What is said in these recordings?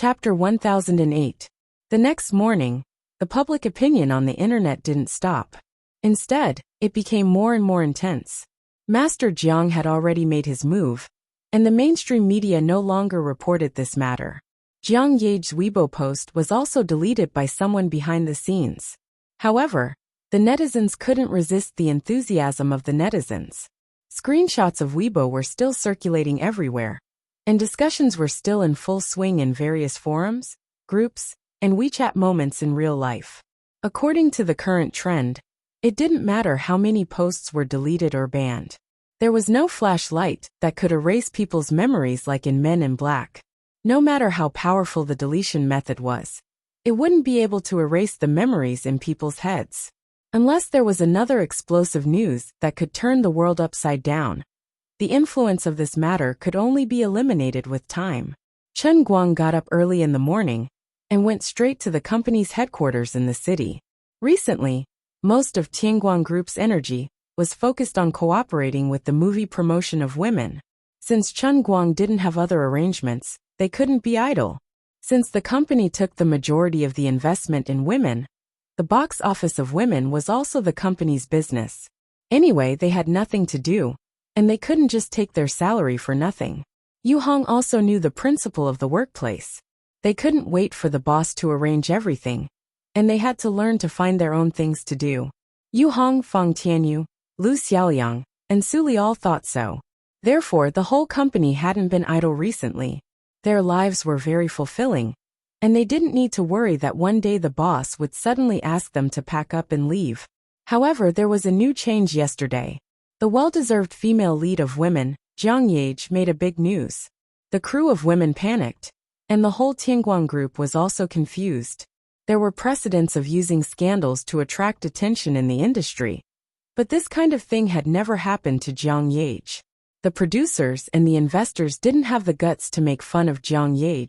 Chapter 1008. The next morning, the public opinion on the internet didn't stop. Instead, it became more and more intense. Master Jiang had already made his move, and the mainstream media no longer reported this matter. Jiang Ye's Weibo post was also deleted by someone behind the scenes. However, the netizens couldn't resist the enthusiasm of the netizens. Screenshots of Weibo were still circulating everywhere, and discussions were still in full swing in various forums, groups, and WeChat moments in real life. According to the current trend, it didn't matter how many posts were deleted or banned. There was no flashlight that could erase people's memories like in Men in Black. No matter how powerful the deletion method was, it wouldn't be able to erase the memories in people's heads. Unless there was another explosive news that could turn the world upside down, the influence of this matter could only be eliminated with time. Chen Guang got up early in the morning and went straight to the company's headquarters in the city. Recently, most of Tianguang Group's energy was focused on cooperating with the movie promotion of women. Since Chen Guang didn't have other arrangements, they couldn't be idle. Since the company took the majority of the investment in women, the box office of women was also the company's business. Anyway, they had nothing to do, and they couldn't just take their salary for nothing. Yu Hong also knew the principle of the workplace. They couldn't wait for the boss to arrange everything, and they had to learn to find their own things to do. Yu Hong, Fang Tianyu, Lu Xiaoliang, and Su Li all thought so. Therefore, the whole company hadn't been idle recently. Their lives were very fulfilling, and they didn't need to worry that one day the boss would suddenly ask them to pack up and leave. However, there was a new change yesterday. The well-deserved female lead of women, Jiang Ye, made a big news. The crew of women panicked, and the whole Tianguang group was also confused. There were precedents of using scandals to attract attention in the industry, but this kind of thing had never happened to Jiang Ye. The producers and the investors didn't have the guts to make fun of Jiang Ye,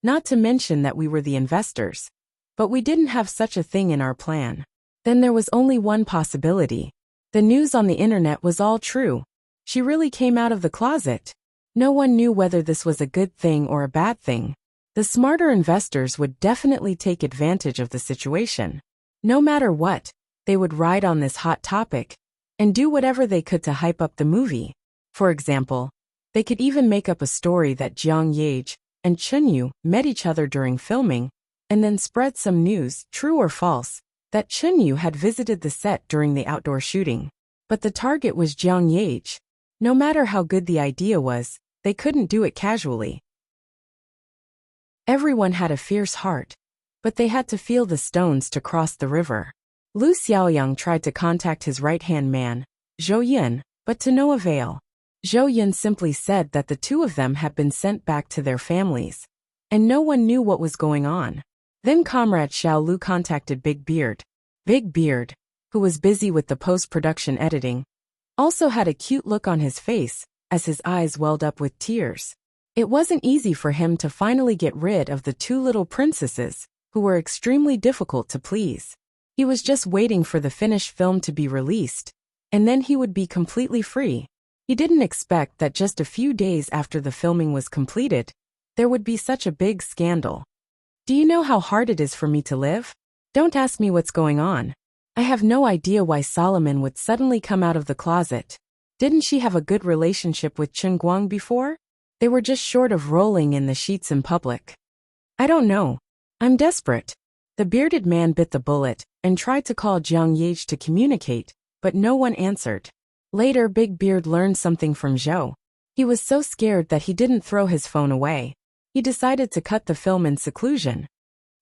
not to mention that we were the investors, but we didn't have such a thing in our plan. Then there was only one possibility. The news on the internet was all true. She really came out of the closet. No one knew whether this was a good thing or a bad thing. The smarter investors would definitely take advantage of the situation. No matter what, they would ride on this hot topic and do whatever they could to hype up the movie. For example, they could even make up a story that Jiang Ye and Chen Yu met each other during filming, and then spread some news, true or false, that Chen Yu had visited the set during the outdoor shooting. But the target was Jiang Ye. No matter how good the idea was, they couldn't do it casually. Everyone had a fierce heart, but they had to feel the stones to cross the river. Lu Xiaoliang tried to contact his right-hand man, Zhou Yun, but to no avail. Zhou Yun simply said that the two of them had been sent back to their families, and no one knew what was going on. Then Comrade Xiao Lu contacted Big Beard. Big Beard, who was busy with the post-production editing, also had a cute look on his face as his eyes welled up with tears. It wasn't easy for him to finally get rid of the two little princesses, who were extremely difficult to please. He was just waiting for the finished film to be released, and then he would be completely free. He didn't expect that just a few days after the filming was completed, there would be such a big scandal. Do you know how hard it is for me to live? Don't ask me what's going on. I have no idea why Solomon would suddenly come out of the closet. Didn't she have a good relationship with Chen Guang before? They were just short of rolling in the sheets in public. I don't know. I'm desperate. The bearded man bit the bullet and tried to call Jiang Ye to communicate, but no one answered. Later, Big Beard learned something from Zhou. He was so scared that he didn't throw his phone away. He decided to cut the film in seclusion.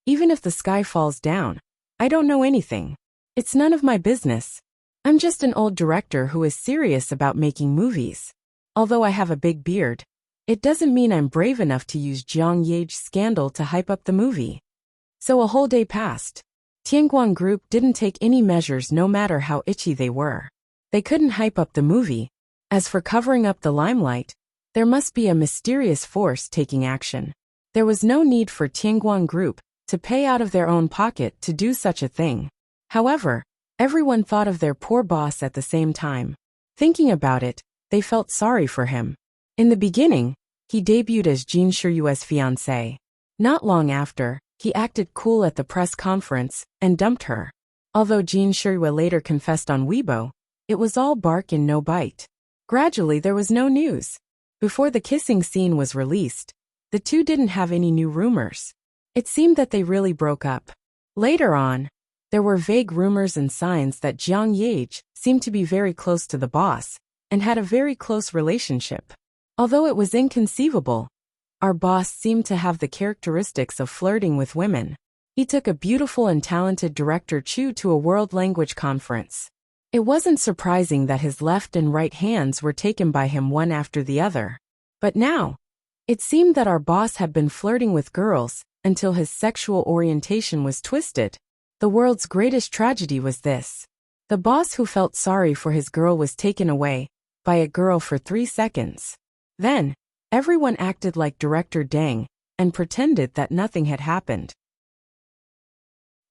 Even if the sky falls down, I don't know anything. It's none of my business. I'm just an old director who is serious about making movies. Although I have a big beard, it doesn't mean I'm brave enough to use Jiang Ye's scandal to hype up the movie. So a whole day passed. Tianguang Group didn't take any measures no matter how itchy they were. They couldn't hype up the movie. As for covering up the limelight, there must be a mysterious force taking action. There was no need for Tianguang Group to pay out of their own pocket to do such a thing. However, everyone thought of their poor boss at the same time. Thinking about it, they felt sorry for him. In the beginning, he debuted as Jin Shiyue's fiancé. Not long after, he acted cool at the press conference and dumped her. Although Jin Shuiwa later confessed on Weibo, it was all bark and no bite. Gradually there was no news. Before the kissing scene was released, the two didn't have any new rumors. It seemed that they really broke up. Later on, there were vague rumors and signs that Jiang Yage seemed to be very close to the boss and had a very close relationship. Although it was inconceivable, our boss seemed to have the characteristics of flirting with women. He took a beautiful and talented director Chu to a world language conference. It wasn't surprising that his left and right hands were taken by him one after the other. But now, it seemed that our boss had been flirting with girls until his sexual orientation was twisted. The world's greatest tragedy was this. The boss who felt sorry for his girl was taken away by a girl for 3 seconds. Then, everyone acted like Director Deng and pretended that nothing had happened.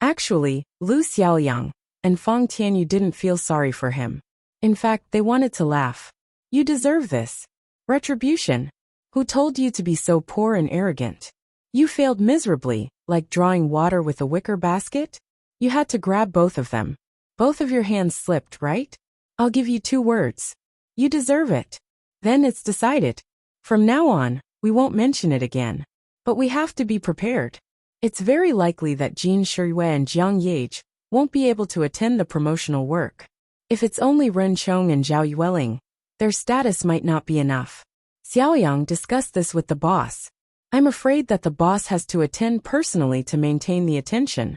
Actually, Lu Xiaoyang and Fang Tianyu didn't feel sorry for him. In fact, they wanted to laugh. You deserve this. Retribution. Who told you to be so poor and arrogant? You failed miserably, like drawing water with a wicker basket? You had to grab both of them. Both of your hands slipped, right? I'll give you 2 words. You deserve it. Then it's decided. From now on, we won't mention it again. But we have to be prepared. It's very likely that Jin Shuiwa and Jiang Yage won't be able to attend the promotional work. If it's only Ren Chong and Zhao Yueling, their status might not be enough. Xiaoyang discussed this with the boss. I'm afraid that the boss has to attend personally to maintain the attention.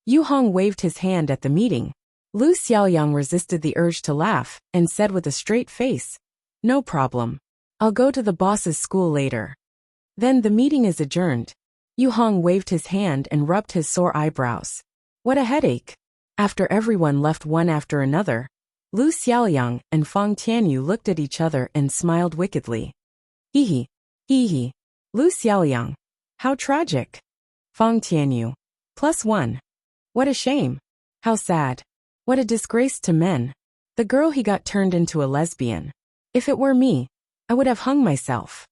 Yu Hong waved his hand at the meeting. Lu Xiaoyang resisted the urge to laugh and said with a straight face, no problem. I'll go to the boss's school later. Then the meeting is adjourned. Yu Hong waved his hand and rubbed his sore eyebrows. What a headache. After everyone left one after another, Lu Xiaoyang and Fang Tianyu looked at each other and smiled wickedly. Hee hee. Lu Xiaoyang. How tragic. Fang Tianyu. +1. What a shame. How sad. What a disgrace to men. The girl he got turned into a lesbian. If it were me, I would have hung myself.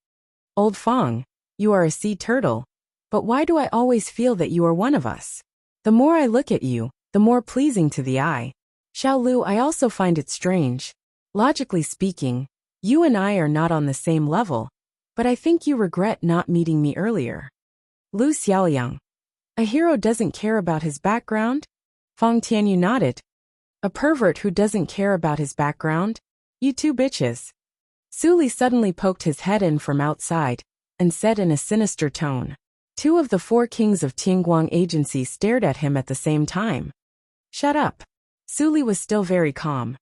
Old Fang, you are a sea turtle. But why do I always feel that you are one of us? The more I look at you, the more pleasing to the eye. Xiao Lu, I also find it strange. Logically speaking, you and I are not on the same level, but I think you regret not meeting me earlier. Lu Xiaoyang. A hero doesn't care about his background? Fang Tianyu nodded. A pervert who doesn't care about his background? You 2 bitches. Su Li suddenly poked his head in from outside and said in a sinister tone. 2 of the 4 kings of Tianguang Agency stared at him at the same time. Shut up. Su Li was still very calm.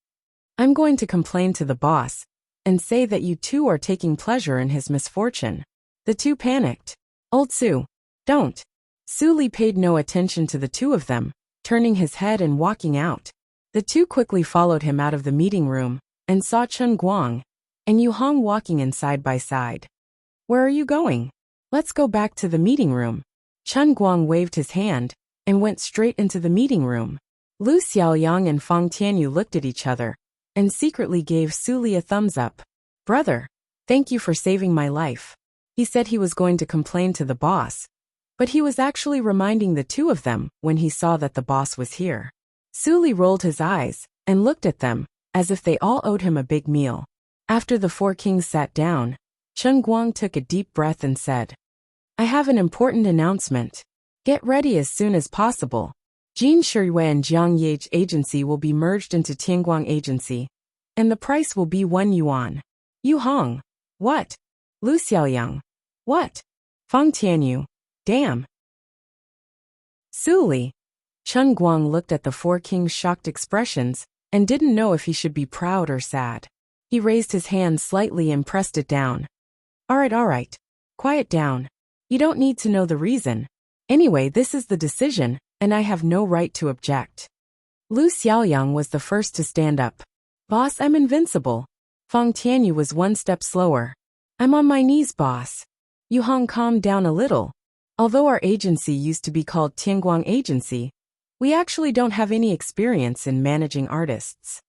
I'm going to complain to the boss and say that you 2 are taking pleasure in his misfortune. The 2 panicked. Old Su, don't. Su Li paid no attention to the 2 of them, turning his head and walking out. The 2 quickly followed him out of the meeting room and saw Chen Guang and Yu Hong walking in side by side. Where are you going? Let's go back to the meeting room. Chen Guang waved his hand and went straight into the meeting room. Lu Xiaoyang and Fang Tianyu looked at each other and secretly gave Su Li a thumbs up. Brother, thank you for saving my life. He said he was going to complain to the boss, but he was actually reminding the 2 of them when he saw that the boss was here. Su Li rolled his eyes and looked at them as if they all owed him a big meal. After the 4 kings sat down, Chen Guang took a deep breath and said, I have an important announcement. Get ready as soon as possible. Jin Shuiwa and Jiang Yage Agency will be merged into Tianguang Agency, and the price will be 1 yuan. Yu Hong. What? Lu Xiaoyang. What? Fang Tianyu. Damn. Su Li. Chen Guang looked at the 4 kings' shocked expressions and didn't know if he should be proud or sad. He raised his hand slightly and pressed it down. All right. Quiet down. You don't need to know the reason. Anyway, this is the decision, and I have no right to object. Lu Xiaoyang was the first to stand up. Boss, I'm invincible. Fang Tianyu was 1 step slower. I'm on my knees, boss. Yu Hong calmed down a little. Although our agency used to be called Tianguang Agency, we actually don't have any experience in managing artists.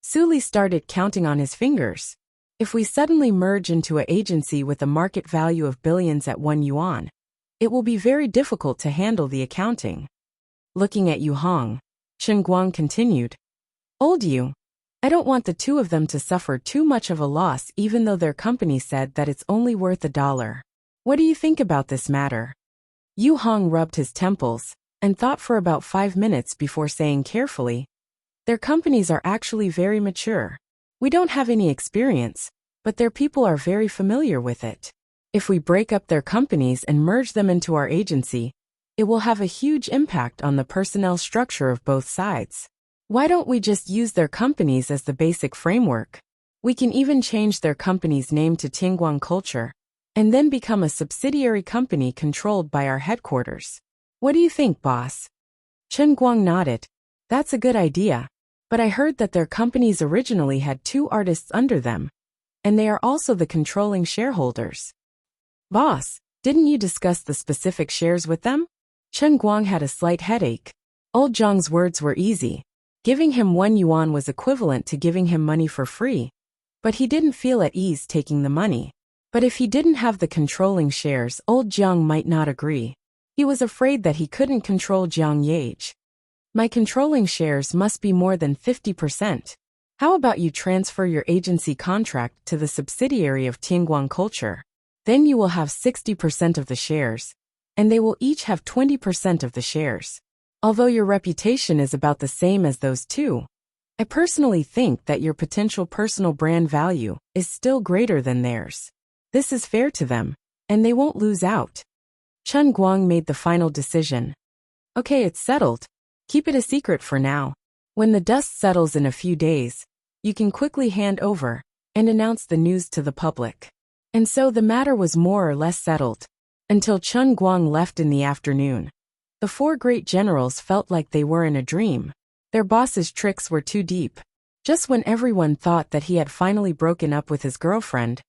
Su Li started counting on his fingers. If we suddenly merge into an agency with a market value of billions at 1 yuan, It will be very difficult to handle the accounting. Looking at Yu Hong, Chen Guang continued. Old Yu, I don't want the two of them to suffer too much of a loss even though their company said that it's only worth $1. What do you think about this matter? Yu Hong rubbed his temples and thought for about 5 minutes before saying carefully, their companies are actually very mature. We don't have any experience, but their people are very familiar with it. If we break up their companies and merge them into our agency, it will have a huge impact on the personnel structure of both sides. Why don't we just use their companies as the basic framework? We can even change their company's name to Tianguang Culture, and then become a subsidiary company controlled by our headquarters. What do you think, boss? Chen Guang nodded. That's a good idea, but I heard that their companies originally had 2 artists under them, and they are also the controlling shareholders. Boss, didn't you discuss the specific shares with them? Chen Guang had a slight headache. Old Zhang's words were easy. Giving him 1 yuan was equivalent to giving him money for free, but he didn't feel at ease taking the money. But if he didn't have the controlling shares, old Jiang might not agree. He was afraid that he couldn't control Jiang Yage. My controlling shares must be more than 50%. How about you transfer your agency contract to the subsidiary of Tianguang Culture? Then you will have 60% of the shares, and they will each have 20% of the shares. Although your reputation is about the same as those two, I personally think that your potential personal brand value is still greater than theirs. This is fair to them, and they won't lose out. Chen Guang made the final decision. Okay, it's settled. Keep it a secret for now. When the dust settles in a few days, you can quickly hand over and announce the news to the public. And so the matter was more or less settled, until Chen Guang left in the afternoon. The 4 great generals felt like they were in a dream. Their boss's tricks were too deep. Just when everyone thought that he had finally broken up with his girlfriend,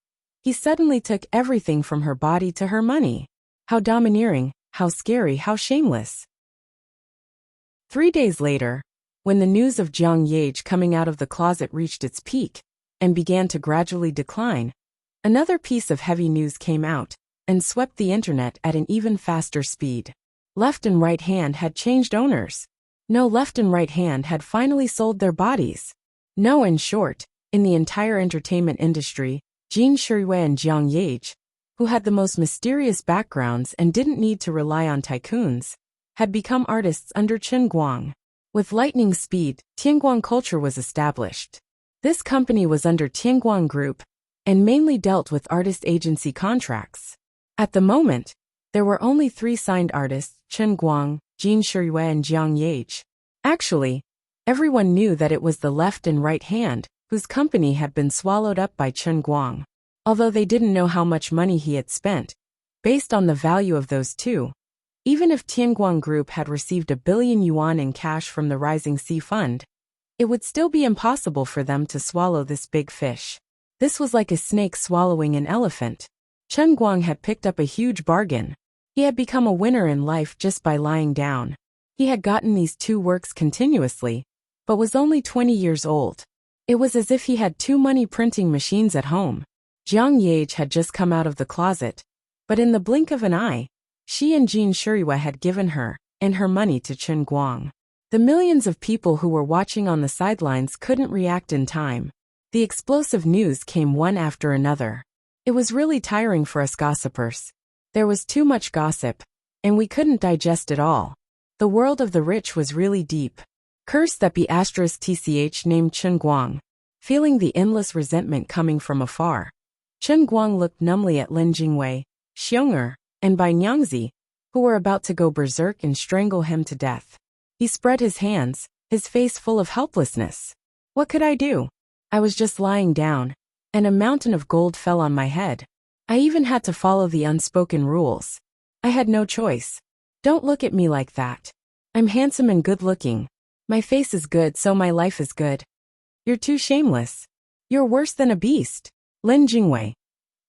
he suddenly took everything from her body to her money. How domineering, how scary, how shameless. 3 days later, when the news of Jiang Yage coming out of the closet reached its peak and began to gradually decline, another piece of heavy news came out and swept the internet at an even faster speed. Left and right hand had changed owners. No, left and right hand had finally sold their bodies. No, in short, in the entire entertainment industry, Jin Shirui and Jiang Yage, who had the most mysterious backgrounds and didn't need to rely on tycoons, had become artists under Chen Guang. With lightning speed, Tianguang Culture was established. This company was under Tianguang Group and mainly dealt with artist agency contracts. At the moment, there were only 3 signed artists, Chen Guang, Jin Shirui and Jiang Yage. Actually, everyone knew that it was the left and right hand whose company had been swallowed up by Chen Guang. Although they didn't know how much money he had spent, based on the value of those two. Even if Tianguang Group had received 1 billion yuan in cash from the Rising Sea Fund, it would still be impossible for them to swallow this big fish. This was like a snake swallowing an elephant. Chen Guang had picked up a huge bargain. He had become a winner in life just by lying down. He had gotten these 2 works continuously, but was only 20 years old. It was as if he had 2 money printing machines at home. Jiang Yage had just come out of the closet, but in the blink of an eye, she and Jin Shirui had given her and her money to Chen Guang. The millions of people who were watching on the sidelines couldn't react in time. The explosive news came one after another. It was really tiring for us gossipers. There was too much gossip, and we couldn't digest it all. The world of the rich was really deep. Curse that be *tch named Chen Guang. Feeling the endless resentment coming from afar, Chen Guang looked numbly at Lin Jingwei, Xiong'er, and Bai Nyangzi, who were about to go berserk and strangle him to death. He spread his hands, his face full of helplessness. What could I do? I was just lying down, and a mountain of gold fell on my head. I even had to follow the unspoken rules. I had no choice. Don't look at me like that. I'm handsome and good-looking. My face is good, so my life is good. You're too shameless. You're worse than a beast. Lin Jingwei.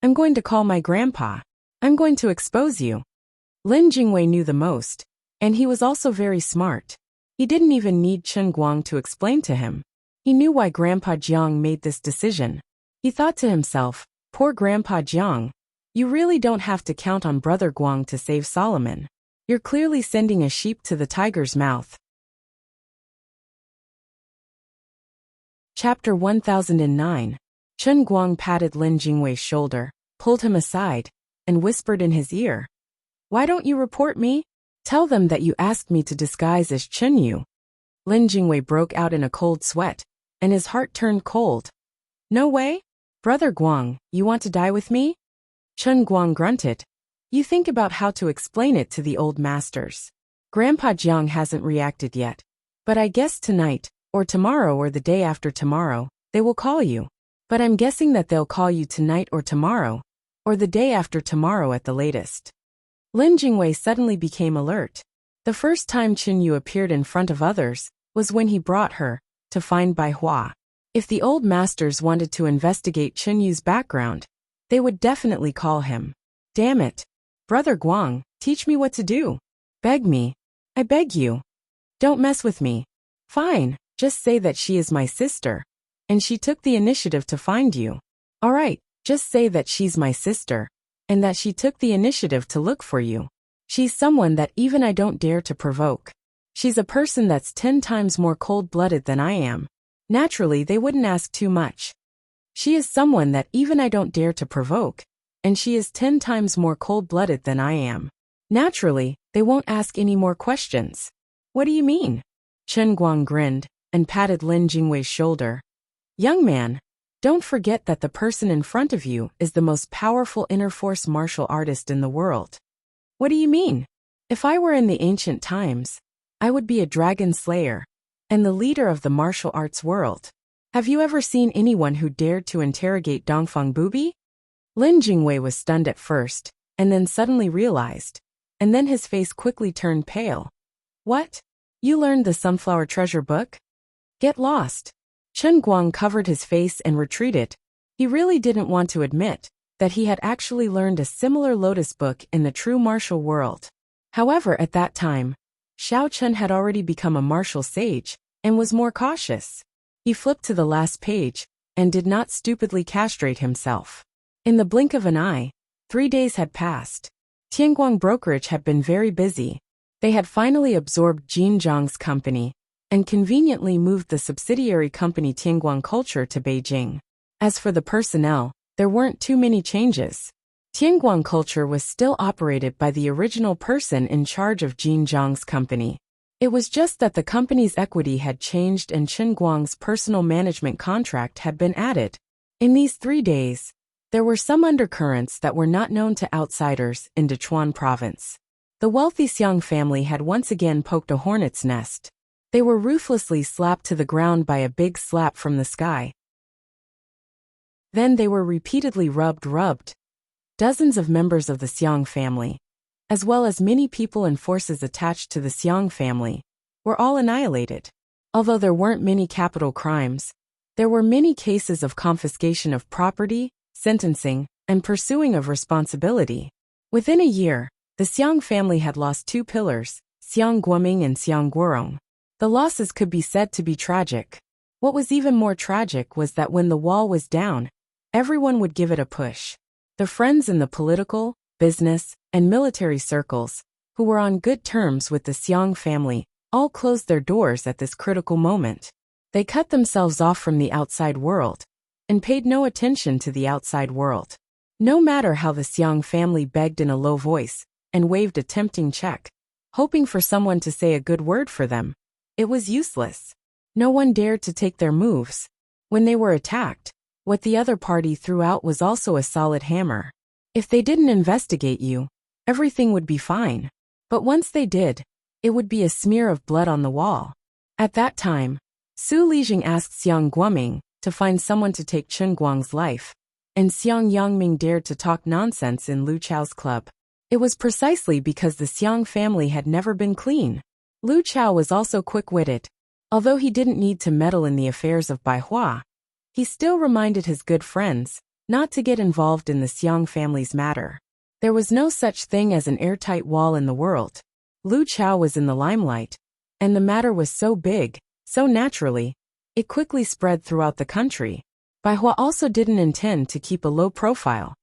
I'm going to call my grandpa. I'm going to expose you. Lin Jingwei knew the most, and he was also very smart. He didn't even need Chen Guang to explain to him. He knew why Grandpa Jiang made this decision. He thought to himself, poor Grandpa Jiang. You really don't have to count on Brother Guang to save Solomon. You're clearly sending a sheep to the tiger's mouth. Chapter 1009. Chen Guang patted Lin Jingwei's shoulder, pulled him aside, and whispered in his ear. Why don't you report me? Tell them that you asked me to disguise as Chen Yu. Lin Jingwei broke out in a cold sweat, and his heart turned cold. No way? Brother Guang, you want to die with me? Chen Guang grunted. You think about how to explain it to the old masters. Grandpa Jiang hasn't reacted yet. But I guess tonight, or tomorrow or the day after tomorrow, they will call you. But I'm guessing that they'll call you tonight or tomorrow, or the day after tomorrow at the latest. Lin Jingwei suddenly became alert. The first time Chen Yu appeared in front of others was when he brought her to find Bai Hua. If the old masters wanted to investigate Chen Yu's background, they would definitely call him. Damn it. Brother Guang, teach me what to do. Beg me. I beg you. Don't mess with me. Fine, just say that she is my sister, and she took the initiative to find you. Alright, just say that she's my sister, and that she took the initiative to look for you. She's someone that even I don't dare to provoke. She's a person that's 10 times more cold-blooded than I am. Naturally, they wouldn't ask too much. She is someone that even I don't dare to provoke, and she is 10 times more cold-blooded than I am. Naturally, they won't ask any more questions. What do you mean? Chen Guang grinned and patted Lin Jingwei's shoulder. Young man, don't forget that the person in front of you is the most powerful inner force martial artist in the world. What do you mean? If I were in the ancient times, I would be a dragon slayer and the leader of the martial arts world. Have you ever seen anyone who dared to interrogate Dongfang Bubi? Lin Jingwei was stunned at first, and then suddenly realized, and then his face quickly turned pale. What? You learned the Sunflower Treasure book? Get lost. Chen Guang covered his face and retreated. He really didn't want to admit that he had actually learned a similar lotus book in the true martial world. However, at that time, Xiao Chen had already become a martial sage and was more cautious. He flipped to the last page and did not stupidly castrate himself. In the blink of an eye, 3 days had passed. Tianguang brokerage had been very busy. They had finally absorbed Jin Zhang's company and conveniently moved the subsidiary company Tianguang Culture to Beijing. As for the personnel, there weren't too many changes. Tianguang Culture was still operated by the original person in charge of Jin Zhang's company. It was just that the company's equity had changed and Chen Guang's personal management contract had been added. In these 3 days, there were some undercurrents that were not known to outsiders in Sichuan province. The wealthy Xiang family had once again poked a hornet's nest. They were ruthlessly slapped to the ground by a big slap from the sky. Then they were repeatedly rubbed. Dozens of members of the Xiang family, as well as many people and forces attached to the Xiang family, were all annihilated. Although there weren't many capital crimes, there were many cases of confiscation of property, sentencing, and pursuing of responsibility. Within a year, the Xiang family had lost 2 pillars, Xiang Guoming and Xiang Guorong. The losses could be said to be tragic. What was even more tragic was that when the wall was down, everyone would give it a push. The friends in the political, business, and military circles, who were on good terms with the Xiang family, all closed their doors at this critical moment. They cut themselves off from the outside world and paid no attention to the outside world. No matter how the Xiang family begged in a low voice and waved a tempting check, hoping for someone to say a good word for them, it was useless. No one dared to take their moves. When they were attacked, what the other party threw out was also a solid hammer. If they didn't investigate you, everything would be fine. But once they did, it would be a smear of blood on the wall. At that time, Su Lijing asked Xiang Guoming to find someone to take Chen Guang's life, and Xiang Yangming dared to talk nonsense in Lu Chao's club. It was precisely because the Xiang family had never been clean. Lu Chao was also quick-witted. Although he didn't need to meddle in the affairs of Bai Hua, he still reminded his good friends not to get involved in the Xiang family's matter. There was no such thing as an airtight wall in the world. Lu Chao was in the limelight, and the matter was so big, so naturally, it quickly spread throughout the country. Bai Hua also didn't intend to keep a low profile.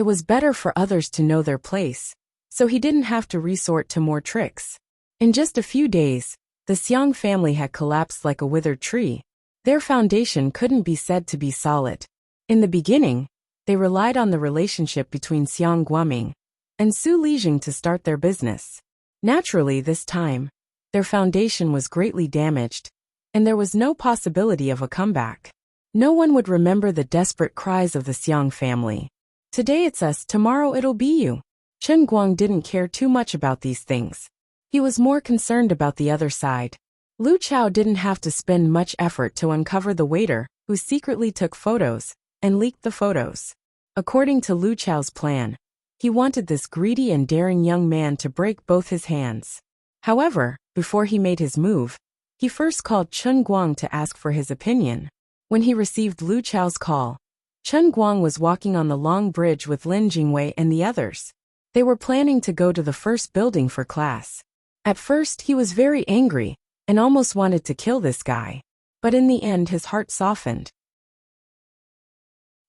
It was better for others to know their place, so he didn't have to resort to more tricks. In just a few days, the Xiang family had collapsed like a withered tree. Their foundation couldn't be said to be solid. In the beginning, they relied on the relationship between Xiang Guoming and Su Lijing to start their business. Naturally, this time, their foundation was greatly damaged, and there was no possibility of a comeback. No one would remember the desperate cries of the Xiang family. Today it's us, tomorrow it'll be you. Chen Guang didn't care too much about these things. He was more concerned about the other side. Lu Chao didn't have to spend much effort to uncover the waiter who secretly took photos and leaked the photos. According to Lu Chao's plan, he wanted this greedy and daring young man to break both his hands. However, before he made his move, he first called Chen Guang to ask for his opinion. When he received Lu Chao's call, Chen Guang was walking on the long bridge with Lin Jingwei and the others. They were planning to go to the first building for class. At first, he was very angry and almost wanted to kill this guy. But in the end, his heart softened.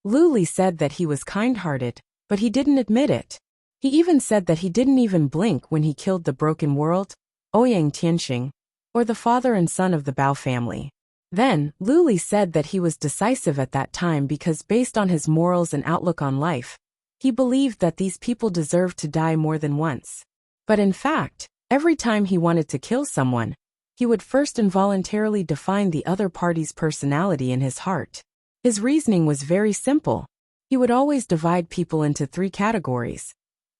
Lu Li said that he was kind-hearted, but he didn't admit it. He even said that he didn't even blink when he killed the broken world, Ouyang Tianxing, or the father and son of the Bao family. Then, Lu Li said that he was decisive at that time because based on his morals and outlook on life, he believed that these people deserved to die more than once. But in fact, every time he wanted to kill someone, he would first involuntarily define the other party's personality in his heart. His reasoning was very simple. He would always divide people into 3 categories: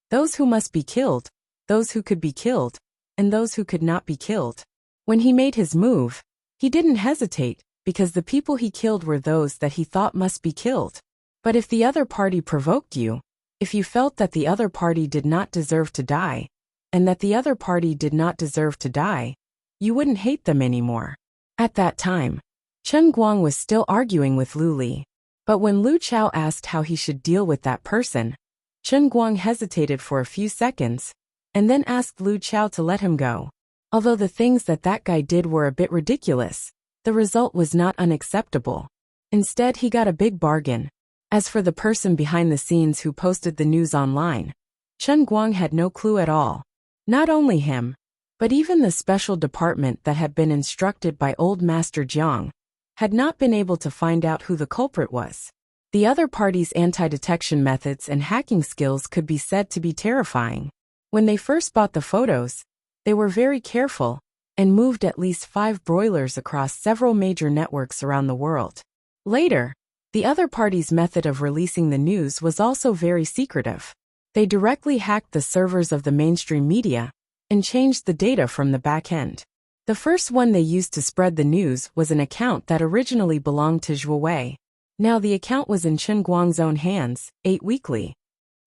those who must be killed, those who could be killed, and those who could not be killed. When he made his move, he didn't hesitate, because the people he killed were those that he thought must be killed. But if the other party provoked you, if you felt that the other party did not deserve to die, and that the other party did not deserve to die, you wouldn't hate them anymore. At that time, Chen Guang was still arguing with Lu Li. But when Lu Chao asked how he should deal with that person, Chen Guang hesitated for a few seconds, and then asked Lu Chao to let him go. Although the things that guy did were a bit ridiculous, the result was not unacceptable. Instead, he got a big bargain. As for the person behind the scenes who posted the news online, Chen Guang had no clue at all. Not only him, but even the special department that had been instructed by old Master Jiang had not been able to find out who the culprit was. The other party's anti-detection methods and hacking skills could be said to be terrifying. When they first bought the photos, they were very careful and moved at least 5 broilers across several major networks around the world. Later, the other party's method of releasing the news was also very secretive. They directly hacked the servers of the mainstream media and changed the data from the back end. The first one they used to spread the news was an account that originally belonged to Zhuo Wei. Now the account was in Chen Guang's own hands, 8 weekly.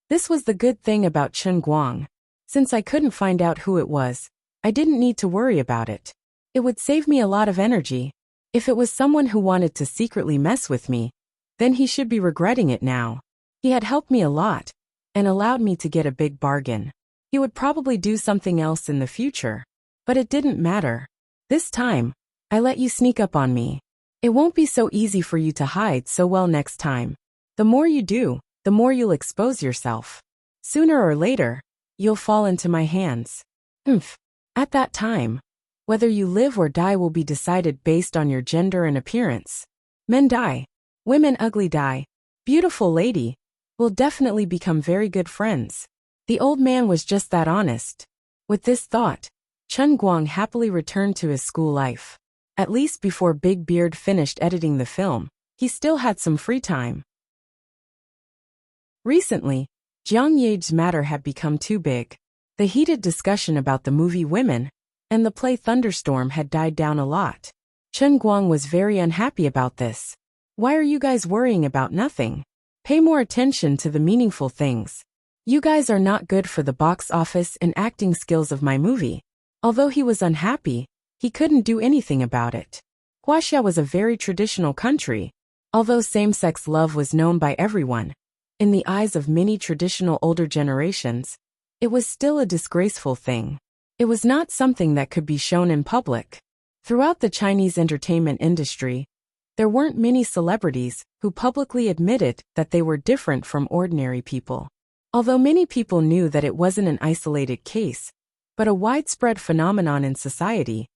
This was the good thing about Chen Guang. Since I couldn't find out who it was, I didn't need to worry about it. It would save me a lot of energy. If it was someone who wanted to secretly mess with me, then he should be regretting it now. He had helped me a lot and allowed me to get a big bargain. He would probably do something else in the future. But it didn't matter. This time, I let you sneak up on me. It won't be so easy for you to hide so well next time. The more you do, the more you'll expose yourself. Sooner or later, you'll fall into my hands. At that time, whether you live or die will be decided based on your gender and appearance. Men die. Women ugly die. Beautiful lady. We'll definitely become very good friends. The old man was just that honest. With this thought, Chen Guang happily returned to his school life. At least before Big Beard finished editing the film, he still had some free time. Recently, Jiang Ye's matter had become too big. The heated discussion about the movie Women and the play Thunderstorm had died down a lot. Chen Guang was very unhappy about this. Why are you guys worrying about nothing? Pay more attention to the meaningful things. You guys are not good for the box office and acting skills of my movie. Although he was unhappy, he couldn't do anything about it. Wuxia was a very traditional country. Although same-sex love was known by everyone, in the eyes of many traditional older generations, it was still a disgraceful thing. It was not something that could be shown in public. Throughout the Chinese entertainment industry, there weren't many celebrities who publicly admitted that they were different from ordinary people. Although many people knew that it wasn't an isolated case, but a widespread phenomenon in society,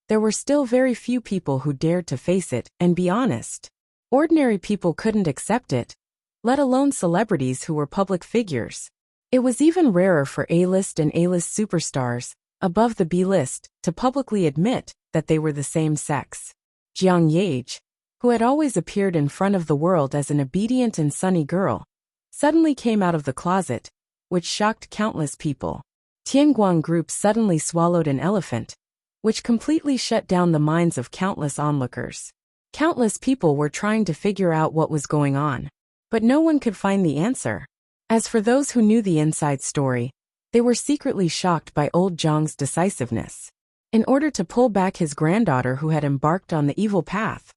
there were still very few people who dared to face it and be honest. Ordinary people couldn't accept it, let alone celebrities who were public figures. It was even rarer for A-list and A-list superstars, above the B-list, to publicly admit that they were the same sex. Jiang Yage, who had always appeared in front of the world as an obedient and sunny girl, suddenly came out of the closet, which shocked countless people. Tianguang Group suddenly swallowed an elephant, which completely shut down the minds of countless onlookers. Countless people were trying to figure out what was going on, but no one could find the answer. As for those who knew the inside story, they were secretly shocked by old Jiang's decisiveness. In order to pull back his granddaughter who had embarked on the evil path,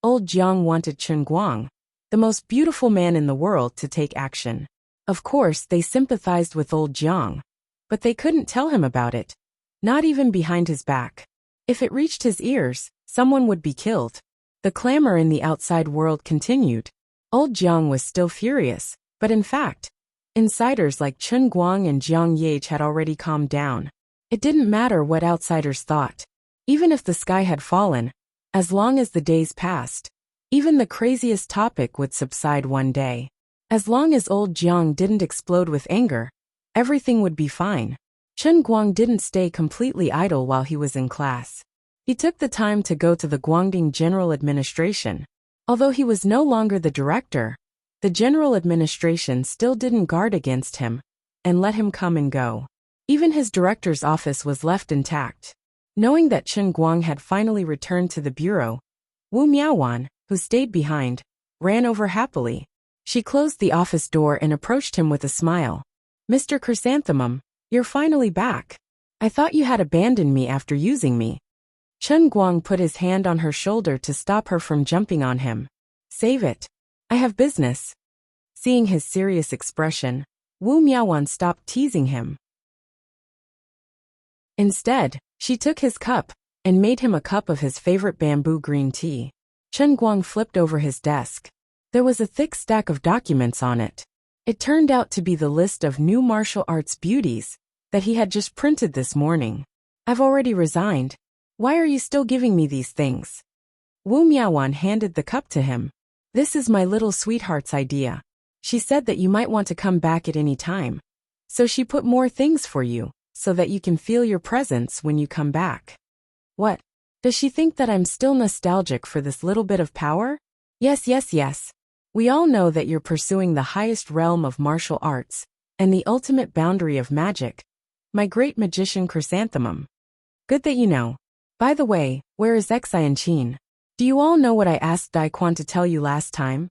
old Jiang wanted Chen Guang, the most beautiful man in the world, to take action. Of course, they sympathized with old Jiang, but they couldn't tell him about it, not even behind his back. If it reached his ears, someone would be killed. The clamor in the outside world continued. Old Jiang was still furious, but in fact, insiders like Chen Guang and Jiang Yage had already calmed down. It didn't matter what outsiders thought. Even if the sky had fallen, as long as the days passed, even the craziest topic would subside one day. As long as old Jiang didn't explode with anger, everything would be fine. Chen Guang didn't stay completely idle while he was in class. He took the time to go to the Guangdong General Administration. Although he was no longer the director, the General Administration still didn't guard against him and let him come and go. Even his director's office was left intact. Knowing that Chen Guang had finally returned to the bureau, Wu Miaowan, who stayed behind, ran over happily. She closed the office door and approached him with a smile. "Mr. Chrysanthemum, you're finally back. I thought you had abandoned me after using me." Chen Guang put his hand on her shoulder to stop her from jumping on him. "Save it. I have business." Seeing his serious expression, Wu Miaowan stopped teasing him. Instead, she took his cup and made him a cup of his favorite bamboo green tea. Chen Guang flipped over his desk. There was a thick stack of documents on it. It turned out to be the list of new martial arts beauties that he had just printed this morning. "I've already resigned. Why are you still giving me these things?" Wu Miaowan handed the cup to him. "This is my little sweetheart's idea. She said that you might want to come back at any time. So she put more things for you, so that you can feel your presence when you come back." "What? Does she think that I'm still nostalgic for this little bit of power?" Yes. We all know that you're pursuing the highest realm of martial arts and the ultimate boundary of magic, my great magician Chrysanthemum. Good that you know. By the way, where is Xi and Qin? Do you all know what I asked Dai Quan to tell you last time?"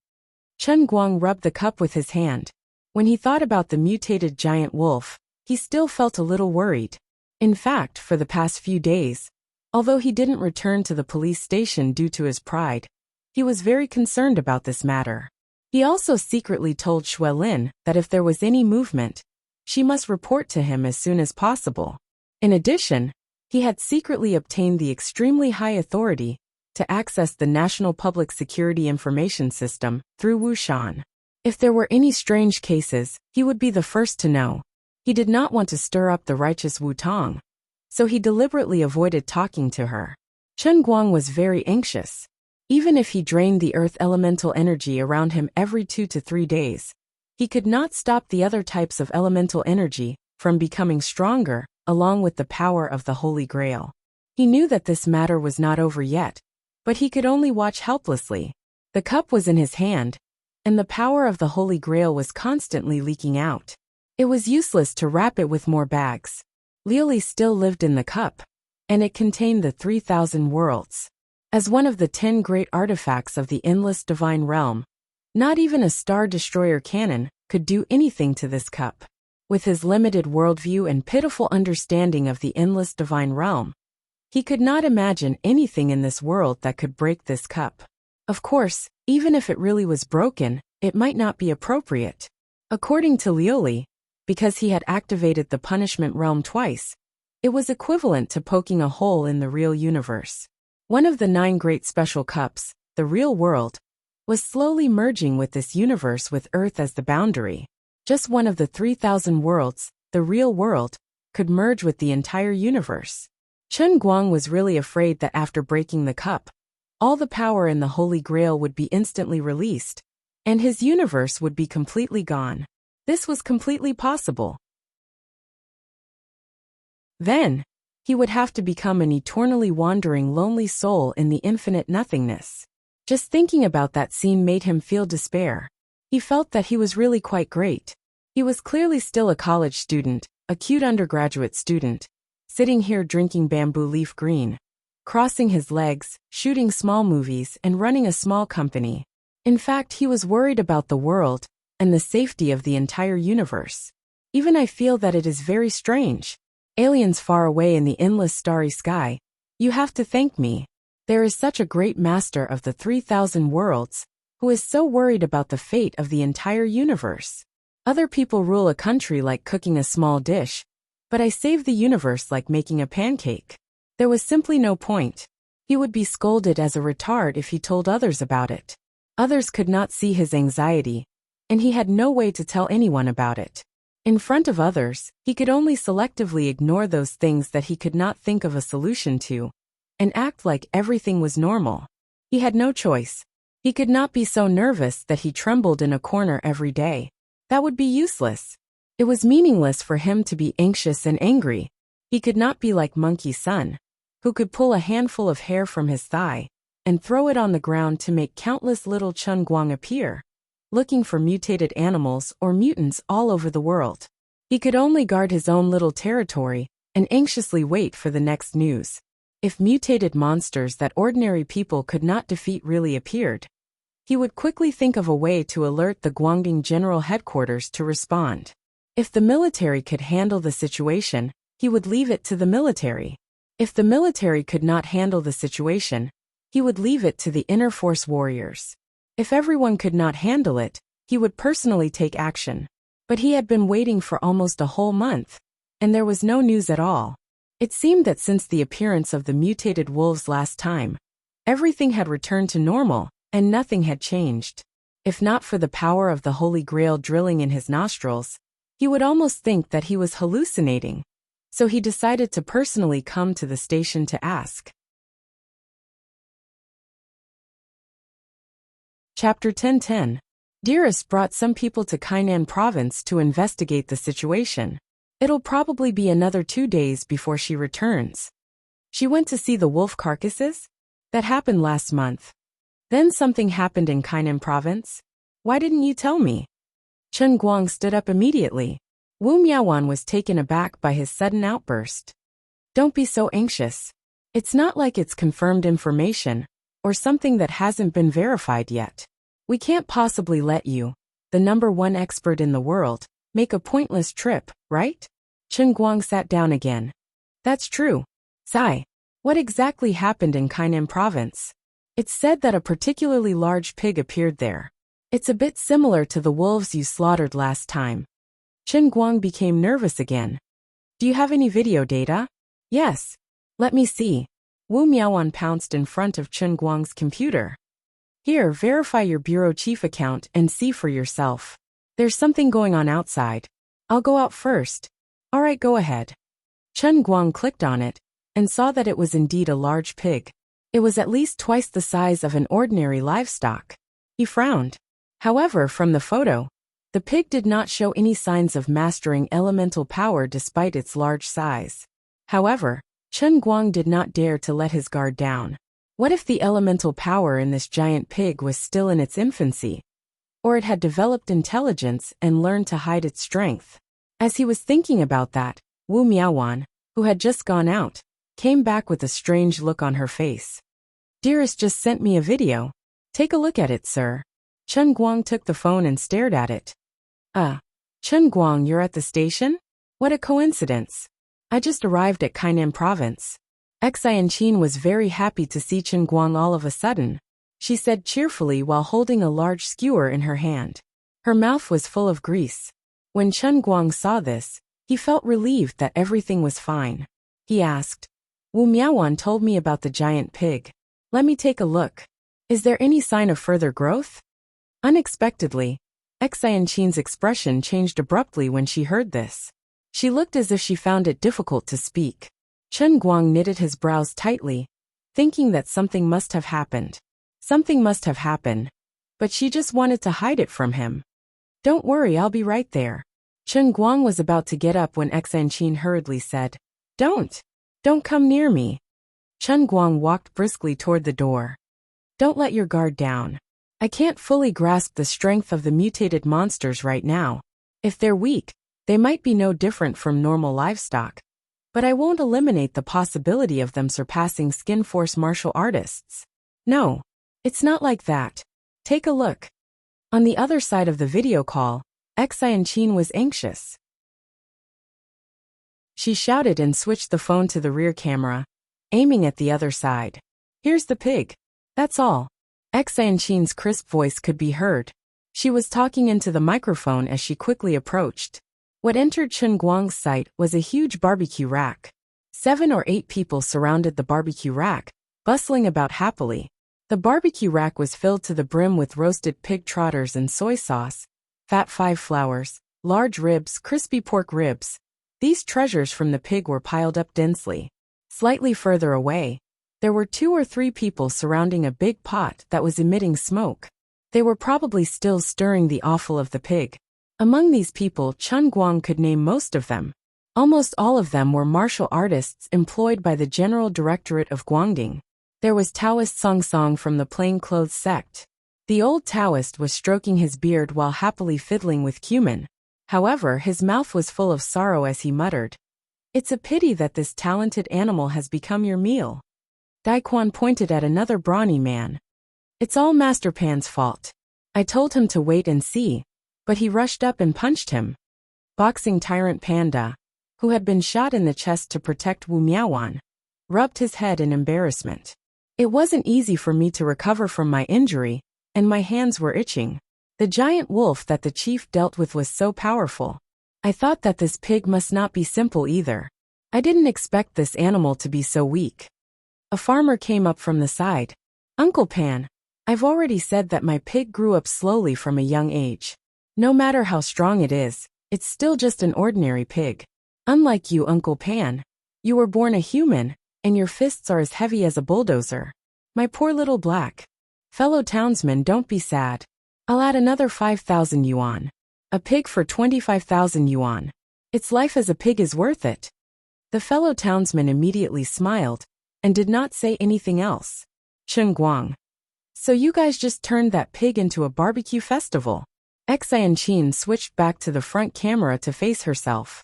Chen Guang rubbed the cup with his hand. When he thought about the mutated giant wolf, he still felt a little worried. In fact, for the past few days, although he didn't return to the police station due to his pride, he was very concerned about this matter. He also secretly told Xuelin that if there was any movement, she must report to him as soon as possible. In addition, he had secretly obtained the extremely high authority to access the National Public Security Information System through Wushan. If there were any strange cases, he would be the first to know. He did not want to stir up the righteous Wu Tong, so he deliberately avoided talking to her. Chen Guang was very anxious. Even if he drained the earth elemental energy around him every 2 to 3 days, he could not stop the other types of elemental energy from becoming stronger, along with the power of the Holy Grail. He knew that this matter was not over yet, but he could only watch helplessly. The cup was in his hand, and the power of the Holy Grail was constantly leaking out. It was useless to wrap it with more bags. Liuli still lived in the cup, and it contained the 3,000 worlds. As one of the 10 great artifacts of the endless divine realm, not even a Star Destroyer cannon could do anything to this cup. With his limited worldview and pitiful understanding of the endless divine realm, he could not imagine anything in this world that could break this cup. Of course, even if it really was broken, it might not be appropriate. According to Liuli, because he had activated the punishment realm twice, it was equivalent to poking a hole in the real universe. One of the 9 great special cups, the real world, was slowly merging with this universe with Earth as the boundary. Just one of the 3,000 worlds, the real world, could merge with the entire universe. Chen Guang was really afraid that after breaking the cup, all the power in the Holy Grail would be instantly released, and his universe would be completely gone. This was completely possible. Then, he would have to become an eternally wandering lonely soul in the infinite nothingness. Just thinking about that scene made him feel despair. He felt that he was really quite great. He was clearly still a college student, a cute undergraduate student, sitting here drinking bamboo leaf green, crossing his legs, shooting small movies, and running a small company. In fact, he was worried about the world and the safety of the entire universe. Even I feel that it is very strange. Aliens far away in the endless starry sky, you have to thank me. There is such a great master of the 3,000 worlds, who is so worried about the fate of the entire universe. Other people rule a country like cooking a small dish, but I save the universe like making a pancake. There was simply no point. He would be scolded as a retard if he told others about it. Others could not see his anxiety, and he had no way to tell anyone about it. In front of others, he could only selectively ignore those things that he could not think of a solution to, and act like everything was normal. He had no choice. He could not be so nervous that he trembled in a corner every day. That would be useless. It was meaningless for him to be anxious and angry. He could not be like Monkey Son, who could pull a handful of hair from his thigh and throw it on the ground to make countless little Chen Guang appear, looking for mutated animals or mutants all over the world. He could only guard his own little territory and anxiously wait for the next news. If mutated monsters that ordinary people could not defeat really appeared, he would quickly think of a way to alert the Guangdong General Headquarters to respond. If the military could handle the situation, he would leave it to the military. If the military could not handle the situation, he would leave it to the inner force warriors. If everyone could not handle it, he would personally take action. But he had been waiting for almost a whole month, and there was no news at all. It seemed that since the appearance of the mutated wolves last time, everything had returned to normal, and nothing had changed. If not for the power of the Holy Grail drilling in his nostrils, he would almost think that he was hallucinating. So he decided to personally come to the station to ask. Chapter 10:10. Dearest brought some people to Kainan province to investigate the situation. It'll probably be another 2 days before she returns. She went to see the wolf carcasses? That happened last month. Then something happened in Kainan province? Why didn't you tell me? Chen Guang stood up immediately. Wu Miaowan was taken aback by his sudden outburst. Don't be so anxious. It's not like it's confirmed information, or something that hasn't been verified yet. We can't possibly let you, the #1 expert in the world, make a pointless trip, right? Chen Guang sat down again. That's true. Sigh. What exactly happened in Kainan province? It's said that a particularly large pig appeared there. It's a bit similar to the wolves you slaughtered last time. Chen Guang became nervous again. Do you have any video data? Yes. Let me see. Wu Miaowan pounced in front of Chen Guang's computer. Here, verify your bureau chief account and see for yourself. There's something going on outside. I'll go out first. All right, go ahead. Chen Guang clicked on it and saw that it was indeed a large pig. It was at least twice the size of an ordinary livestock. He frowned. However, from the photo, the pig did not show any signs of mastering elemental power despite its large size. However, Chen Guang did not dare to let his guard down. What if the elemental power in this giant pig was still in its infancy? Or it had developed intelligence and learned to hide its strength? As he was thinking about that, Wu Miaowan, who had just gone out, came back with a strange look on her face. Dearest just sent me a video. Take a look at it, sir. Chen Guang took the phone and stared at it. Chen Guang, you're at the station? What a coincidence. I just arrived at Kainan province. Xianqin was very happy to see Chen Guang all of a sudden, she said cheerfully while holding a large skewer in her hand. Her mouth was full of grease. When Chen Guang saw this, he felt relieved that everything was fine. He asked, Wu Miaowan told me about the giant pig. Let me take a look. Is there any sign of further growth? Unexpectedly, Xianqin's expression changed abruptly when she heard this. She looked as if she found it difficult to speak. Chen Guang knitted his brows tightly, thinking that something must have happened. Something must have happened, but she just wanted to hide it from him. Don't worry, I'll be right there. Chen Guang was about to get up when Xianqin hurriedly said, Don't come near me. Chen Guang walked briskly toward the door. Don't let your guard down. I can't fully grasp the strength of the mutated monsters right now. If they're weak, they might be no different from normal livestock. But I won't eliminate the possibility of them surpassing Skin Force martial artists. No, it's not like that. Take a look. On the other side of the video call, Xianqin was anxious. She shouted and switched the phone to the rear camera, aiming at the other side. Here's the pig. That's all. Xianqin's crisp voice could be heard. She was talking into the microphone as she quickly approached. What entered Chen Guang's sight was a huge barbecue rack. 7 or 8 people surrounded the barbecue rack, bustling about happily. The barbecue rack was filled to the brim with roasted pig trotters and soy sauce, fat 5 flowers, large ribs, crispy pork ribs. These treasures from the pig were piled up densely. Slightly further away, there were 2 or 3 people surrounding a big pot that was emitting smoke. They were probably still stirring the offal of the pig. Among these people, Chen Guang could name most of them. Almost all of them were martial artists employed by the General Directorate of Guangding. There was Taoist Song Song from the plainclothes sect. The old Taoist was stroking his beard while happily fiddling with cumin. However, his mouth was full of sorrow as he muttered, It's a pity that this talented animal has become your meal. Daquan pointed at another brawny man. It's all Master Pan's fault. I told him to wait and see, but he rushed up and punched him. Boxing Tyrant Panda, who had been shot in the chest to protect Wu Miaowan, rubbed his head in embarrassment. It wasn't easy for me to recover from my injury, and my hands were itching. The giant wolf that the chief dealt with was so powerful. I thought that this pig must not be simple either. I didn't expect this animal to be so weak. A farmer came up from the side. Uncle Pan, I've already said that my pig grew up slowly from a young age. No matter how strong it is, it's still just an ordinary pig. Unlike you, Uncle Pan, you were born a human, and your fists are as heavy as a bulldozer. My poor little black fellow townsmen, don't be sad. I'll add another 5,000 yuan. A pig for 25,000 yuan. Its life as a pig is worth it. The fellow townsman immediately smiled, and did not say anything else. Chen Guang. So you guys just turned that pig into a barbecue festival. Xianqin switched back to the front camera to face herself.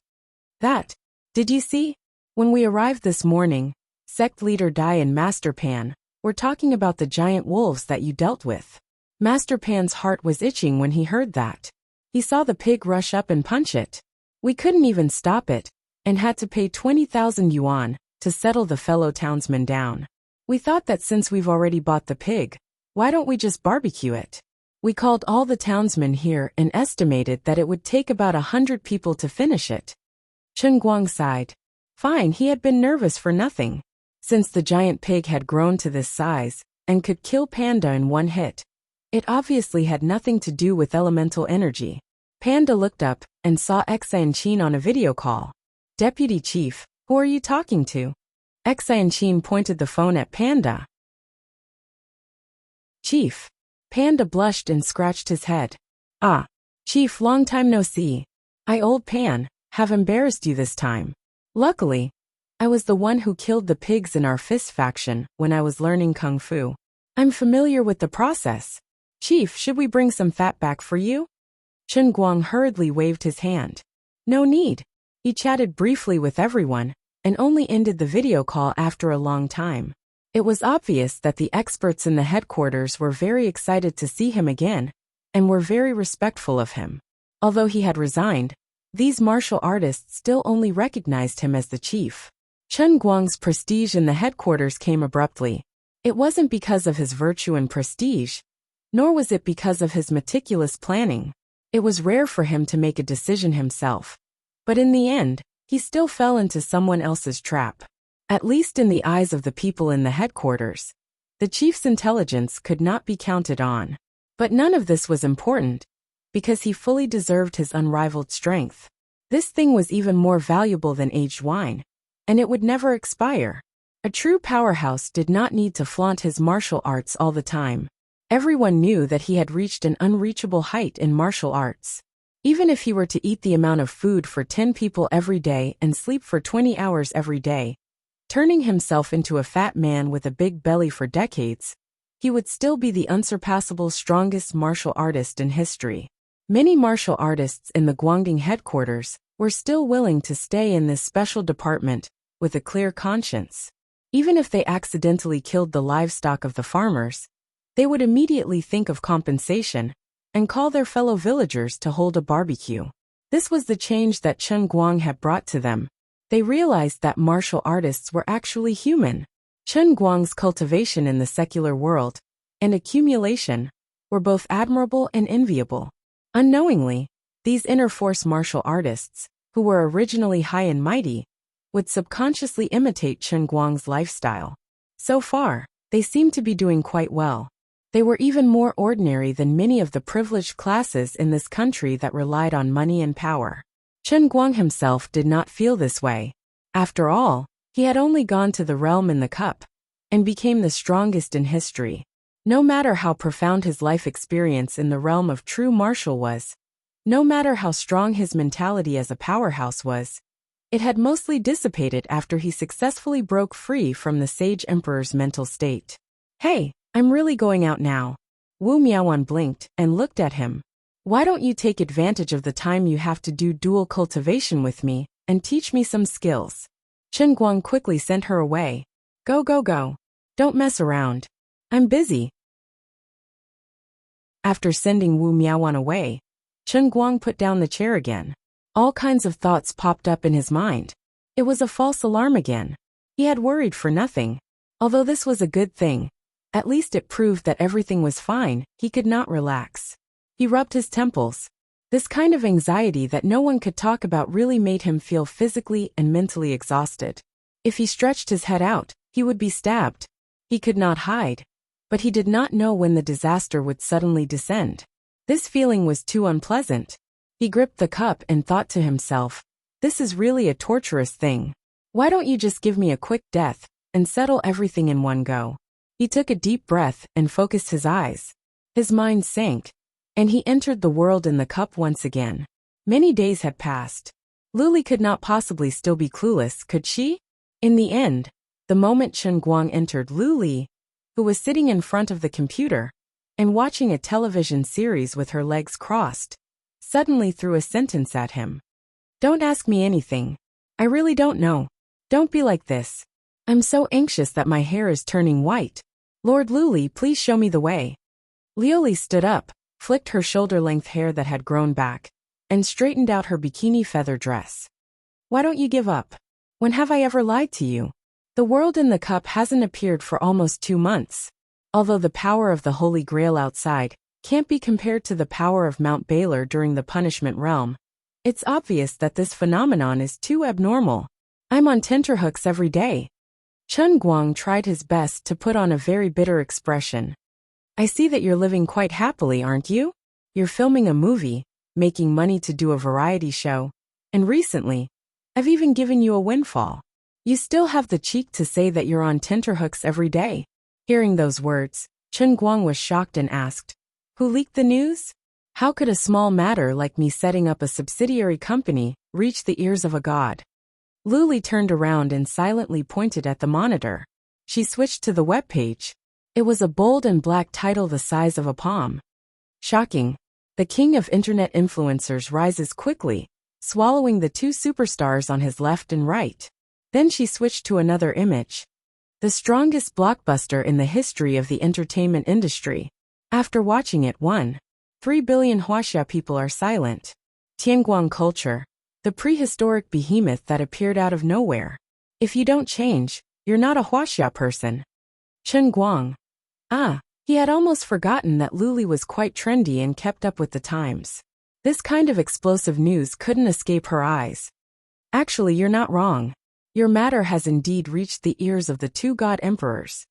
Did you see? When we arrived this morning, sect leader Dai and Master Pan were talking about the giant wolves that you dealt with. Master Pan's heart was itching when he heard that. He saw the pig rush up and punch it. We couldn't even stop it, and had to pay 20,000 yuan to settle the fellow townsman down. We thought that since we've already bought the pig, why don't we just barbecue it? We called all the townsmen here and estimated that it would take about 100 people to finish it. Chen Guang sighed. Fine, he had been nervous for nothing. Since the giant pig had grown to this size, and could kill Panda in one hit, it obviously had nothing to do with elemental energy. Panda looked up and saw Xianqin on a video call. Deputy Chief, who are you talking to? Xianqin pointed the phone at Panda. Chief. Panda blushed and scratched his head. Ah, Chief, long time no see. I, old Pan, have embarrassed you this time. Luckily, I was the one who killed the pigs in our fist faction when I was learning Kung Fu. I'm familiar with the process. Chief, should we bring some fat back for you? Chen Guang hurriedly waved his hand. No need. He chatted briefly with everyone, and only ended the video call after a long time. It was obvious that the experts in the headquarters were very excited to see him again, and were very respectful of him. Although he had resigned, these martial artists still only recognized him as the chief. Chen Guang's prestige in the headquarters came abruptly. It wasn't because of his virtue and prestige, nor was it because of his meticulous planning. It was rare for him to make a decision himself. But in the end, he still fell into someone else's trap. At least in the eyes of the people in the headquarters, the chief's intelligence could not be counted on. But none of this was important, because he fully deserved his unrivaled strength. This thing was even more valuable than aged wine, and it would never expire. A true powerhouse did not need to flaunt his martial arts all the time. Everyone knew that he had reached an unreachable height in martial arts. Even if he were to eat the amount of food for 10 people every day and sleep for 20 hours every day, turning himself into a fat man with a big belly for decades, he would still be the unsurpassable strongest martial artist in history. Many martial artists in the Guangdong headquarters were still willing to stay in this special department with a clear conscience. Even if they accidentally killed the livestock of the farmers, they would immediately think of compensation and call their fellow villagers to hold a barbecue. This was the change that Chen Guang had brought to them. They realized that martial artists were actually human. Chen Guang's cultivation in the secular world and accumulation were both admirable and enviable. Unknowingly, these inner force martial artists, who were originally high and mighty, would subconsciously imitate Chen Guang's lifestyle. So far, they seemed to be doing quite well. They were even more ordinary than many of the privileged classes in this country that relied on money and power. Chen Guang himself did not feel this way. After all, he had only gone to the realm in the cup and became the strongest in history. No matter how profound his life experience in the realm of true martial was, no matter how strong his mentality as a powerhouse was, it had mostly dissipated after he successfully broke free from the Sage Emperor's mental state. Hey, I'm really going out now. Wu Miaowan blinked and looked at him. Why don't you take advantage of the time you have to do dual cultivation with me and teach me some skills? Chen Guang quickly sent her away. Go, go, go. Don't mess around. I'm busy. After sending Wu Miaowan away, Chen Guang put down the chair again. All kinds of thoughts popped up in his mind. It was a false alarm again. He had worried for nothing. Although this was a good thing, at least it proved that everything was fine, he could not relax. He rubbed his temples. This kind of anxiety that no one could talk about really made him feel physically and mentally exhausted. If he stretched his head out, he would be stabbed. He could not hide. But he did not know when the disaster would suddenly descend. This feeling was too unpleasant. He gripped the cup and thought to himself, this is really a torturous thing. Why don't you just give me a quick death and settle everything in one go? He took a deep breath and focused his eyes. His mind sank, and he entered the world in the cup once again. Many days had passed. Luli could not possibly still be clueless, could she? In the end, the moment Chen Guang entered, Luli, who was sitting in front of the computer and watching a television series with her legs crossed, suddenly threw a sentence at him. Don't ask me anything. I really don't know. Don't be like this. I'm so anxious that my hair is turning white. Lord Luli, please show me the way. Lioli stood up, flicked her shoulder-length hair that had grown back, and straightened out her bikini feather dress. Why don't you give up? When have I ever lied to you? The world in the cup hasn't appeared for almost 2 months. Although the power of the Holy Grail outside can't be compared to the power of Mount Baylor during the punishment realm, it's obvious that this phenomenon is too abnormal. I'm on tenterhooks every day. Chen Guang tried his best to put on a very bitter expression. I see that you're living quite happily, aren't you? You're filming a movie, making money to do a variety show, and recently, I've even given you a windfall. You still have the cheek to say that you're on tenterhooks every day. Hearing those words, Chen Guang was shocked and asked, who leaked the news? How could a small matter like me setting up a subsidiary company reach the ears of a god? Luli turned around and silently pointed at the monitor. She switched to the webpage. It was a bold and black title the size of a palm. Shocking. The king of internet influencers rises quickly, swallowing the 2 superstars on his left and right. Then she switched to another image. The strongest blockbuster in the history of the entertainment industry. After watching it, 1.3 billion Wuxia people are silent. Tianguang culture. The prehistoric behemoth that appeared out of nowhere. If you don't change, you're not a Wuxia person. Chen Guang. He had almost forgotten that Luli was quite trendy and kept up with the times. This kind of explosive news couldn't escape her eyes. Actually, you're not wrong. Your matter has indeed reached the ears of the 2 god emperors.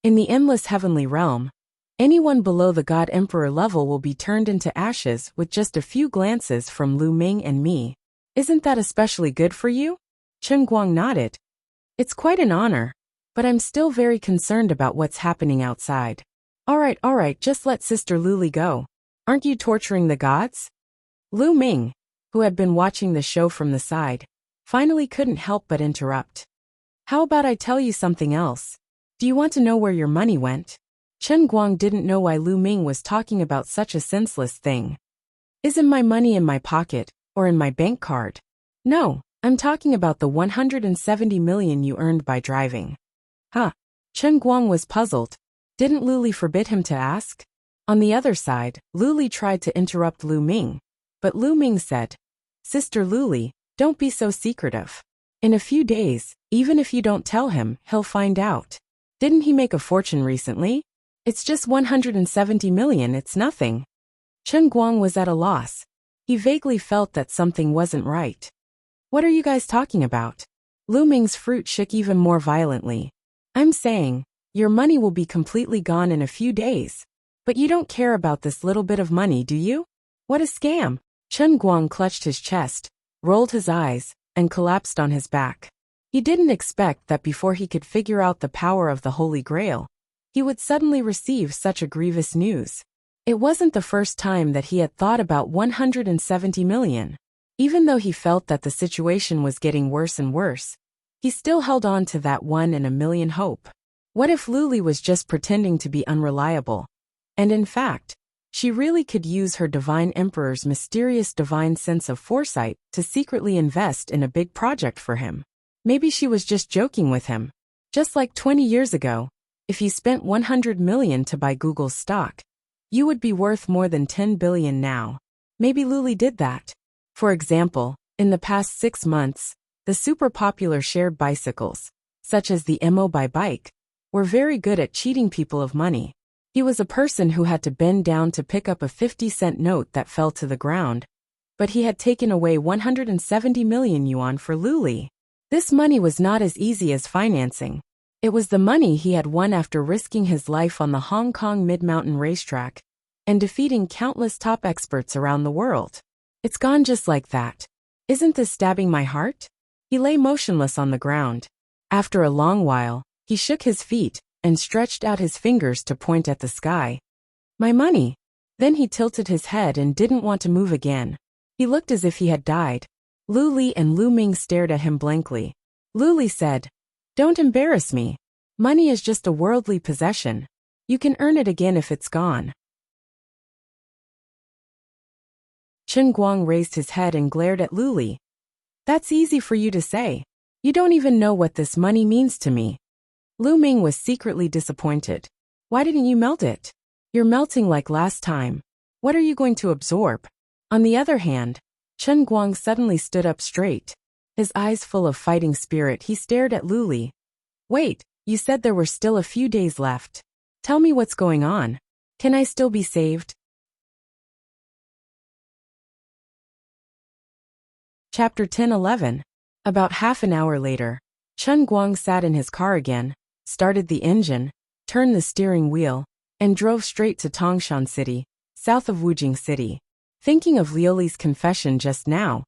In the endless heavenly realm, Anyone below the God Emperor level will be turned into ashes with just a few glances from Lu Ming and me. Isn't that especially good for you? Chen Guang nodded. It's quite an honor, but I'm still very concerned about what's happening outside. All right, just let Sister Luli go. Aren't you torturing the gods? Lu Ming, who had been watching the show from the side, finally couldn't help but interrupt. How about I tell you something else? Do you want to know where your money went? Chen Guang didn't know why Lu Ming was talking about such a senseless thing. Isn't my money in my pocket, or in my bank card? No, I'm talking about the 170 million you earned by driving. Huh? Chen Guang was puzzled. Didn't Luli forbid him to ask? On the other side, Luli tried to interrupt Lu Ming, but Lu Ming said, Sister Luli, don't be so secretive. In a few days, even if you don't tell him, he'll find out. Didn't he make a fortune recently? It's just 170 million, it's nothing. Chen Guang was at a loss. He vaguely felt that something wasn't right. What are you guys talking about? Lu Ming's fruit shook even more violently. I'm saying, your money will be completely gone in a few days. But you don't care about this little bit of money, do you? What a scam! Chen Guang clutched his chest, rolled his eyes, and collapsed on his back. He didn't expect that before he could figure out the power of the Holy Grail, he would suddenly receive such a grievous news. It wasn't the first time that he had thought about 170 million. Even though he felt that the situation was getting worse and worse, he still held on to that 1 in a million hope. What if Luli was just pretending to be unreliable? And in fact, she really could use her Divine Emperor's mysterious divine sense of foresight to secretly invest in a big project for him. Maybe she was just joking with him. Just like 20 years ago, if you spent 100 million to buy Google's stock, you would be worth more than 10 billion now. Maybe Luli did that. For example, in the past 6 months, the super popular shared bicycles, such as the MO by Bike, were very good at cheating people of money. He was a person who had to bend down to pick up a 50-cent note that fell to the ground, but he had taken away 170 million yuan for Luli. This money was not as easy as financing. It was the money he had won after risking his life on the Hong Kong Mid-Mountain racetrack and defeating countless top experts around the world. It's gone just like that. Isn't this stabbing my heart? He lay motionless on the ground. After a long while, he shook his feet and stretched out his fingers to point at the sky. My money! Then he tilted his head and didn't want to move again. He looked as if he had died. Luli and Lu Ming stared at him blankly. Luli said, Don't embarrass me. Money is just a worldly possession. You can earn it again if it's gone. Chen Guang raised his head and glared at Luli. That's easy for you to say. You don't even know what this money means to me. Lu Ming was secretly disappointed. Why didn't you melt it? You're melting like last time. What are you going to absorb? On the other hand, Chen Guang suddenly stood up straight. His eyes full of fighting spirit, he stared at Luli. Wait, you said there were still a few days left. Tell me what's going on. Can I still be saved? Chapter 10-11. About half an hour later, Chen Guang sat in his car again, started the engine, turned the steering wheel, and drove straight to Tongshan City, south of Wujing City. Thinking of Liuli's confession just now,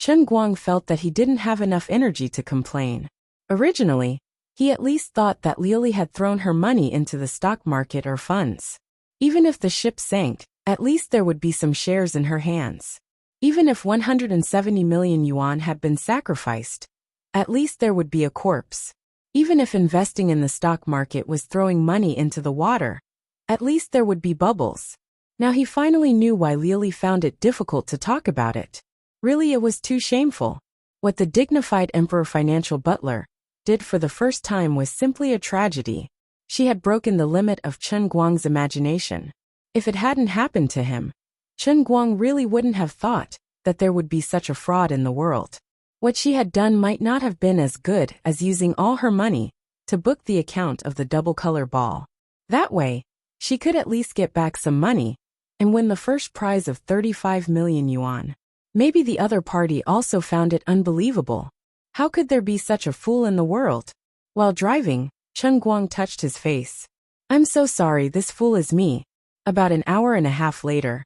Chen Guang felt that he didn't have enough energy to complain. Originally, he at least thought that Liuli had thrown her money into the stock market or funds. Even if the ship sank, at least there would be some shares in her hands. Even if 170 million yuan had been sacrificed, at least there would be a corpse. Even if investing in the stock market was throwing money into the water, at least there would be bubbles. Now he finally knew why Liuli found it difficult to talk about it. Really, it was too shameful. What the dignified Emperor Financial Butler did for the first time was simply a tragedy. She had broken the limit of Chen Guang's imagination. If it hadn't happened to him, Chen Guang really wouldn't have thought that there would be such a fraud in the world. What she had done might not have been as good as using all her money to book the account of the double-color ball. That way, she could at least get back some money and win the first prize of 35 million yuan. Maybe the other party also found it unbelievable. How could there be such a fool in the world? While driving, Chen Guang touched his face. I'm so sorry, this fool is me. About an hour and a half later,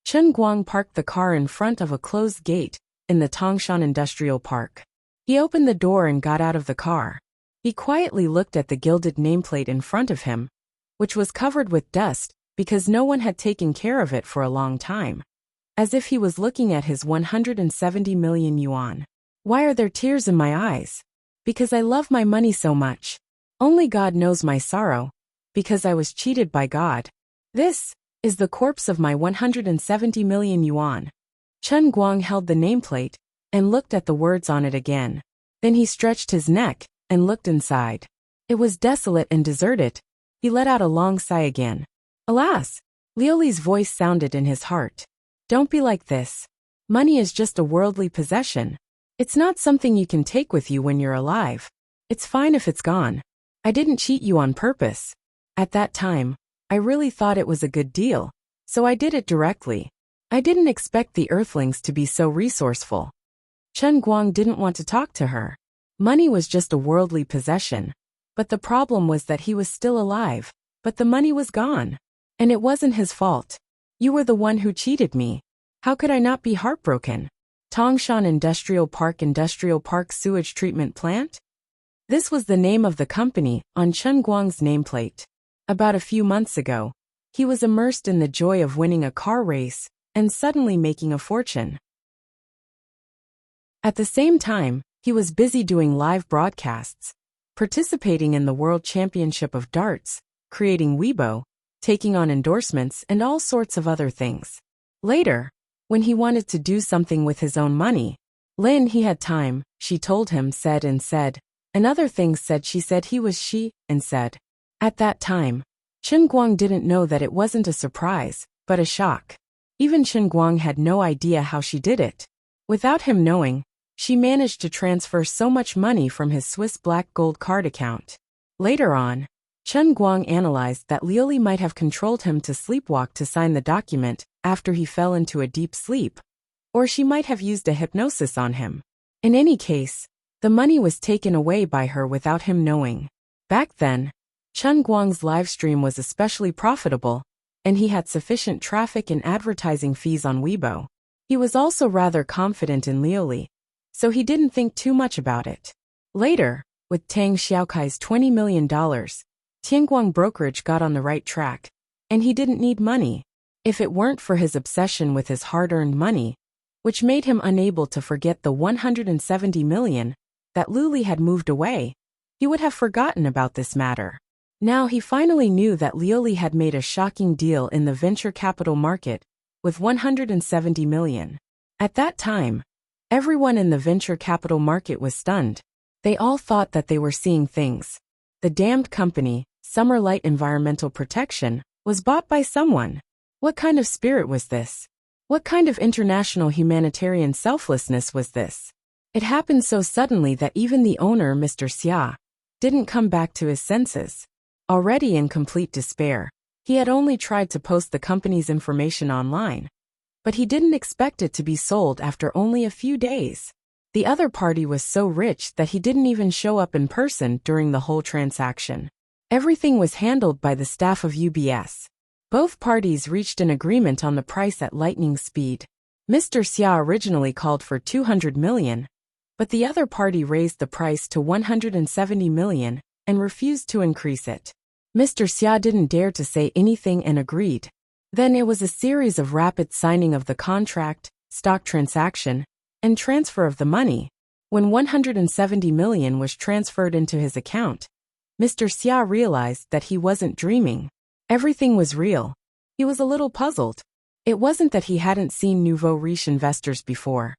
Chen Guang parked the car in front of a closed gate in the Tangshan Industrial Park. He opened the door and got out of the car. He quietly looked at the gilded nameplate in front of him, which was covered with dust because no one had taken care of it for a long time. As if he was looking at his 170 million yuan. Why are there tears in my eyes? Because I love my money so much. Only God knows my sorrow, because I was cheated by God. This is the corpse of my 170 million yuan. Chen Guang held the nameplate and looked at the words on it again. Then he stretched his neck and looked inside. It was desolate and deserted. He let out a long sigh again. Alas! Liuli's voice sounded in his heart. Don't be like this. Money is just a worldly possession. It's not something you can take with you when you're alive. It's fine if it's gone. I didn't cheat you on purpose. At that time, I really thought it was a good deal, so I did it directly. I didn't expect the earthlings to be so resourceful. Chen Guang didn't want to talk to her. Money was just a worldly possession. But the problem was that he was still alive, but the money was gone. And it wasn't his fault. You were the one who cheated me. How could I not be heartbroken? Tangshan Industrial Park Sewage Treatment Plant? This was the name of the company on Chen Guang's nameplate. About a few months ago, he was immersed in the joy of winning a car race and suddenly making a fortune. At the same time, he was busy doing live broadcasts, participating in the World Championship of Darts, creating Weibo, taking on endorsements and all sorts of other things. Later, when he wanted to do something with his own money, Lin he had time, she told him said, and other things said she said he was she, and said. At that time, Chen Guang didn't know that it wasn't a surprise, but a shock. Even Chen Guang had no idea how she did it. Without him knowing, she managed to transfer so much money from his Swiss black gold card account. Later on, Chen Guang analyzed that Liuli might have controlled him to sleepwalk to sign the document after he fell into a deep sleep, or she might have used a hypnosis on him. In any case, the money was taken away by her without him knowing. Back then, Chen Guang's live stream was especially profitable, and he had sufficient traffic and advertising fees on Weibo. He was also rather confident in Liuli, so he didn't think too much about it. Later, with Tang Xiaokai's $20 million, Tianguang brokerage got on the right track, and he didn't need money. If it weren't for his obsession with his hard-earned money, which made him unable to forget the 170 million that Luli had moved away, he would have forgotten about this matter. Now he finally knew that Liuli had made a shocking deal in the venture capital market with 170 million. At that time, everyone in the venture capital market was stunned. They all thought that they were seeing things. The damned company, Summer Light Environmental Protection, was bought by someone. What kind of spirit was this? What kind of international humanitarian selflessness was this? It happened so suddenly that even the owner, Mr. Xia, didn't come back to his senses. Already in complete despair, he had only tried to post the company's information online, but he didn't expect it to be sold after only a few days. The other party was so rich that he didn't even show up in person during the whole transaction. Everything was handled by the staff of UBS. Both parties reached an agreement on the price at lightning speed. Mr. Xia originally called for 200 million, but the other party raised the price to 170 million and refused to increase it. Mr. Xia didn't dare to say anything and agreed. Then it was a series of rapid signing of the contract, stock transaction, and transfer of the money. When 170 million was transferred into his account, Mr. Xia realized that he wasn't dreaming. Everything was real. He was a little puzzled. It wasn't that he hadn't seen nouveau riche investors before,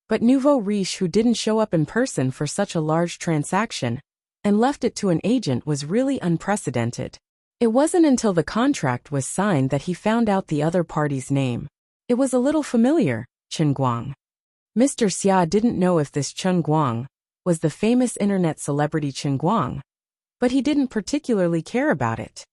but nouveau riche who didn't show up in person for such a large transaction and left it to an agent was really unprecedented. It wasn't until the contract was signed that he found out the other party's name. It was a little familiar, Chen Guang. Mr. Xia didn't know if this Chen Guang was the famous internet celebrity Chen Guang, but he didn't particularly care about it.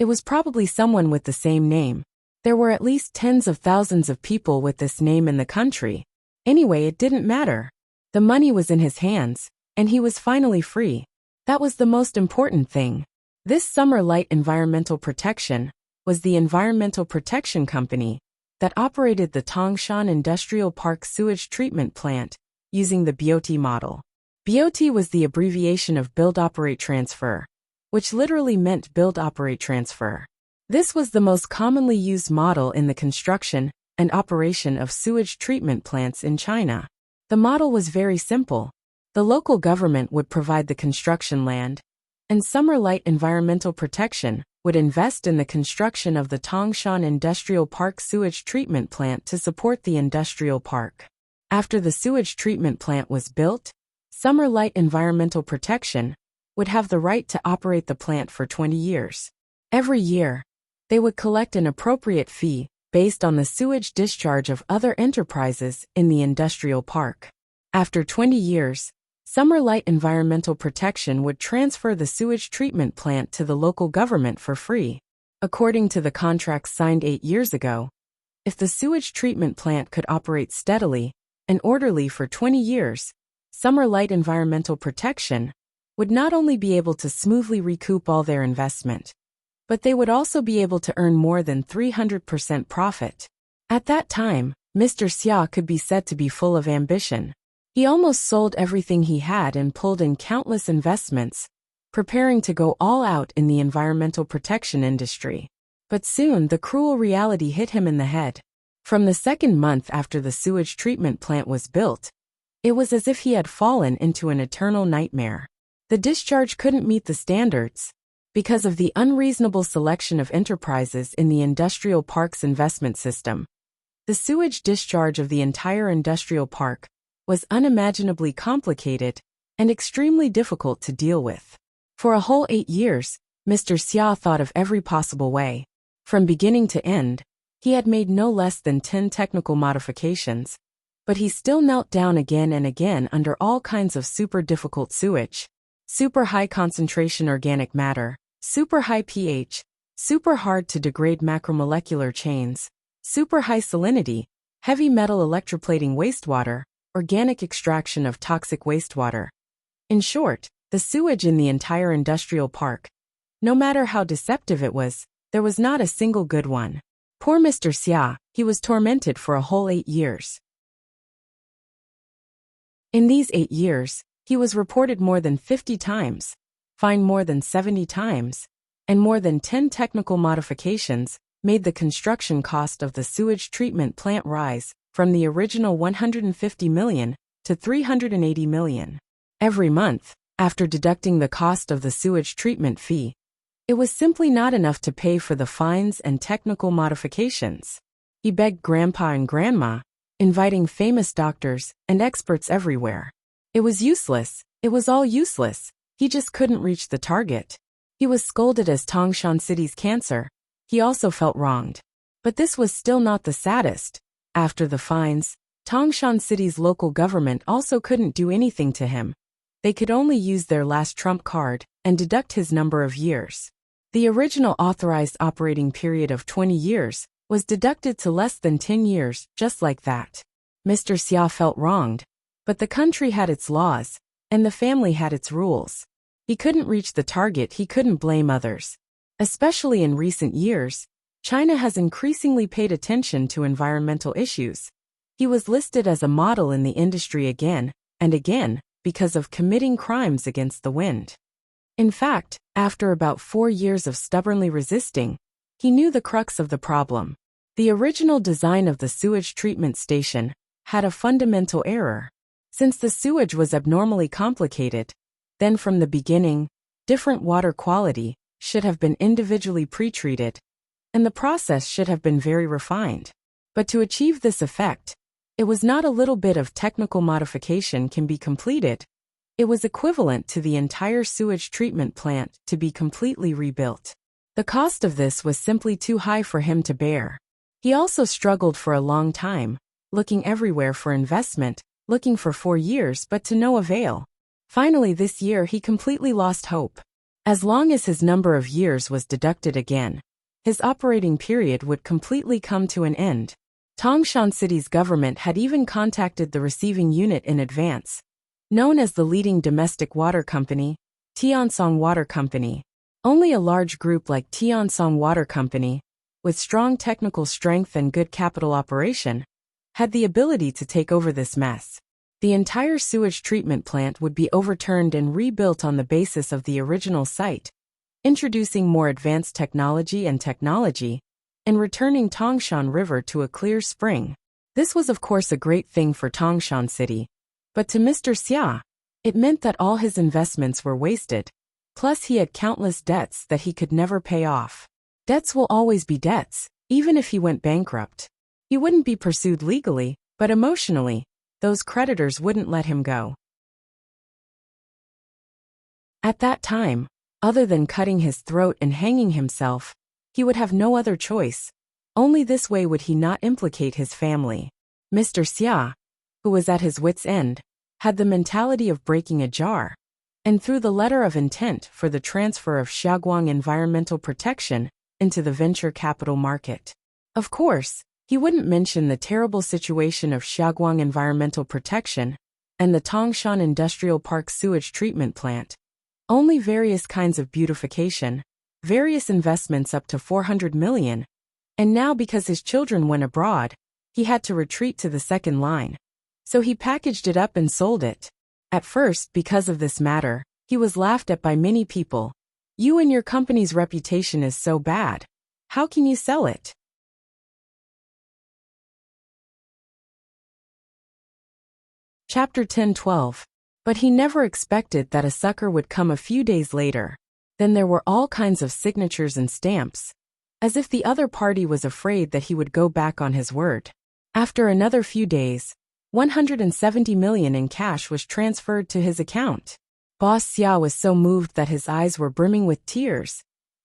It was probably someone with the same name. There were at least tens of thousands of people with this name in the country. Anyway, it didn't matter. The money was in his hands, and he was finally free. That was the most important thing. This Summer Light Environmental Protection was the environmental protection company that operated the Tangshan Industrial Park sewage treatment plant using the BOT model. BOT was the abbreviation of Build Operate Transfer, which literally meant Build Operate Transfer. This was the most commonly used model in the construction and operation of sewage treatment plants in China. The model was very simple. The local government would provide the construction land, and Summer Light Environmental Protection would invest in the construction of the Tangshan Industrial Park sewage treatment plant to support the industrial park. After the sewage treatment plant was built, Summer Light Environmental Protection would have the right to operate the plant for 20 years. Every year, they would collect an appropriate fee based on the sewage discharge of other enterprises in the industrial park. After 20 years, Summer Light Environmental Protection would transfer the sewage treatment plant to the local government for free. According to the contracts signed 8 years ago, if the sewage treatment plant could operate steadily and orderly for 20 years, Summer Light Environmental Protection would not only be able to smoothly recoup all their investment, but they would also be able to earn more than 300% profit. At that time, Mr. Xia could be said to be full of ambition. He almost sold everything he had and pulled in countless investments, preparing to go all out in the environmental protection industry. But soon the cruel reality hit him in the head. From the second month after the sewage treatment plant was built, it was as if he had fallen into an eternal nightmare. The discharge couldn't meet the standards because of the unreasonable selection of enterprises in the industrial park's investment system. The sewage discharge of the entire industrial park was unimaginably complicated and extremely difficult to deal with. For a whole 8 years, Mr. Xia thought of every possible way. From beginning to end, he had made no less than 10 technical modifications, but he still knelt down again and again under all kinds of super difficult sewage, super high concentration organic matter, super high pH, super hard to degrade macromolecular chains, super high salinity, heavy metal electroplating wastewater, organic extraction of toxic wastewater. In short, the sewage in the entire industrial park, no matter how deceptive it was, there was not a single good one. Poor Mr. Xia, he was tormented for a whole 8 years. In these 8 years, he was reported more than 50 times, fined more than 70 times, and more than 10 technical modifications made the construction cost of the sewage treatment plant rise from the original 150 million to 380 million. Every month, after deducting the cost of the sewage treatment fee, it was simply not enough to pay for the fines and technical modifications. He begged Grandpa and Grandma, inviting famous doctors and experts everywhere. It was useless, it was all useless, he just couldn't reach the target. He was scolded as Tangshan City's cancer. He also felt wronged. But this was still not the saddest. After the fines, Tangshan City's local government also couldn't do anything to him. They could only use their last trump card and deduct his number of years. The original authorized operating period of 20 years was deducted to less than 10 years, just like that. Mr. Xia felt wronged, but the country had its laws, and the family had its rules. He couldn't reach the target, he couldn't blame others. Especially in recent years, China has increasingly paid attention to environmental issues. He was listed as a model in the industry again and again because of committing crimes against the wind. In fact, after about 4 years of stubbornly resisting, he knew the crux of the problem. The original design of the sewage treatment station had a fundamental error. Since the sewage was abnormally complicated, then from the beginning, different water quality should have been individually pretreated, and the process should have been very refined. But to achieve this effect, it was not a little bit of technical modification can be completed. It was equivalent to the entire sewage treatment plant to be completely rebuilt. The cost of this was simply too high for him to bear. He also struggled for a long time, looking everywhere for investment, looking for 4 years but to no avail. Finally this year he completely lost hope. As long as his number of years was deducted again, his operating period would completely come to an end. Tangshan City's government had even contacted the receiving unit in advance, known as the leading domestic water company, Tiansong Water Company. Only a large group like Tiansong Water Company, with strong technical strength and good capital operation, had the ability to take over this mess. The entire sewage treatment plant would be overturned and rebuilt on the basis of the original site, introducing more advanced technology and returning Tangshan River to a clear spring. This was of course a great thing for Tangshan City, but to Mr. Xia, it meant that all his investments were wasted, plus he had countless debts that he could never pay off. Debts will always be debts, even if he went bankrupt. He wouldn't be pursued legally, but emotionally, those creditors wouldn't let him go. At that time, other than cutting his throat and hanging himself, he would have no other choice. Only this way would he not implicate his family. Mr. Xia, who was at his wits' end, had the mentality of breaking a jar, and through the letter of intent for the transfer of Xiaoguang Environmental Protection into the venture capital market. Of course, he wouldn't mention the terrible situation of Xiaoguang Environmental Protection and the Tangshan Industrial Park sewage treatment plant. Only various kinds of beautification, various investments up to 400 million, and now because his children went abroad, he had to retreat to the second line. So he packaged it up and sold it. At first, because of this matter, he was laughed at by many people. You and your company's reputation is so bad. How can you sell it? Chapter 10-12. But he never expected that a sucker would come a few days later. Then there were all kinds of signatures and stamps, as if the other party was afraid that he would go back on his word. After another few days, 170 million in cash was transferred to his account. Boss Xia was so moved that his eyes were brimming with tears,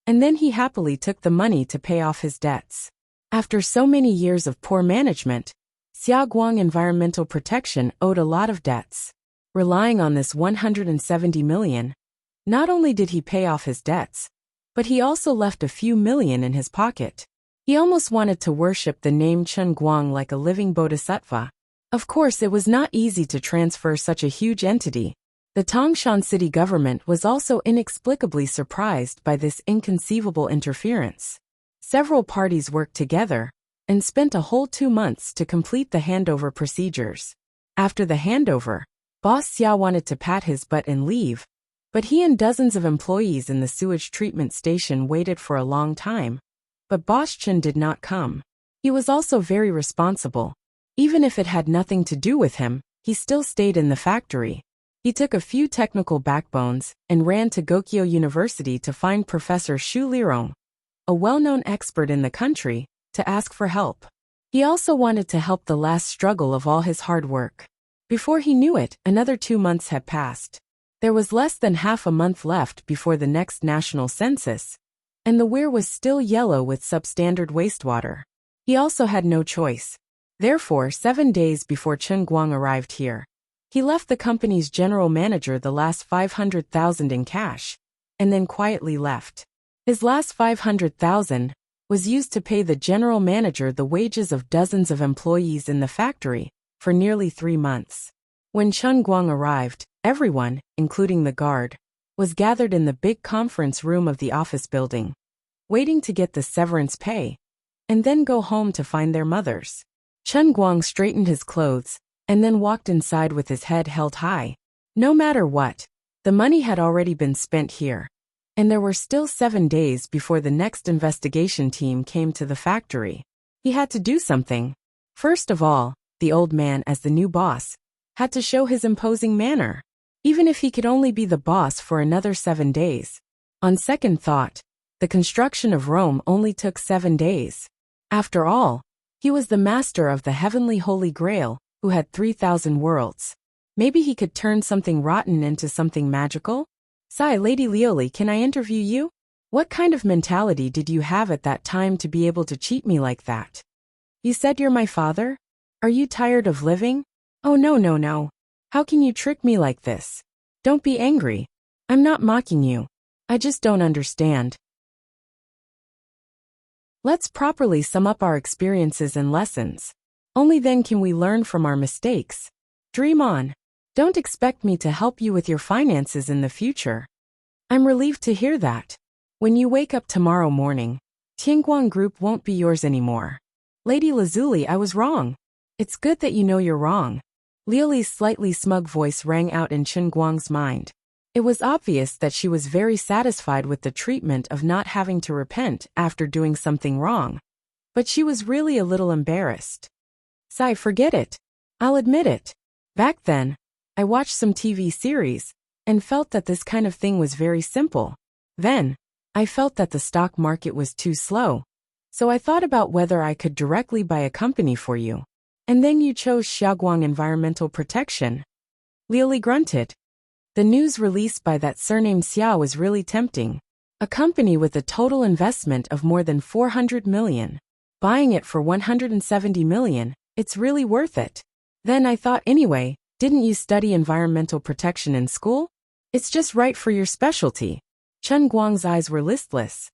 and then he happily took the money to pay off his debts. After so many years of poor management, Xiaoguang Environmental Protection owed a lot of debts. Relying on this 170 million, not only did he pay off his debts, but he also left a few million in his pocket. He almost wanted to worship the name Chen Guang like a living bodhisattva. Of course, it was not easy to transfer such a huge entity. The Tangshan city government was also inexplicably surprised by this inconceivable interference. Several parties worked together and spent a whole 2 months to complete the handover procedures. After the handover, Boss Xia wanted to pat his butt and leave, but he and dozens of employees in the sewage treatment station waited for a long time. But Boss Chen did not come. He was also very responsible. Even if it had nothing to do with him, he still stayed in the factory. He took a few technical backbones and ran to Gokyo University to find Professor Xu Lirong, a well-known expert in the country, to ask for help. He also wanted to help the last struggle of all his hard work. Before he knew it, another 2 months had passed. There was less than half a month left before the next national census, and the weir was still yellow with substandard wastewater. He also had no choice. Therefore, 7 days before Chen Guang arrived here, he left the company's general manager the last 500,000 in cash, and then quietly left. His last 500,000 was used to pay the general manager the wages of dozens of employees in the factory for nearly 3 months. When Chen Guang arrived, everyone, including the guard, was gathered in the big conference room of the office building, waiting to get the severance pay, and then go home to find their mothers. Chen Guang straightened his clothes, and then walked inside with his head held high. No matter what, the money had already been spent here, and there were still 7 days before the next investigation team came to the factory. He had to do something. First of all, the old man, as the new boss, had to show his imposing manner, even if he could only be the boss for another 7 days. On second thought, the construction of Rome only took 7 days. After all, he was the master of the heavenly Holy Grail, who had 3,000 worlds. Maybe he could turn something rotten into something magical? Sigh, Lady Lioli, can I interview you? What kind of mentality did you have at that time to be able to cheat me like that? You said you're my father? Are you tired of living? Oh no. How can you trick me like this? Don't be angry. I'm not mocking you. I just don't understand. Let's properly sum up our experiences and lessons. Only then can we learn from our mistakes. Dream on. Don't expect me to help you with your finances in the future. I'm relieved to hear that. When you wake up tomorrow morning, Tianguang Group won't be yours anymore. Lady Lazuli, I was wrong. It's good that you know you're wrong. Liuli's slightly smug voice rang out in Chen Guang's mind. It was obvious that she was very satisfied with the treatment of not having to repent after doing something wrong. But she was really a little embarrassed. Sigh, forget it. I'll admit it. Back then, I watched some TV series and felt that this kind of thing was very simple. Then, I felt that the stock market was too slow. So I thought about whether I could directly buy a company for you. And then you chose Xiaoguang Environmental Protection. Liuli grunted. The news released by that surnamed Xiao was really tempting. A company with a total investment of more than 400 million. Buying it for 170 million, it's really worth it. Then I thought anyway, didn't you study environmental protection in school? It's just right for your specialty. Chen Guang's eyes were listless.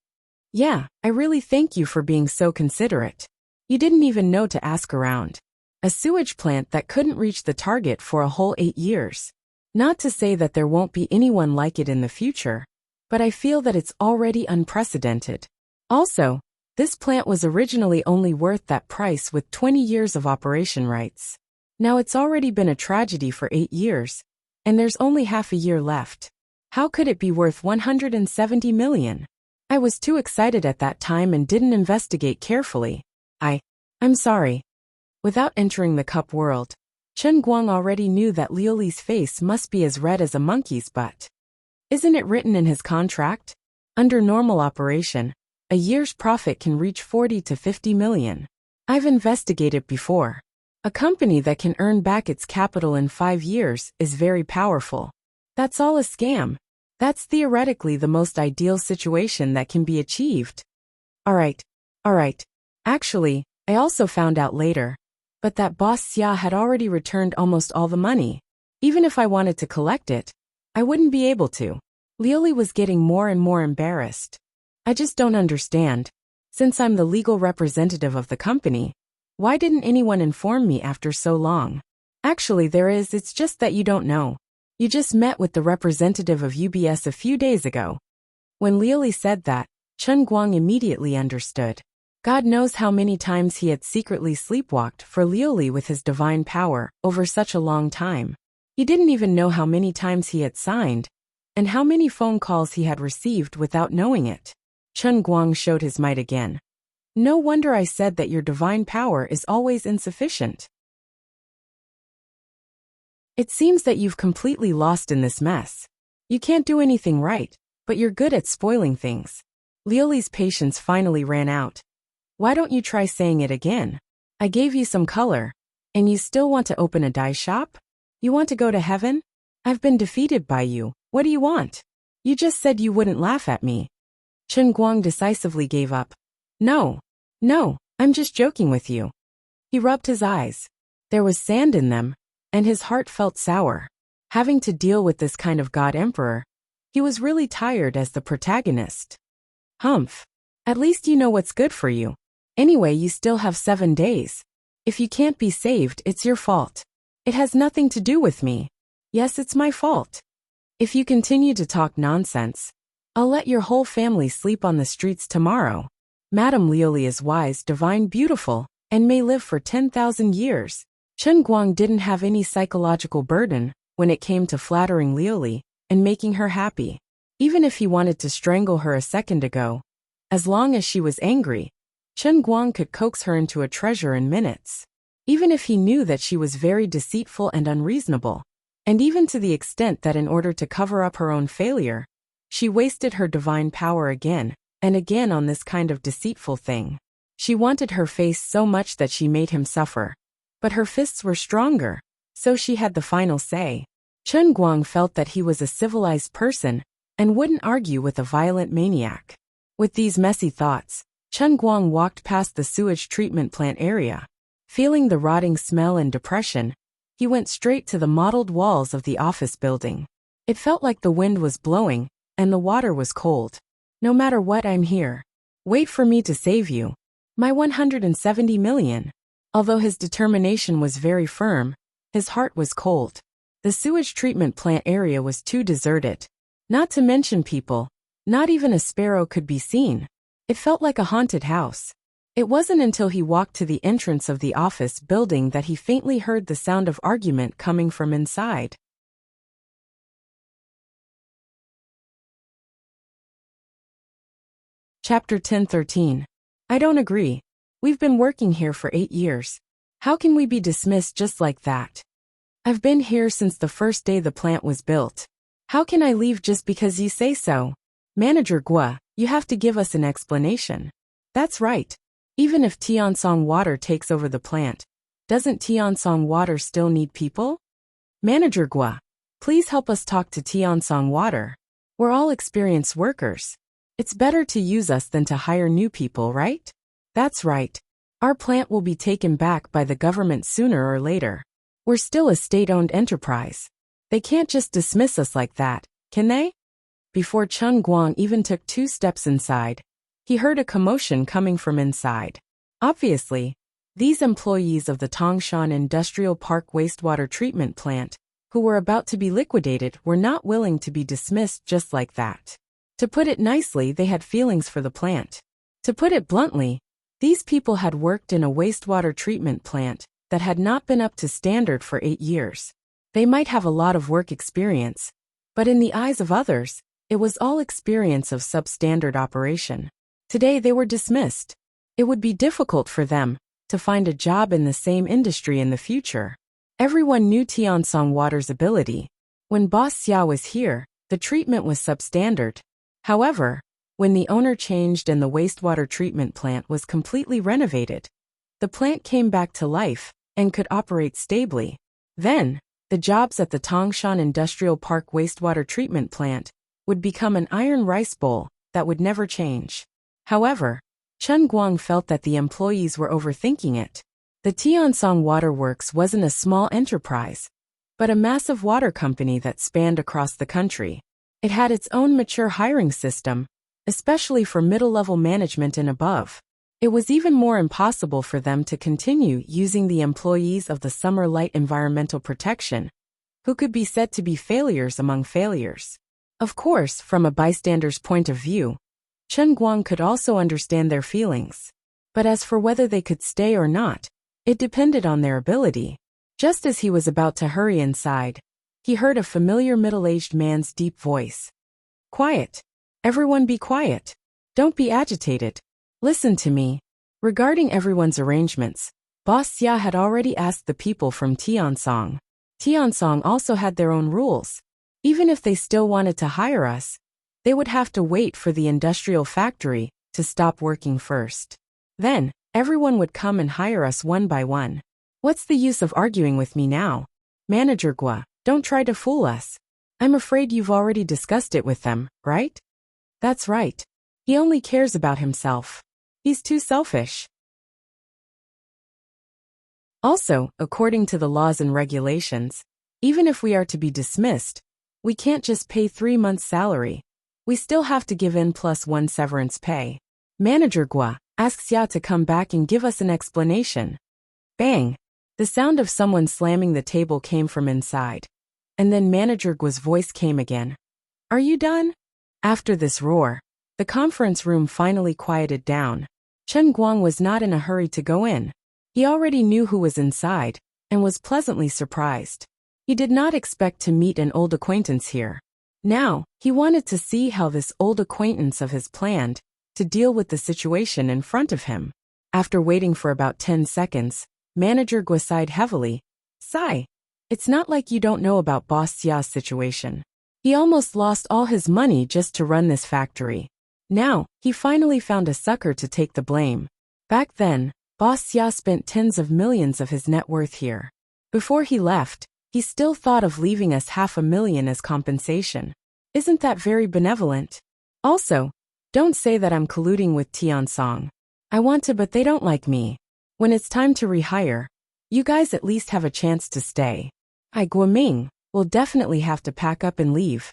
Yeah, I really thank you for being so considerate. You didn't even know to ask around. A sewage plant that couldn't reach the target for a whole 8 years. Not to say that there won't be anyone like it in the future, but I feel that it's already unprecedented. Also, this plant was originally only worth that price with 20 years of operation rights. Now it's already been a tragedy for 8 years, and there's only half a year left. How could it be worth 170 million? I was too excited at that time and didn't investigate carefully. I'm sorry. Without entering the cup world, Chen Guang already knew that Liuli's face must be as red as a monkey's butt. Isn't it written in his contract? Under normal operation, a year's profit can reach 40 to 50 million. I've investigated before. A company that can earn back its capital in 5 years is very powerful. That's all a scam. That's theoretically the most ideal situation that can be achieved. Alright. Actually, I also found out later. But that boss Xia had already returned almost all the money. Even if I wanted to collect it, I wouldn't be able to. Liuli was getting more and more embarrassed. I just don't understand. Since I'm the legal representative of the company, why didn't anyone inform me after so long? Actually it's just that you don't know. You just met with the representative of UBS a few days ago. When Liuli said that, Chen Guang immediately understood. God knows how many times he had secretly sleepwalked for Liuli with his divine power over such a long time. He didn't even know how many times he had signed, and how many phone calls he had received without knowing it. Chen Guang showed his might again. No wonder I said that your divine power is always insufficient. It seems that you've completely lost in this mess. You can't do anything right, but you're good at spoiling things. Liuli's patience finally ran out. Why don't you try saying it again? I gave you some color, and you still want to open a dye shop? You want to go to heaven? I've been defeated by you. What do you want? You just said you wouldn't laugh at me. Chen Guang decisively gave up. No, I'm just joking with you. He rubbed his eyes. There was sand in them, and his heart felt sour. Having to deal with this kind of god-emperor, he was really tired as the protagonist. Humph. At least you know what's good for you. Anyway, you still have 7 days. If you can't be saved, it's your fault. It has nothing to do with me. Yes, it's my fault. If you continue to talk nonsense, I'll let your whole family sleep on the streets tomorrow. Madame Liuli is wise, divine, beautiful, and may live for 10,000 years. Chen Guang didn't have any psychological burden when it came to flattering Liuli and making her happy. Even if he wanted to strangle her a second ago, as long as she was angry, Chen Guang could coax her into a treasure in minutes. Even if he knew that she was very deceitful and unreasonable, and even to the extent that in order to cover up her own failure, she wasted her divine power again and again on this kind of deceitful thing. She wanted her face so much that she made him suffer. But her fists were stronger, so she had the final say. Chen Guang felt that he was a civilized person and wouldn't argue with a violent maniac. With these messy thoughts, Chen Guang walked past the sewage treatment plant area. Feeling the rotting smell and depression, he went straight to the mottled walls of the office building. It felt like the wind was blowing, and the water was cold. No matter what, I'm here. Wait for me to save you. My 170 million. Although his determination was very firm, his heart was cold. The sewage treatment plant area was too deserted. Not to mention people. Not even a sparrow could be seen. It felt like a haunted house. It wasn't until he walked to the entrance of the office building that he faintly heard the sound of argument coming from inside. Chapter 10:13. I don't agree. We've been working here for 8 years. How can we be dismissed just like that? I've been here since the first day the plant was built. How can I leave just because you say so? Manager Gua, you have to give us an explanation. That's right. Even if Tiansong Water takes over the plant, doesn't Tiansong Water still need people? Manager Gua, please help us talk to Tiansong Water. We're all experienced workers. It's better to use us than to hire new people, right? That's right. Our plant will be taken back by the government sooner or later. We're still a state-owned enterprise. They can't just dismiss us like that, can they? Before Chen Guang even took 2 steps inside, he heard a commotion coming from inside. Obviously, these employees of the Tangshan Industrial Park wastewater treatment plant, who were about to be liquidated, were not willing to be dismissed just like that. To put it nicely, they had feelings for the plant. To put it bluntly, these people had worked in a wastewater treatment plant that had not been up to standard for 8 years. They might have a lot of work experience, but in the eyes of others, it was all experience of substandard operation. Today they were dismissed. It would be difficult for them to find a job in the same industry in the future. Everyone knew Tiansong Water's ability. When Boss Xia was here, the treatment was substandard. However, when the owner changed and the wastewater treatment plant was completely renovated, the plant came back to life and could operate stably. Then, the jobs at the Tangshan Industrial Park wastewater treatment plant would become an iron rice bowl that would never change. However, Chen Guang felt that the employees were overthinking it. The Tiansong Water Works wasn't a small enterprise, but a massive water company that spanned across the country. It had its own mature hiring system, especially for middle-level management and above. It was even more impossible for them to continue using the employees of the Summer Light Environmental Protection, who could be said to be failures among failures. Of course, from a bystander's point of view, Chen Guang could also understand their feelings. But as for whether they could stay or not, it depended on their ability. Just as he was about to hurry inside, he heard a familiar middle-aged man's deep voice. Quiet. Everyone be quiet. Don't be agitated. Listen to me. Regarding everyone's arrangements, Boss Xia had already asked the people from Tiansong. Tiansong also had their own rules. Even if they still wanted to hire us, they would have to wait for the industrial factory to stop working first. Then, everyone would come and hire us one by one. What's the use of arguing with me now? Manager Gua, don't try to fool us. I'm afraid you've already discussed it with them, right? That's right. He only cares about himself. He's too selfish. Also, according to the laws and regulations, even if we are to be dismissed, we can't just pay 3 months' salary. We still have to give in +1 severance pay. Manager Gua, ask Xia to come back and give us an explanation. Bang! The sound of someone slamming the table came from inside. And then Manager Gua's voice came again. Are you done? After this roar, the conference room finally quieted down. Chen Guang was not in a hurry to go in. He already knew who was inside, and was pleasantly surprised. He did not expect to meet an old acquaintance here. Now, he wanted to see how this old acquaintance of his planned to deal with the situation in front of him. After waiting for about 10 seconds, Manager Gua sighed heavily. Sigh. It's not like you don't know about Boss Xia's situation. He almost lost all his money just to run this factory. Now, he finally found a sucker to take the blame. Back then, Boss Xia spent tens of millions of his net worth here. Before he left, he still thought of leaving us $500,000 as compensation. Isn't that very benevolent? Also, don't say that I'm colluding with Tiansong. I want to, but they don't like me. When it's time to rehire, you guys at least have a chance to stay. Guoming will definitely have to pack up and leave.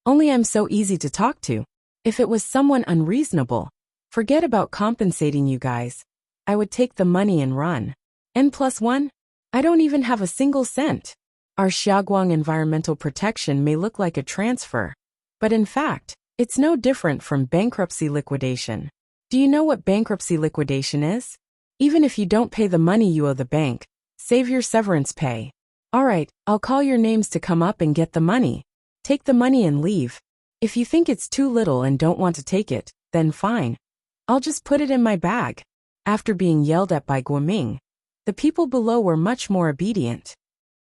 Only I'm so easy to talk to. If it was someone unreasonable, forget about compensating you guys. I would take the money and run. N+1? I don't even have a single cent. Our Xiaoguang environmental protection may look like a transfer, But in fact, it's no different from bankruptcy liquidation. Do you know what bankruptcy liquidation is? Even if you don't pay the money you owe the bank, save your severance pay. Alright, I'll call your names to come up and get the money. Take the money and leave. If you think it's too little and don't want to take it, then fine. I'll just put it in my bag. After being yelled at by Guoming, the people below were much more obedient.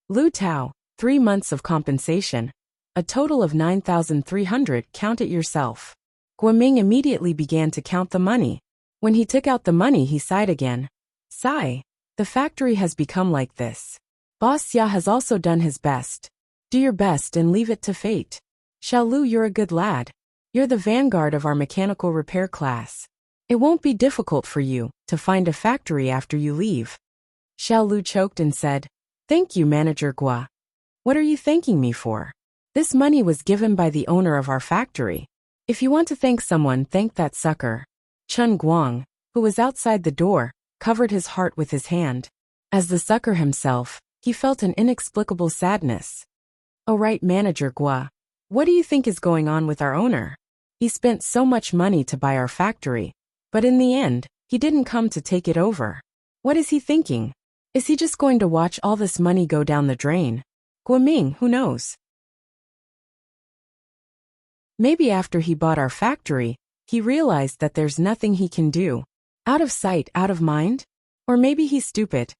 Lu Tao, 3 months of compensation. A total of 9,300, count it yourself. Guoming immediately began to count the money. When he took out the money, he sighed again. Sigh. The factory has become like this. Boss Xia has also done his best. Do your best and leave it to fate. Xiao Lu, you're a good lad. You're the vanguard of our mechanical repair class. It won't be difficult for you to find a factory after you leave. Xiao Lu choked and said, Thank you, Manager Gua. What are you thanking me for? This money was given by the owner of our factory. If you want to thank someone, thank that sucker. Chen Guang, who was outside the door, covered his heart with his hand. As the sucker himself, he felt an inexplicable sadness. Oh right, Manager Gua. What do you think is going on with our owner? He spent so much money to buy our factory, but in the end, he didn't come to take it over. What is he thinking? Is he just going to watch all this money go down the drain? Guoming, who knows? Maybe after he bought our factory, he realized that there's nothing he can do. Out of sight, out of mind? Or maybe he's stupid.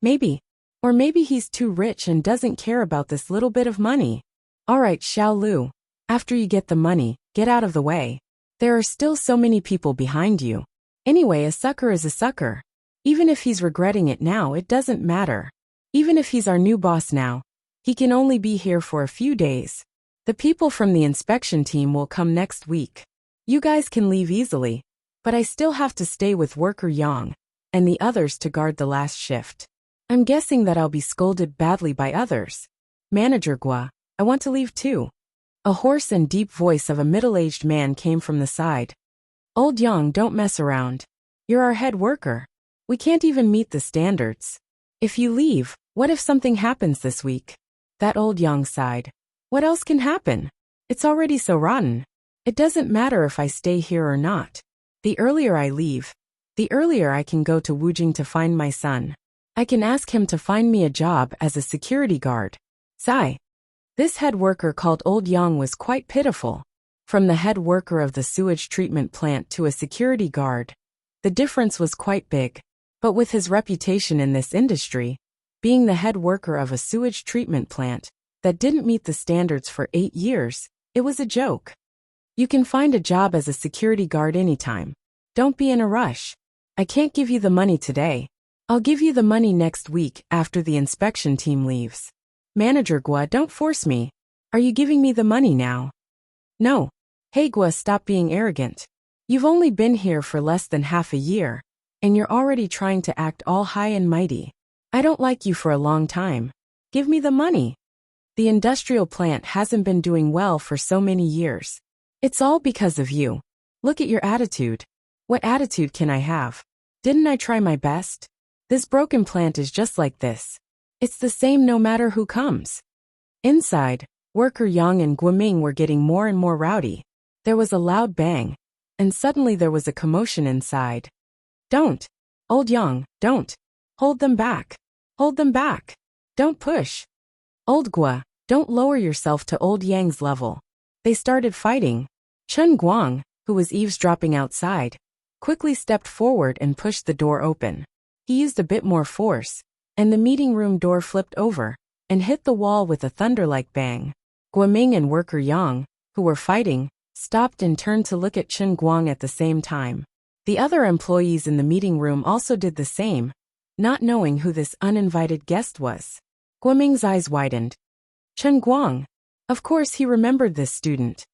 Maybe. Or maybe he's too rich and doesn't care about this little bit of money. Alright, Xiao Lu. After you get the money, get out of the way. There are still so many people behind you. Anyway, a sucker is a sucker. Even if he's regretting it now, it doesn't matter. Even if he's our new boss now, he can only be here for a few days. The people from the inspection team will come next week. You guys can leave easily, but I still have to stay with worker Yang and the others to guard the last shift. I'm guessing that I'll be scolded badly by others. Manager Gua, I want to leave too. A hoarse and deep voice of a middle-aged man came from the side. Old Yang, don't mess around. You're our head worker. We can't even meet the standards. If you leave, what if something happens this week? That old Yang sighed. What else can happen? It's already so rotten. It doesn't matter if I stay here or not. The earlier I leave, the earlier I can go to Wujing to find my son. I can ask him to find me a job as a security guard. Sigh. This head worker called Old Yang was quite pitiful. From the head worker of the sewage treatment plant to a security guard, the difference was quite big. But with his reputation in this industry, being the head worker of a sewage treatment plant that didn't meet the standards for 8 years, it was a joke. You can find a job as a security guard anytime. Don't be in a rush. I can't give you the money today. I'll give you the money next week after the inspection team leaves. Manager Gua, don't force me. Are you giving me the money now? No. Hey Gua, stop being arrogant. You've only been here for less than half a year, and you're already trying to act all high and mighty. I don't like you for a long time. Give me the money. The industrial plant hasn't been doing well for so many years. It's all because of you. Look at your attitude. What attitude can I have? Didn't I try my best? This broken plant is just like this. It's the same no matter who comes. Inside, worker Yang and Guoming were getting more and more rowdy. There was a loud bang, and suddenly there was a commotion inside. Don't. Old Yang, don't. Hold them back. Hold them back. Don't push. Old Gua, don't lower yourself to Old Yang's level. They started fighting. Chen Guang, who was eavesdropping outside, quickly stepped forward and pushed the door open. He used a bit more force, and the meeting room door flipped over and hit the wall with a thunder-like bang. Guoming and worker Yang, who were fighting, stopped and turned to look at Chen Guang at the same time. The other employees in the meeting room also did the same, not knowing who this uninvited guest was. Guoming's eyes widened. Chen Guang. Of course he remembered this student.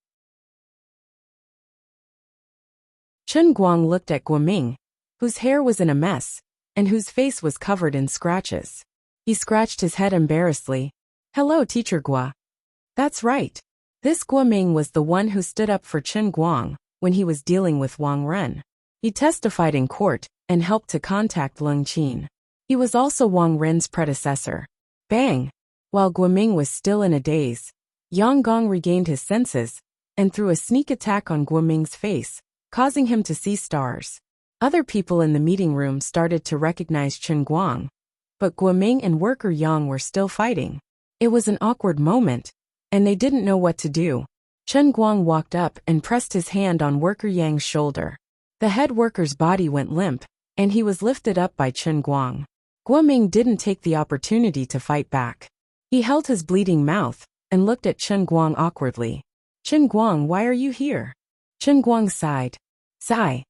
Chen Guang looked at Guoming, whose hair was in a mess, and whose face was covered in scratches. He scratched his head embarrassedly. Hello, Teacher Gua. That's right. This Guoming was the one who stood up for Chen Guang when he was dealing with Wang Ren. He testified in court and helped to contact Leng Qin. He was also Wang Ren's predecessor. Bang! While Guoming was still in a daze, Yang Gong regained his senses and threw a sneak attack on Guoming's face, causing him to see stars. Other people in the meeting room started to recognize Chen Guang, but Guoming and worker Yang were still fighting. It was an awkward moment, and they didn't know what to do. Chen Guang walked up and pressed his hand on worker Yang's shoulder. The head worker's body went limp, and he was lifted up by Chen Guang. Guoming didn't take the opportunity to fight back. He held his bleeding mouth and looked at Chen Guang awkwardly. "Chen Guang, why are you here?" Chen Guang sighed. Sigh.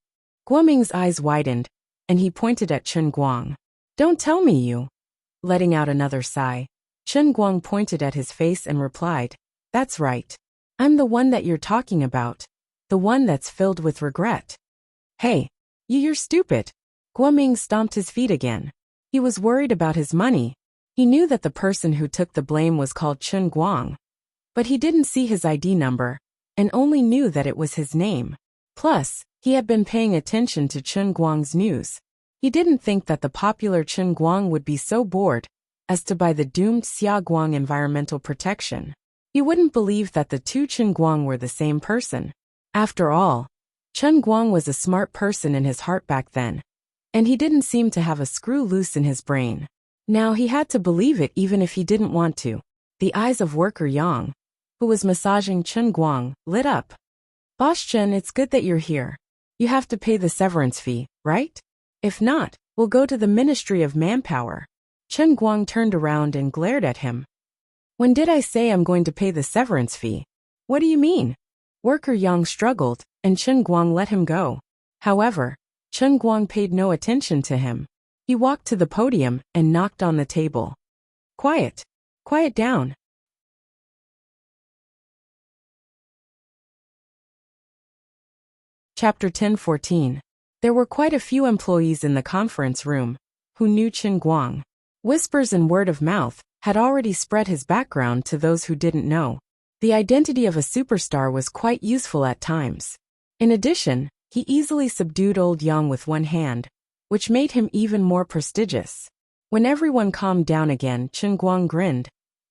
Guoming's eyes widened, and he pointed at Chen Guang. "Don't tell me you." Letting out another sigh, Chen Guang pointed at his face and replied, "That's right. I'm the one that you're talking about. The one that's filled with regret." "Hey, you're stupid." Guoming stomped his feet again. He was worried about his money. He knew that the person who took the blame was called Chen Guang, but he didn't see his ID number, and only knew that it was his name. Plus, he had been paying attention to Chen Guang's news. He didn't think that the popular Chen Guang would be so bored as to buy the doomed Xia Guang environmental protection. He wouldn't believe that the two Chen Guang were the same person. After all, Chen Guang was a smart person in his heart back then, and he didn't seem to have a screw loose in his brain. Now he had to believe it even if he didn't want to. The eyes of worker Yang, who was massaging Chen Guang, lit up. "Boss Chen, it's good that you're here. You have to pay the severance fee, right? If not, we'll go to the Ministry of Manpower." Chen Guang turned around and glared at him. "When did I say I'm going to pay the severance fee? What do you mean?" Worker Yang struggled, and Chen Guang let him go. However, Chen Guang paid no attention to him. He walked to the podium and knocked on the table. "Quiet. Quiet down." Chapter 10:14. There were quite a few employees in the conference room who knew Chen Guang. Whispers and word of mouth had already spread his background to those who didn't know. The identity of a superstar was quite useful at times. In addition, he easily subdued old Yang with one hand, which made him even more prestigious. When everyone calmed down again, Chen Guang grinned.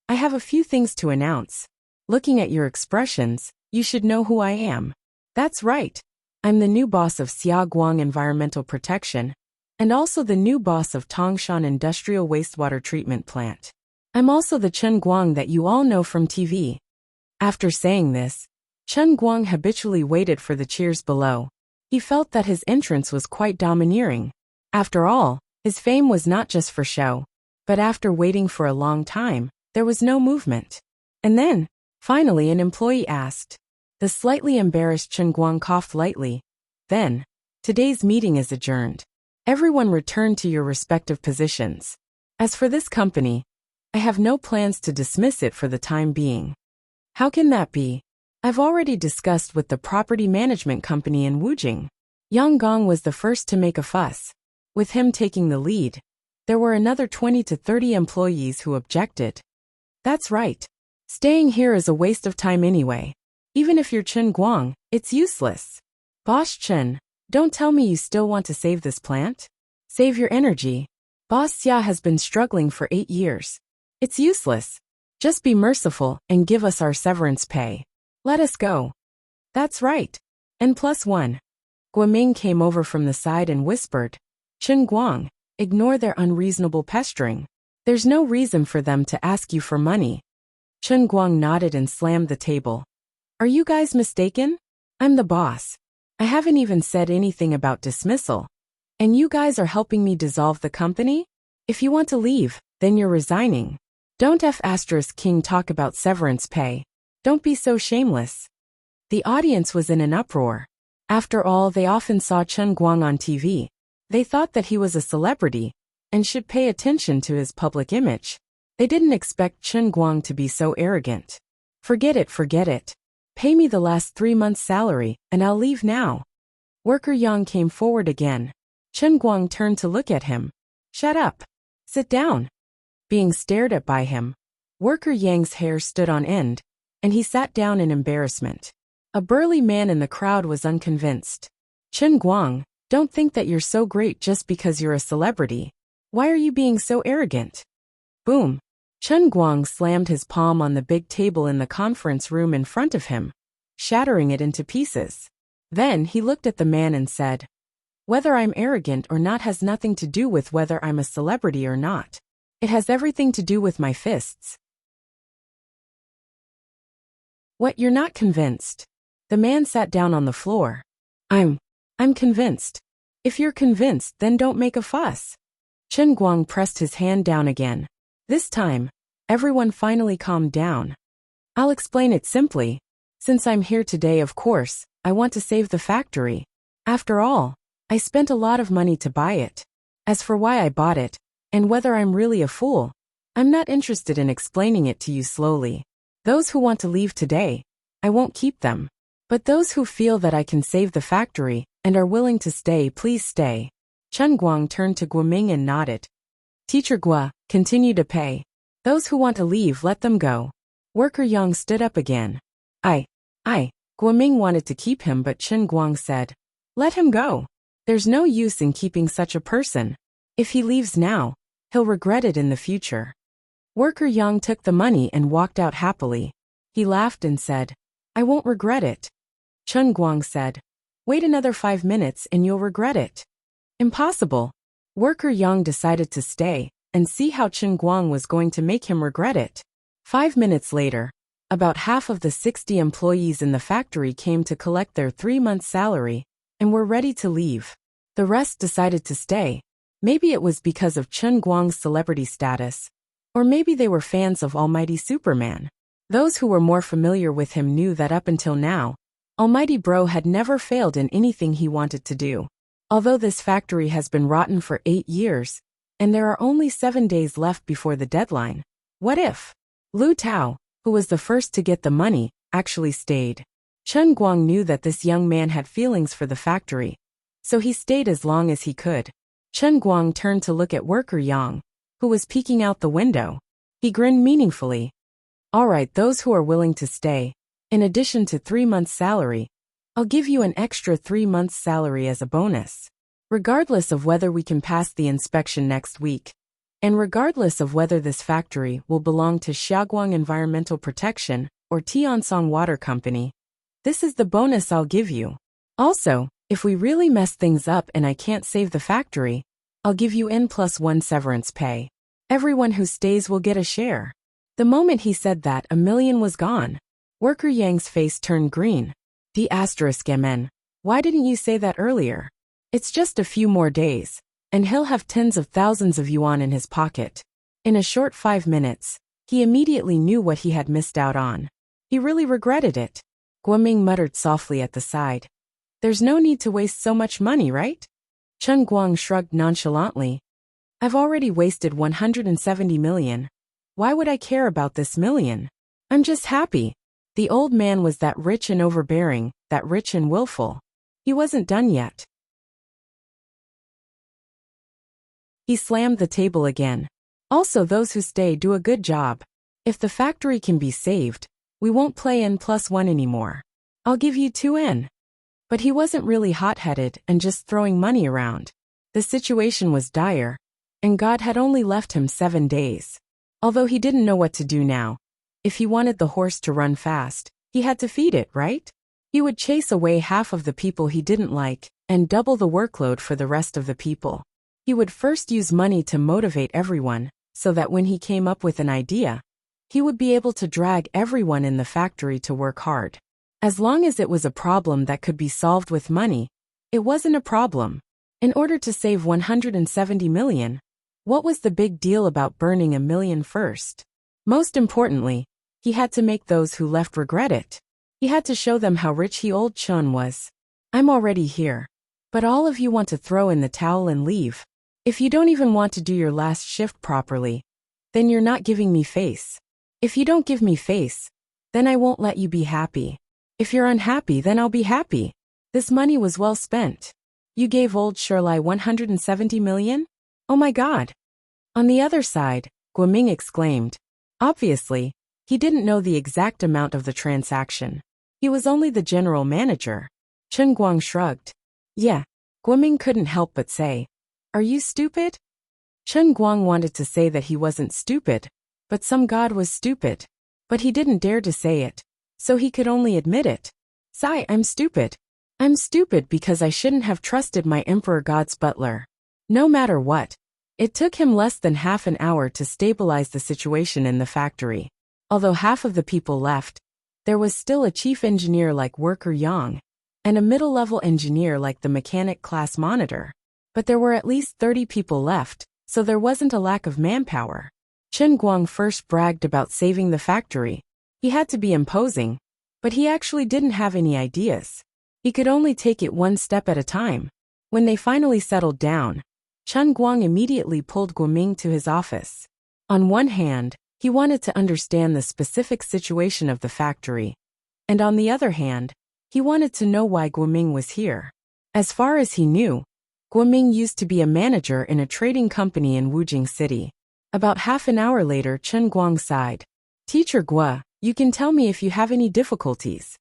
"I have a few things to announce. Looking at your expressions, you should know who I am." "That's right. I'm the new boss of Xia Guang Environmental Protection, and also the new boss of Tangshan Industrial Wastewater Treatment Plant. I'm also the Chen Guang that you all know from TV." After saying this, Chen Guang habitually waited for the cheers below. He felt that his entrance was quite domineering. After all, his fame was not just for show. But after waiting for a long time, there was no movement. And then, finally an employee asked. The slightly embarrassed Chen Guang coughed lightly. Then, "Today's meeting is adjourned. Everyone return to your respective positions. As for this company, I have no plans to dismiss it for the time being." "How can that be?" "I've already discussed with the property management company in Wujing." Yang Gong was the first to make a fuss. With him taking the lead, there were another 20 to 30 employees who objected. "That's right. Staying here is a waste of time anyway. Even if you're Chen Guang, it's useless." "Boss Chen, don't tell me you still want to save this plant? Save your energy. Boss Xia has been struggling for 8 years. It's useless. Just be merciful and give us our severance pay. Let us go." "That's right. N+1. Guoming came over from the side and whispered, "Chen Guang, ignore their unreasonable pestering. There's no reason for them to ask you for money." Chen Guang nodded and slammed the table. "Are you guys mistaken? I'm the boss. I haven't even said anything about dismissal. And you guys are helping me dissolve the company? If you want to leave, then you're resigning. Don't King talk about severance pay. Don't be so shameless." The audience was in an uproar. After all, they often saw Chen Guang on TV. They thought that he was a celebrity and should pay attention to his public image. They didn't expect Chen Guang to be so arrogant. Forget it. Pay me the last 3 months' salary, and I'll leave now." Worker Yang came forward again. Chen Guang turned to look at him. "Shut up. Sit down." Being stared at by him, Worker Yang's hair stood on end, and he sat down in embarrassment. A burly man in the crowd was unconvinced. "Chen Guang, don't think that you're so great just because you're a celebrity. Why are you being so arrogant?" Boom. Chen Guang slammed his palm on the big table in the conference room in front of him. shattering it into pieces. Then he looked at the man and said, "Whether I'm arrogant or not has nothing to do with whether I'm a celebrity or not. It has everything to do with my fists." "What, you're not convinced?" The man sat down on the floor. I'm convinced. If you're convinced, then don't make a fuss." Chen Guang pressed his hand down again. This time, everyone finally calmed down. "I'll explain it simply. Since I'm here today, of course, I want to save the factory. After all, I spent a lot of money to buy it. As for why I bought it, and whether I'm really a fool, I'm not interested in explaining it to you slowly. Those who want to leave today, I won't keep them. But those who feel that I can save the factory and are willing to stay, please stay." Chen Guang turned to Guoming and nodded. "Teacher Gua, continue to pay. Those who want to leave, let them go." Worker Yang stood up again. I. Guoming wanted to keep him, but Chen Guang said, "Let him go. There's no use in keeping such a person. If he leaves now, he'll regret it in the future." Worker Yang took the money and walked out happily. He laughed and said, "I won't regret it." Chen Guang said, "Wait another 5 minutes and you'll regret it." "Impossible." Worker Yang decided to stay and see how Chen Guang was going to make him regret it. 5 minutes later, about half of the 60 employees in the factory came to collect their 3-month salary and were ready to leave. The rest decided to stay. Maybe it was because of Chen Guang's celebrity status, or maybe they were fans of Almighty Superman. Those who were more familiar with him knew that up until now, Almighty Bro had never failed in anything he wanted to do. Although this factory has been rotten for 8 years, and there are only 7 days left before the deadline, what if Lu Tao, who was the first to get the money, actually stayed? Chen Guang knew that this young man had feelings for the factory, so he stayed as long as he could. Chen Guang turned to look at Worker Yang, who was peeking out the window. He grinned meaningfully. "All right, those who are willing to stay, in addition to 3 months' salary, I'll give you an extra 3 months' salary as a bonus. Regardless of whether we can pass the inspection next week, and regardless of whether this factory will belong to Xiaoguang Environmental Protection or Tiansong Water Company, this is the bonus I'll give you. Also, if we really mess things up and I can't save the factory, I'll give you N+1 severance pay. Everyone who stays will get a share." The moment he said that, $1 million was gone. Worker Yang's face turned green. "D***MN. Why didn't you say that earlier? It's just a few more days, and he'll have tens of thousands of yuan in his pocket." In a short 5 minutes, he immediately knew what he had missed out on. He really regretted it. Guoming muttered softly at the side. "There's no need to waste so much money, right?" Chen Guang shrugged nonchalantly. "I've already wasted 170 million. Why would I care about this million? I'm just happy." The old man was that rich and overbearing, that rich and willful. He wasn't done yet. He slammed the table again. "Also, those who stay do a good job. If the factory can be saved, we won't play N+1 anymore. I'll give you 2N. But he wasn't really hot-headed and just throwing money around. The situation was dire, and God had only left him 7 days. Although he didn't know what to do now. If he wanted the horse to run fast, he had to feed it, right? He would chase away half of the people he didn't like and double the workload for the rest of the people. He would first use money to motivate everyone, so that when he came up with an idea, he would be able to drag everyone in the factory to work hard. As long as it was a problem that could be solved with money, it wasn't a problem. In order to save 170 million, what was the big deal about burning $1 million first? Most importantly, he had to make those who left regret it. He had to show them how rich he old Chun was. "I'm already here. But all of you want to throw in the towel and leave. If you don't even want to do your last shift properly, then you're not giving me face. If you don't give me face, then I won't let you be happy. If you're unhappy, then I'll be happy. This money was well spent. You gave old Shirley 170 million? Oh my God." On the other side, Guoming exclaimed. Obviously, he didn't know the exact amount of the transaction. He was only the general manager. Chen Guang shrugged. "Yeah." Guoming couldn't help but say, "Are you stupid?" Chen Guang wanted to say that he wasn't stupid, but some god was stupid. But he didn't dare to say it, so he could only admit it. Sigh, I'm stupid. I'm stupid because I shouldn't have trusted my Emperor God's butler. No matter what, it took him less than half an hour to stabilize the situation in the factory. Although half of the people left, there was still a chief engineer like Worker Yang, and a middle-level engineer like the mechanic class monitor. But there were at least 30 people left, so there wasn't a lack of manpower. Chen Guang first bragged about saving the factory. He had to be imposing, but he actually didn't have any ideas. He could only take it one step at a time. When they finally settled down, Chen Guang immediately pulled Guoming to his office. On one hand, he wanted to understand the specific situation of the factory, and on the other hand, he wanted to know why Guoming was here. As far as he knew, Guoming used to be a manager in a trading company in Wujing City. About half an hour later, Chen Guang sighed. Teacher Gua, you can tell me if you have any difficulties.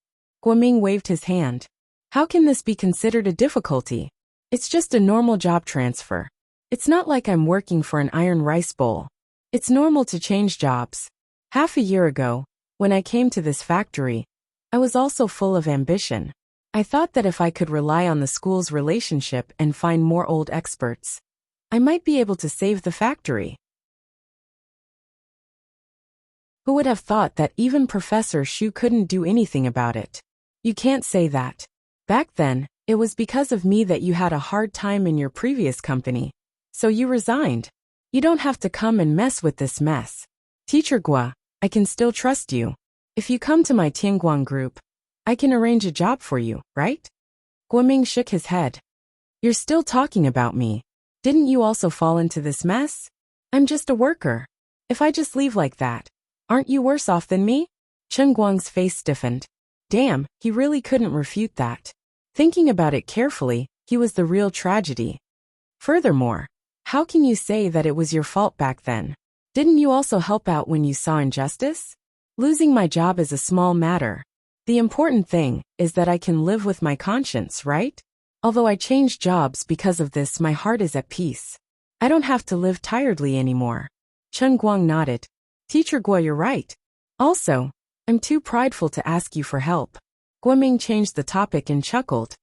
Guoming waved his hand. How can this be considered a difficulty? It's just a normal job transfer. It's not like I'm working for an iron rice bowl. It's normal to change jobs. Half a year ago, when I came to this factory, I was also full of ambition. I thought that if I could rely on the school's relationship and find more old experts, I might be able to save the factory. Who would have thought that even Professor Shu couldn't do anything about it? You can't say that. Back then, it was because of me that you had a hard time in your previous company, so you resigned. You don't have to come and mess with this mess. Teacher Gua, I can still trust you. If you come to my Tianguang group, I can arrange a job for you, right? Guoming shook his head. You're still talking about me. Didn't you also fall into this mess? I'm just a worker. If I just leave like that, aren't you worse off than me? Chen Guang's face stiffened. Damn, he really couldn't refute that. Thinking about it carefully, he was the real tragedy. Furthermore, how can you say that it was your fault back then? Didn't you also help out when you saw injustice? Losing my job is a small matter. The important thing is that I can live with my conscience, right? Although I changed jobs because of this, my heart is at peace. I don't have to live tiredly anymore. Chen Guang nodded. Teacher Gua, you're right. Also, I'm too prideful to ask you for help. Guoming changed the topic and chuckled.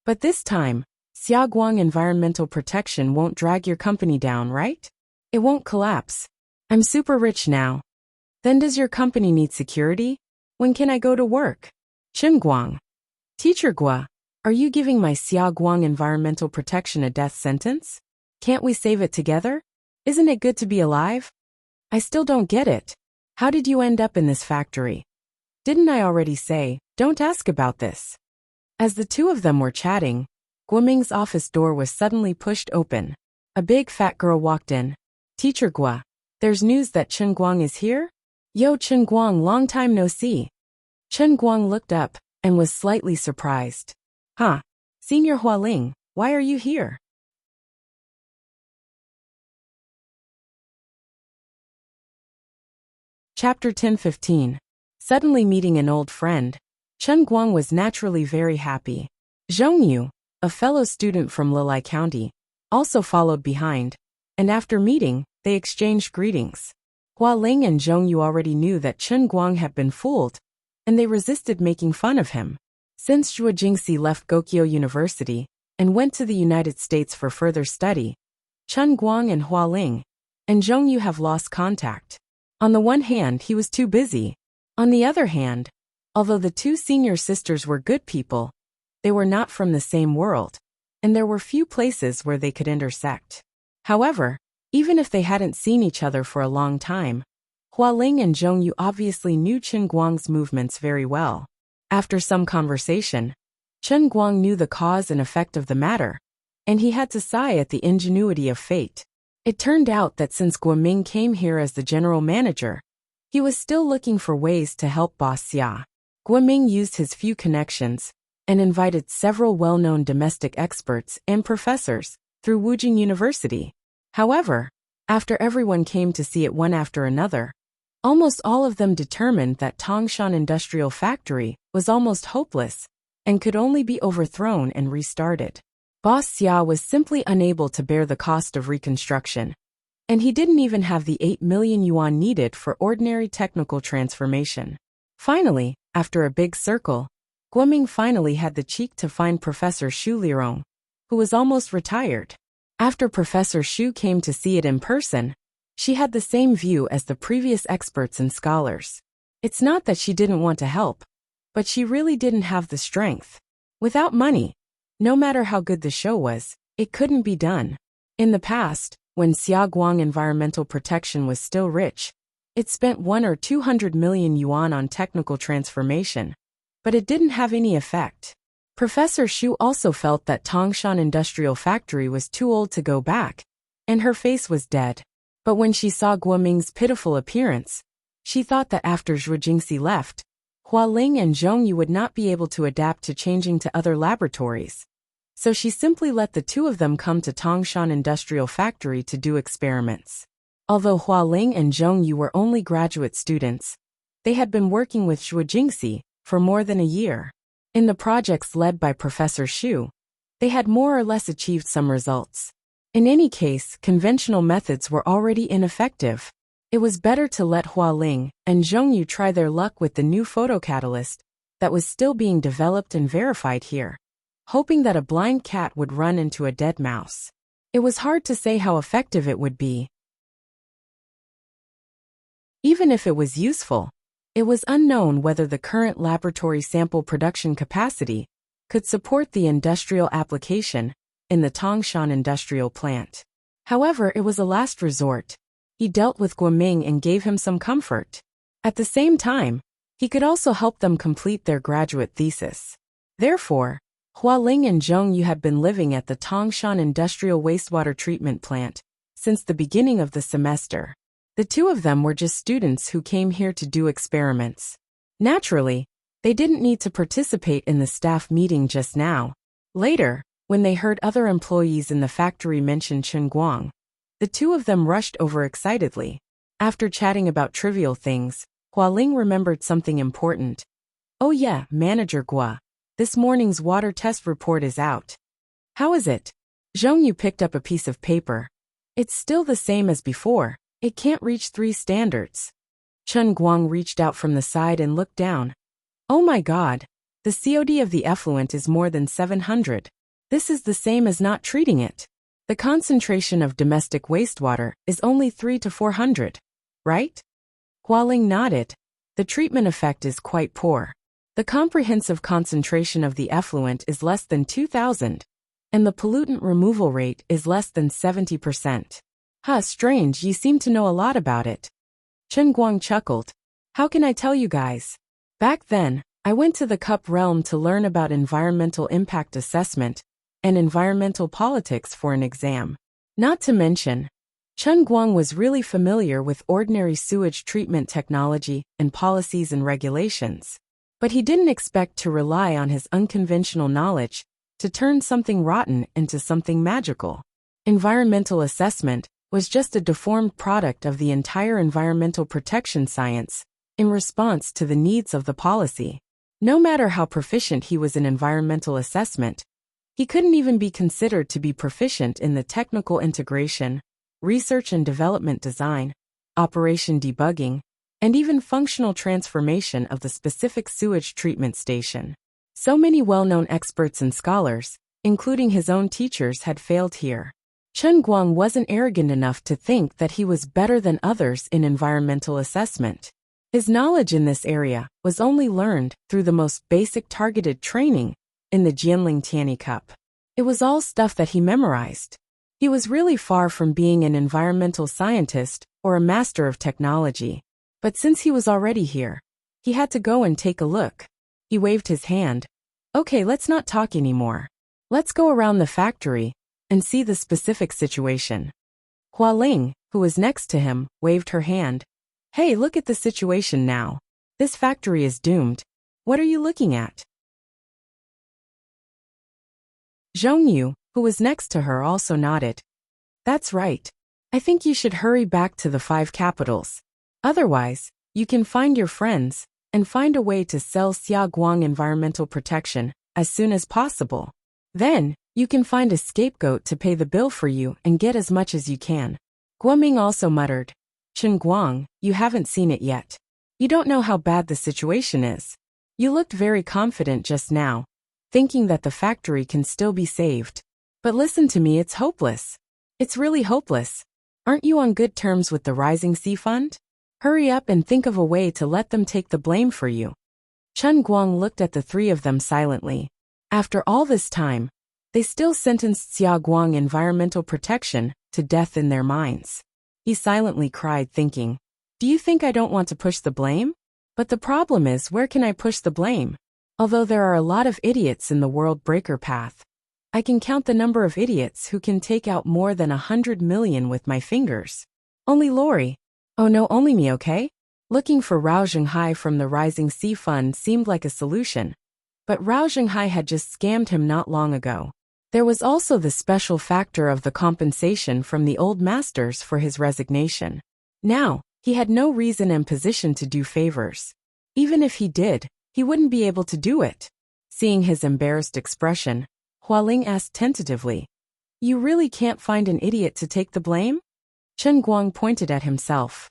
But this time, Xiaoguang Environmental Protection won't drag your company down, right? It won't collapse. I'm super rich now. Then does your company need security? When can I go to work? Chen Guang. Teacher Gua, are you giving my Xiaoguang Environmental Protection a death sentence? Can't we save it together? Isn't it good to be alive? I still don't get it. How did you end up in this factory? Didn't I already say, don't ask about this? As the two of them were chatting, Guoming's office door was suddenly pushed open. A big fat girl walked in. Teacher Gua, there's news that Chen Guang is here? Yo, Chen Guang, long time no see. Chen Guang looked up and was slightly surprised. Huh? Senior Hualing, why are you here? Chapter 10-15. Suddenly meeting an old friend, Chen Guang was naturally very happy. Zhongyu, a fellow student from Lilai County, also followed behind, and after meeting, they exchanged greetings. Hualing and Zhongyu already knew that Chen Guang had been fooled, and they resisted making fun of him. Since Zhuo Jingxi left Gokyo University and went to the United States for further study, Chen Guang and Hualing and Zhongyu have lost contact. On the one hand, he was too busy. On the other hand, although the two senior sisters were good people, they were not from the same world, and there were few places where they could intersect. However, even if they hadn't seen each other for a long time, Hualing and Zhongyu obviously knew Chen Guang's movements very well. After some conversation, Chen Guang knew the cause and effect of the matter, and he had to sigh at the ingenuity of fate. It turned out that since Guoming came here as the general manager, he was still looking for ways to help Boss Xia. Guoming used his few connections and invited several well-known domestic experts and professors through Wujing University. However, after everyone came to see it one after another, almost all of them determined that Tangshan Industrial Factory was almost hopeless and could only be overthrown and restarted. Boss Xia was simply unable to bear the cost of reconstruction, and he didn't even have the 8 million yuan needed for ordinary technical transformation. Finally, after a big circle, Guoming finally had the cheek to find Professor Xu Lirong, who was almost retired. After Professor Xu came to see it in person, she had the same view as the previous experts and scholars. It's not that she didn't want to help, but she really didn't have the strength. Without money, no matter how good the show was, it couldn't be done. In the past, when Xiaoguang Environmental Protection was still rich, it spent 1 or 200 million yuan on technical transformation, but it didn't have any effect. Professor Xu also felt that Tangshan Industrial Factory was too old to go back, and her face was dead. But when she saw Guoming's pitiful appearance, she thought that after Zhuo Jingxi left, Hualing and Zhongyu would not be able to adapt to changing to other laboratories. So she simply let the two of them come to Tangshan Industrial Factory to do experiments. Although Hualing and Zhongyu were only graduate students, they had been working with Zhuo Jingxi for more than a year. In the projects led by Professor Xu, they had more or less achieved some results. In any case, conventional methods were already ineffective. It was better to let Hualing and Zhongyu try their luck with the new photocatalyst that was still being developed and verified here, hoping that a blind cat would run into a dead mouse. It was hard to say how effective it would be. Even if it was useful, it was unknown whether the current laboratory sample production capacity could support the industrial application in the Tangshan industrial plant. However, it was a last resort. He dealt with Guoming and gave him some comfort. At the same time, he could also help them complete their graduate thesis. Therefore, Hualing and Zhongyu had been living at the Tangshan Industrial Wastewater Treatment Plant since the beginning of the semester. The two of them were just students who came here to do experiments. Naturally, they didn't need to participate in the staff meeting just now. Later, when they heard other employees in the factory mention Chen Guang, the two of them rushed over excitedly. After chatting about trivial things, Hualing remembered something important. "Oh yeah, Manager Gua. This morning's water test report is out." "How is it?" Zhongyu picked up a piece of paper. "It's still the same as before. It can't reach 3 standards." Chen Guang reached out from the side and looked down. "Oh my god. The COD of the effluent is more than 700. This is the same as not treating it. The concentration of domestic wastewater is only 300 to 400, right?" Hualing nodded. "The treatment effect is quite poor. The comprehensive concentration of the effluent is less than 2000, and the pollutant removal rate is less than 70%. Huh, strange, you seem to know a lot about it." Chen Guang chuckled. "How can I tell you guys? Back then, I went to the Cup realm to learn about environmental impact assessment and environmental politics for an exam. Not to mention, Chen Guang was really familiar with ordinary sewage treatment technology and policies and regulations. But he didn't expect to rely on his unconventional knowledge to turn something rotten into something magical. Environmental assessment was just a deformed product of the entire environmental protection science in response to the needs of the policy. No matter how proficient he was in environmental assessment, he couldn't even be considered to be proficient in the technical integration, research and development design, operation debugging, and even functional transformation of the specific sewage treatment station. So many well-known experts and scholars, including his own teachers, had failed here. Chen Guang wasn't arrogant enough to think that he was better than others in environmental assessment. His knowledge in this area was only learned through the most basic targeted training in the Jianling Tianyi Cup. It was all stuff that he memorized. He was really far from being an environmental scientist or a master of technology. But since he was already here, he had to go and take a look. He waved his hand. "Okay, let's not talk anymore. Let's go around the factory and see the specific situation." Hualing, who was next to him, waved her hand. "Hey, look at the situation now. This factory is doomed. What are you looking at?" Zhongyu, who was next to her, also nodded. "That's right. I think you should hurry back to the 5 capitals. Otherwise, you can find your friends and find a way to sell Xiaoguang environmental protection as soon as possible. Then, you can find a scapegoat to pay the bill for you and get as much as you can." Guoming also muttered. "Chen Guang, you haven't seen it yet. You don't know how bad the situation is. You looked very confident just now, thinking that the factory can still be saved. But listen to me, it's hopeless. It's really hopeless. Aren't you on good terms with the Rising Sea Fund? Hurry up and think of a way to let them take the blame for you. Chen Guang looked at the three of them silently. After all this time, they still sentenced Xia Guang environmental protection to death in their minds. He silently cried, thinking, do you think I don't want to push the blame? But the problem is, where can I push the blame? Although there are a lot of idiots in the world breaker path, I can count the number of idiots who can take out more than 100 million with my fingers. Only Lori. Oh no, only me, okay? Looking for Rao Zhenghai from the Rising Sea Fund seemed like a solution. But Rao Zhenghai had just scammed him not long ago. There was also the special factor of the compensation from the old masters for his resignation. Now, he had no reason and position to do favors. Even if he did, he wouldn't be able to do it. Seeing his embarrassed expression, Hualing asked tentatively, you really can't find an idiot to take the blame? Chen Guang pointed at himself.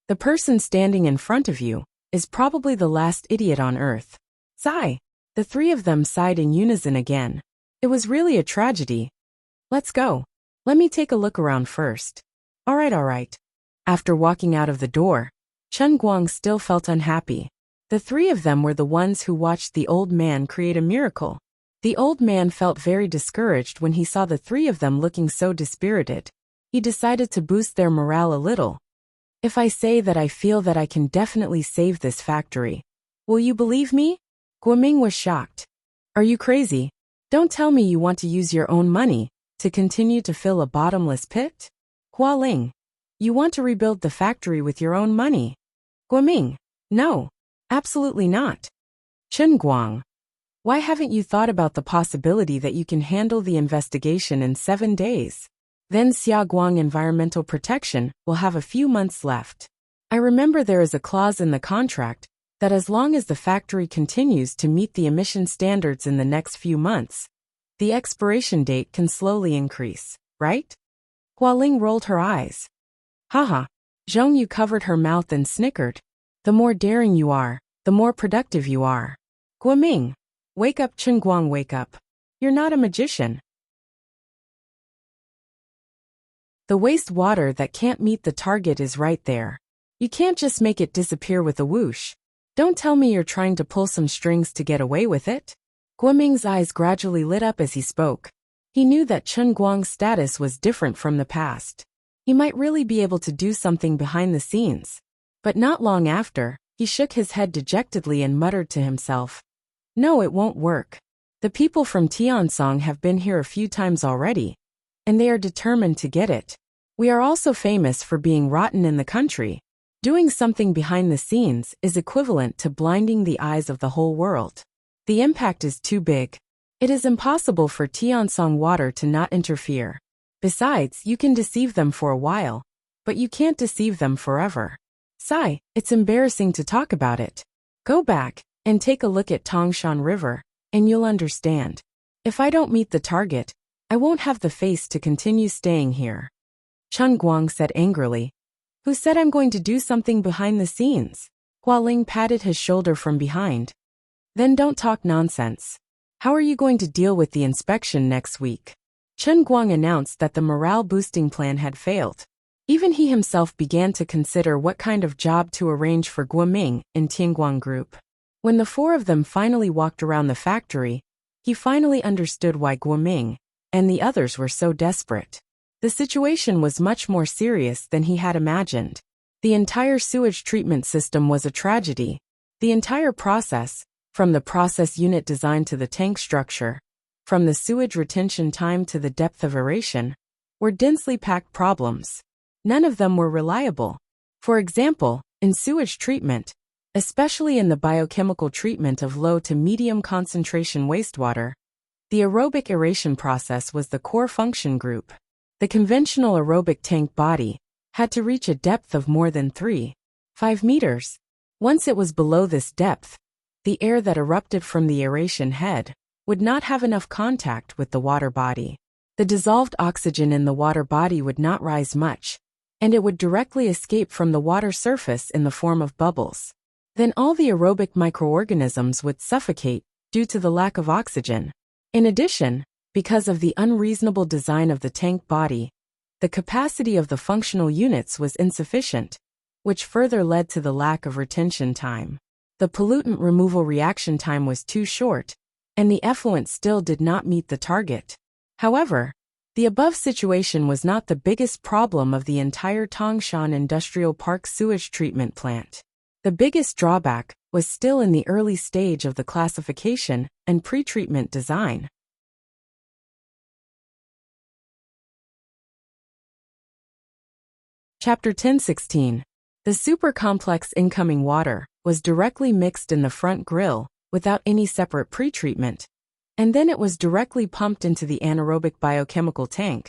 The person standing in front of you is probably the last idiot on earth. Sigh. The three of them sighed in unison again. It was really a tragedy. Let's go. Let me take a look around first. All right. After walking out of the door, Chen Guang still felt unhappy. The three of them were the ones who watched the old man create a miracle. The old man felt very discouraged when he saw the three of them looking so dispirited. He decided to boost their morale a little. If I say that I feel that I can definitely save this factory, will you believe me? Guoming was shocked. Are you crazy? Don't tell me you want to use your own money to continue to fill a bottomless pit? Hualing, you want to rebuild the factory with your own money? Guoming, no, absolutely not. Chen Guang, why haven't you thought about the possibility that you can handle the investigation in 7 days? Then Xia Guang Environmental Protection will have a few months left. I remember there is a clause in the contract that as long as the factory continues to meet the emission standards in the next few months, the expiration date can slowly increase, right? Hualing rolled her eyes. Haha. Zhong Yu covered her mouth and snickered. The more daring you are, the more productive you are. Guoming, wake up, Chen Guang, wake up. You're not a magician. The wastewater that can't meet the target is right there. You can't just make it disappear with a whoosh. Don't tell me you're trying to pull some strings to get away with it. Guoming's eyes gradually lit up as he spoke. He knew that Chen Guang's status was different from the past. He might really be able to do something behind the scenes. But not long after, he shook his head dejectedly and muttered to himself, no, it won't work. The people from Tiansong have been here a few times already, and they are determined to get it. We are also famous for being rotten in the country. Doing something behind the scenes is equivalent to blinding the eyes of the whole world. The impact is too big. It is impossible for Tiansong water to not interfere. Besides, you can deceive them for a while, but you can't deceive them forever. Sigh, it's embarrassing to talk about it. Go back and take a look at Tongshan River, and you'll understand. If I don't meet the target, I won't have the face to continue staying here. Chen Guang said angrily. Who said I'm going to do something behind the scenes? Hualing patted his shoulder from behind. Then don't talk nonsense. How are you going to deal with the inspection next week? Chen Guang announced that the morale-boosting plan had failed. Even he himself began to consider what kind of job to arrange for Guoming in Tianguang Group. When the four of them finally walked around the factory, he finally understood why Guoming and the others were so desperate. The situation was much more serious than he had imagined. The entire sewage treatment system was a tragedy. The entire process, from the process unit design to the tank structure, from the sewage retention time to the depth of aeration, were densely packed problems. None of them were reliable. For example, in sewage treatment, especially in the biochemical treatment of low to medium concentration wastewater, the aerobic aeration process was the core function group. The conventional aerobic tank body had to reach a depth of more than 3.5 meters. Once it was below this depth, the air that erupted from the aeration head would not have enough contact with the water body. The dissolved oxygen in the water body would not rise much, and it would directly escape from the water surface in the form of bubbles. then all the aerobic microorganisms would suffocate due to the lack of oxygen. In addition, because of the unreasonable design of the tank body, the capacity of the functional units was insufficient, which further led to the lack of retention time. The pollutant removal reaction time was too short, and the effluent still did not meet the target. However, the above situation was not the biggest problem of the entire Tangshan Industrial Park sewage treatment plant. The biggest drawback was still in the early stage of the classification and pretreatment design. Chapter 10:16. The super-complex incoming water was directly mixed in the front grill without any separate pretreatment, and then it was directly pumped into the anaerobic biochemical tank,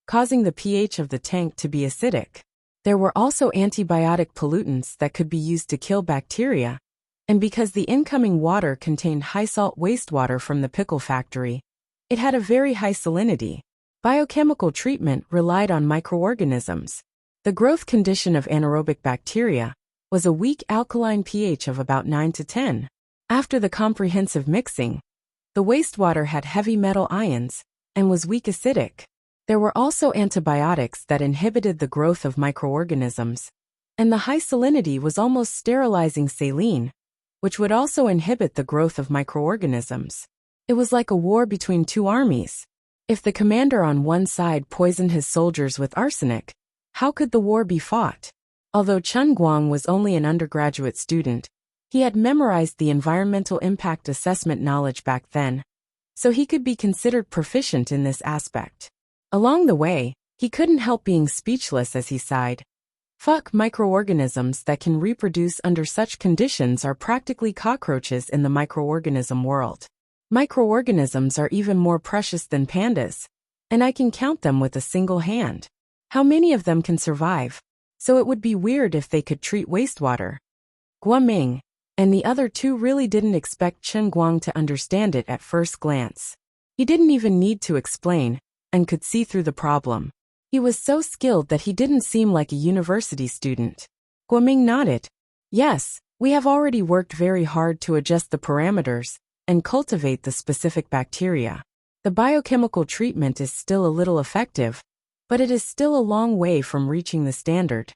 causing the pH of the tank to be acidic. There were also antibiotic pollutants that could be used to kill bacteria, and because the incoming water contained high-salt wastewater from the pickle factory, it had a very high salinity. Biochemical treatment relied on microorganisms. The growth condition of anaerobic bacteria was a weak alkaline pH of about 9 to 10. After the comprehensive mixing, the wastewater had heavy metal ions and was weak acidic. There were also antibiotics that inhibited the growth of microorganisms, and the high salinity was almost sterilizing saline, which would also inhibit the growth of microorganisms. It was like a war between two armies. If the commander on one side poisoned his soldiers with arsenic, how could the war be fought? Although Chen Guang was only an undergraduate student, he had memorized the environmental impact assessment knowledge back then, so he could be considered proficient in this aspect. Along the way, he couldn't help being speechless as he sighed. Fuck, microorganisms that can reproduce under such conditions are practically cockroaches in the microorganism world. Microorganisms are even more precious than pandas, and I can count them with a single hand. How many of them can survive? So it would be weird if they could treat wastewater. Guoming and the other two really didn't expect Chen Guang to understand it at first glance. He didn't even need to explain, and could see through the problem. He was so skilled that he didn't seem like a university student. Guoming nodded. Yes, we have already worked very hard to adjust the parameters and cultivate the specific bacteria. The biochemical treatment is still a little effective, but it is still a long way from reaching the standard.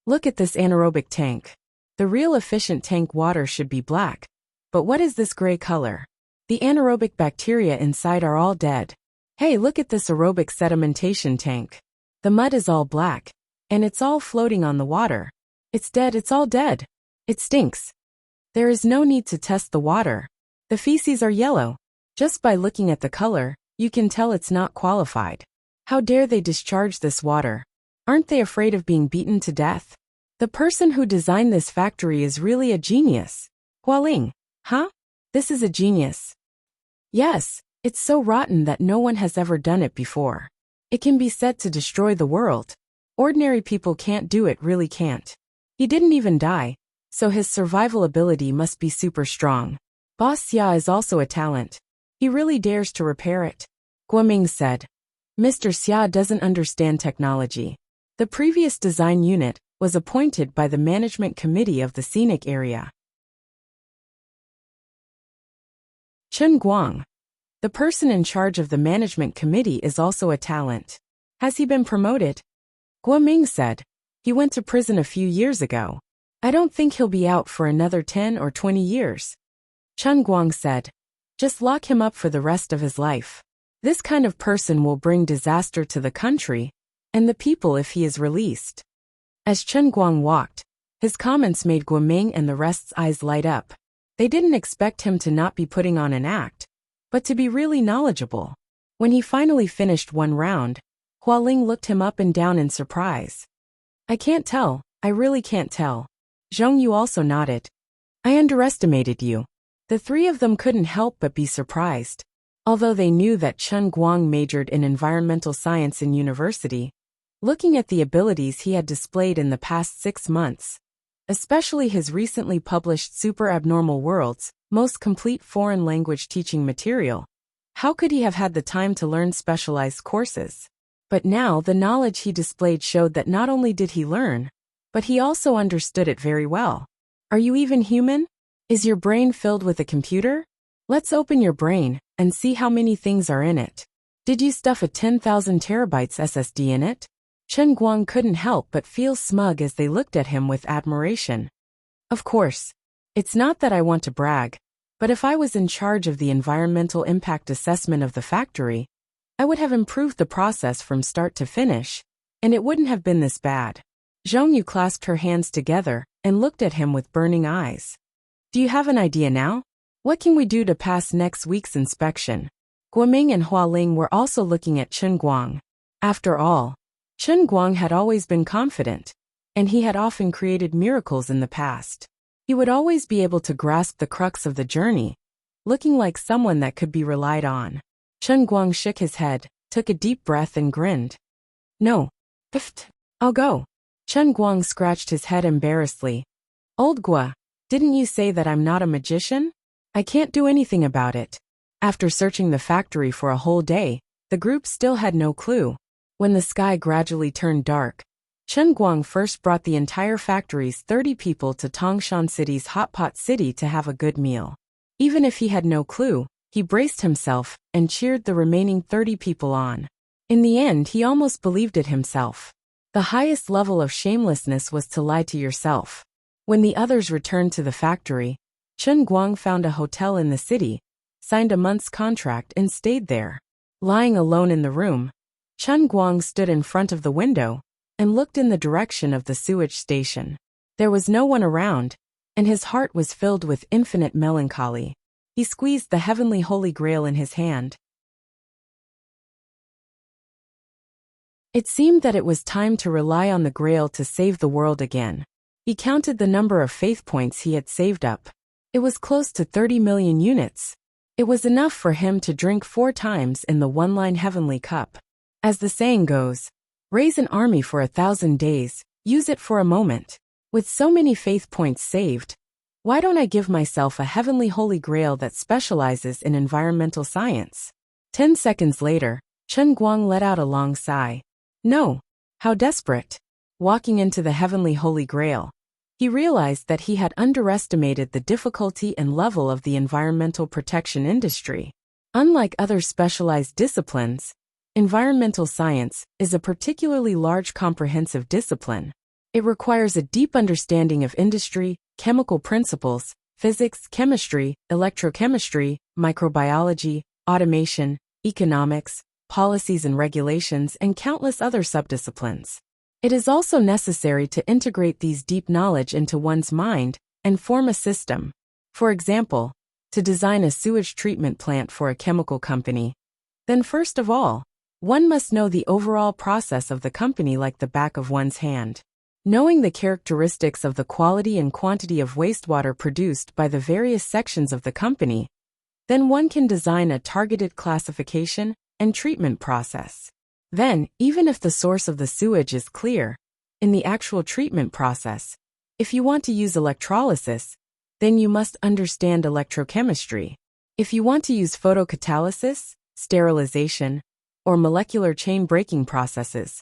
Look at this anaerobic tank. The real efficient tank water should be black, but what is this gray color? The anaerobic bacteria inside are all dead. Hey, look at this aerobic sedimentation tank. The mud is all black, and it's all floating on the water. It's dead, it's all dead. It stinks. There is no need to test the water. The feces are yellow. Just by looking at the color, you can tell it's not qualified. How dare they discharge this water? Aren't they afraid of being beaten to death? The person who designed this factory is really a genius. Hualing, huh? This is a genius. Yes, it's so rotten that no one has ever done it before. It can be said to destroy the world. Ordinary people can't do it, really can't. He didn't even die, so his survival ability must be super strong. Boss Xia is also a talent. He really dares to repair it. Guoming said. Mr. Xia doesn't understand technology. The previous design unit was appointed by the management committee of the scenic area. Chen Guang. The person in charge of the management committee is also a talent. Has he been promoted? Guoming said. He went to prison a few years ago. I don't think he'll be out for another 10 or 20 years. Chen Guang said. Just lock him up for the rest of his life. This kind of person will bring disaster to the country and the people if he is released. As Chen Guang walked, his comments made Guoming and the rest's eyes light up. They didn't expect him to not be putting on an act, but to be really knowledgeable. When he finally finished one round, Hualing looked him up and down in surprise. I can't tell, I really can't tell. Zhong Yu also nodded. I underestimated you. The three of them couldn't help but be surprised. Although they knew that Chen Guang majored in environmental science in university, looking at the abilities he had displayed in the past 6 months, especially his recently published Super Abnormal Worlds, most complete foreign language teaching material, how could he have had the time to learn specialized courses? But now the knowledge he displayed showed that not only did he learn, but he also understood it very well. Are you even human? Is your brain filled with a computer? Let's open your brain and see how many things are in it. Did you stuff a 10,000 terabytes SSD in it? Chen Guang couldn't help but feel smug as they looked at him with admiration. Of course. It's not that I want to brag, but if I was in charge of the environmental impact assessment of the factory, I would have improved the process from start to finish, and it wouldn't have been this bad. Zhong Yu clasped her hands together and looked at him with burning eyes. Do you have an idea now? What can we do to pass next week's inspection? Guoming and Hualing were also looking at Chen Guang. After all, Chen Guang had always been confident, and he had often created miracles in the past. He would always be able to grasp the crux of the journey, looking like someone that could be relied on. Chen Guang shook his head, took a deep breath and grinned. No. I'll go. Chen Guang scratched his head embarrassedly. Old Gua, didn't you say that I'm not a magician? I can't do anything about it. After searching the factory for a whole day, the group still had no clue. When the sky gradually turned dark, Chen Guang first brought the entire factory's 30 people to Tangshan City's Hot Pot City to have a good meal. Even if he had no clue, he braced himself and cheered the remaining 30 people on. In the end, he almost believed it himself. The highest level of shamelessness was to lie to yourself. When the others returned to the factory, Chen Guang found a hotel in the city, signed a month's contract and stayed there. Lying alone in the room, Chen Guang stood in front of the window and looked in the direction of the sewage station. There was no one around, and his heart was filled with infinite melancholy. He squeezed the heavenly Holy Grail in his hand. It seemed that it was time to rely on the Grail to save the world again. He counted the number of faith points he had saved up. It was close to 30 million units. It was enough for him to drink 4 times in the one-line heavenly cup. As the saying goes, raise an army for 1,000 days, use it for a moment. With so many faith points saved, why don't I give myself a heavenly Holy Grail that specializes in environmental science? 10 seconds later, Chen Guang let out a long sigh. No. How desperate. Walking into the heavenly Holy Grail, he realized that he had underestimated the difficulty and level of the environmental protection industry. Unlike other specialized disciplines, environmental science is a particularly large comprehensive discipline. It requires a deep understanding of industry, chemical principles, physics, chemistry, electrochemistry, microbiology, automation, economics, policies and regulations, and countless other subdisciplines. It is also necessary to integrate these deep knowledge into one's mind and form a system. For example, to design a sewage treatment plant for a chemical company, then first of all, one must know the overall process of the company like the back of one's hand. Knowing the characteristics of the quality and quantity of wastewater produced by the various sections of the company, then one can design a targeted classification and treatment process. Then, even if the source of the sewage is clear, in the actual treatment process, if you want to use electrolysis, then you must understand electrochemistry. If you want to use photocatalysis, sterilization, or molecular chain breaking processes,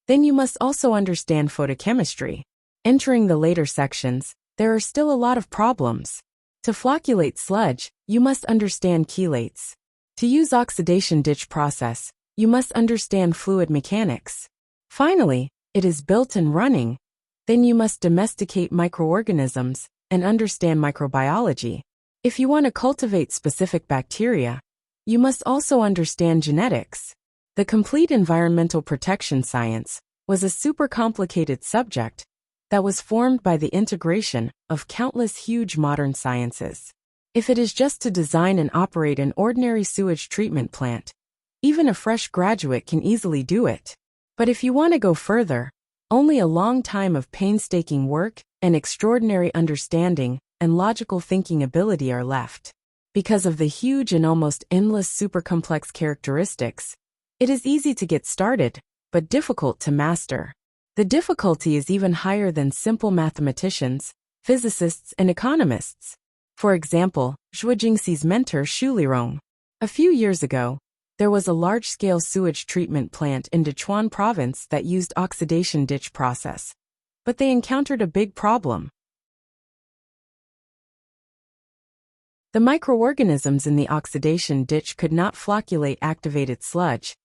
then you must also understand photochemistry. Entering the later sections, there are still a lot of problems. To flocculate sludge, you must understand chelates. To use oxidation ditch process, you must understand fluid mechanics. Finally, it is built and running, then you must domesticate microorganisms and understand microbiology. If you want to cultivate specific bacteria, you must also understand genetics. The complete environmental protection science was a super complicated subject that was formed by the integration of countless huge modern sciences. If it is just to design and operate an ordinary sewage treatment plant, even a fresh graduate can easily do it. But if you want to go further, only a long time of painstaking work and extraordinary understanding and logical thinking ability are left. Because of the huge and almost endless supercomplex characteristics, it is easy to get started, but difficult to master. The difficulty is even higher than simple mathematicians, physicists, and economists. For example, Zhuo Jingxi's mentor Xu Lirong. A few years ago, there was a large-scale sewage treatment plant in Sichuan province that used oxidation ditch process. But they encountered a big problem. The microorganisms in the oxidation ditch could not flocculate activated sludge,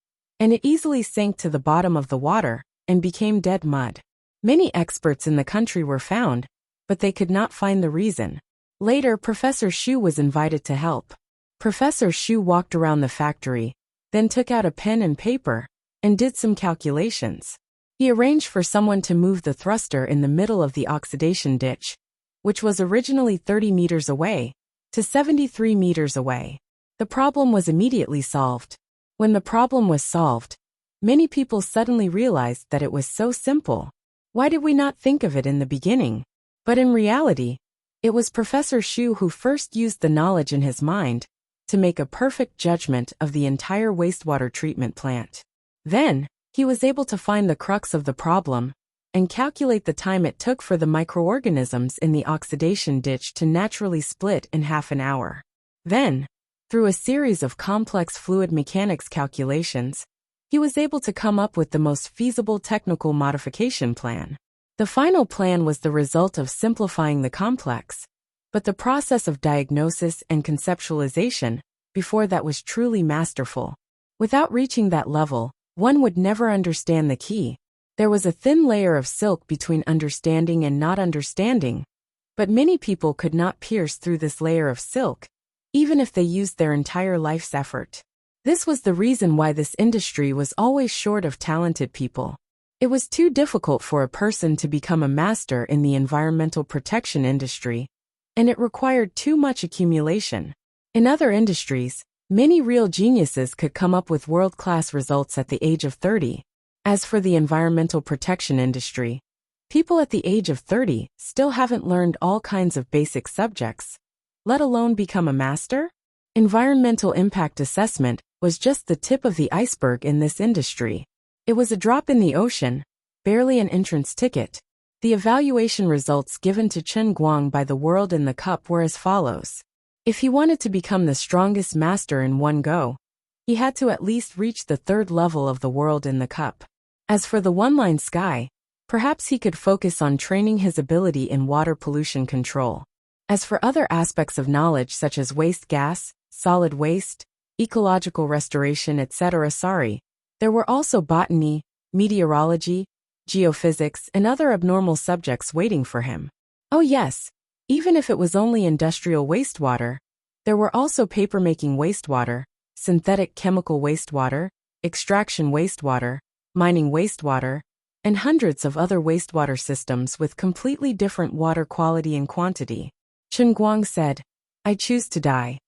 and it easily sank to the bottom of the water and became dead mud. Many experts in the country were found, but they could not find the reason. Later, Professor Xu was invited to help. Professor Xu walked around the factory, then took out a pen and paper, and did some calculations. He arranged for someone to move the thruster in the middle of the oxidation ditch, which was originally 30 meters away, to 73 meters away. The problem was immediately solved. When the problem was solved, many people suddenly realized that it was so simple. Why did we not think of it in the beginning? But in reality, it was Professor Xu who first used the knowledge in his mind to make a perfect judgment of the entire wastewater treatment plant. Then, he was able to find the crux of the problem and calculate the time it took for the microorganisms in the oxidation ditch to naturally split in half an hour. Then, through a series of complex fluid mechanics calculations, he was able to come up with the most feasible technical modification plan. The final plan was the result of simplifying the complex, but the process of diagnosis and conceptualization before that was truly masterful. Without reaching that level, one would never understand the key. There was a thin layer of silk between understanding and not understanding, but many people could not pierce through this layer of silk, even if they used their entire life's effort. This was the reason why this industry was always short of talented people. It was too difficult for a person to become a master in the environmental protection industry, and it required too much accumulation. In other industries, many real geniuses could come up with world-class results at the age of 30. As for the environmental protection industry, people at the age of 30 still haven't learned all kinds of basic subjects, let alone become a master? Environmental impact assessment was just the tip of the iceberg in this industry. It was a drop in the ocean, barely an entrance ticket. The evaluation results given to Chen Guang by the World in the Cup were as follows. If he wanted to become the strongest master in one go, he had to at least reach the third level of the World in the Cup. As for the one-line sky, perhaps he could focus on training his ability in water pollution control. As for other aspects of knowledge such as waste gas, solid waste, ecological restoration, etc. There were also botany, meteorology, geophysics, and other abnormal subjects waiting for him. Oh yes, even if it was only industrial wastewater, there were also paper-making wastewater, synthetic chemical wastewater, extraction wastewater, mining wastewater, and hundreds of other wastewater systems with completely different water quality and quantity. Chen Guang said, "I choose to die."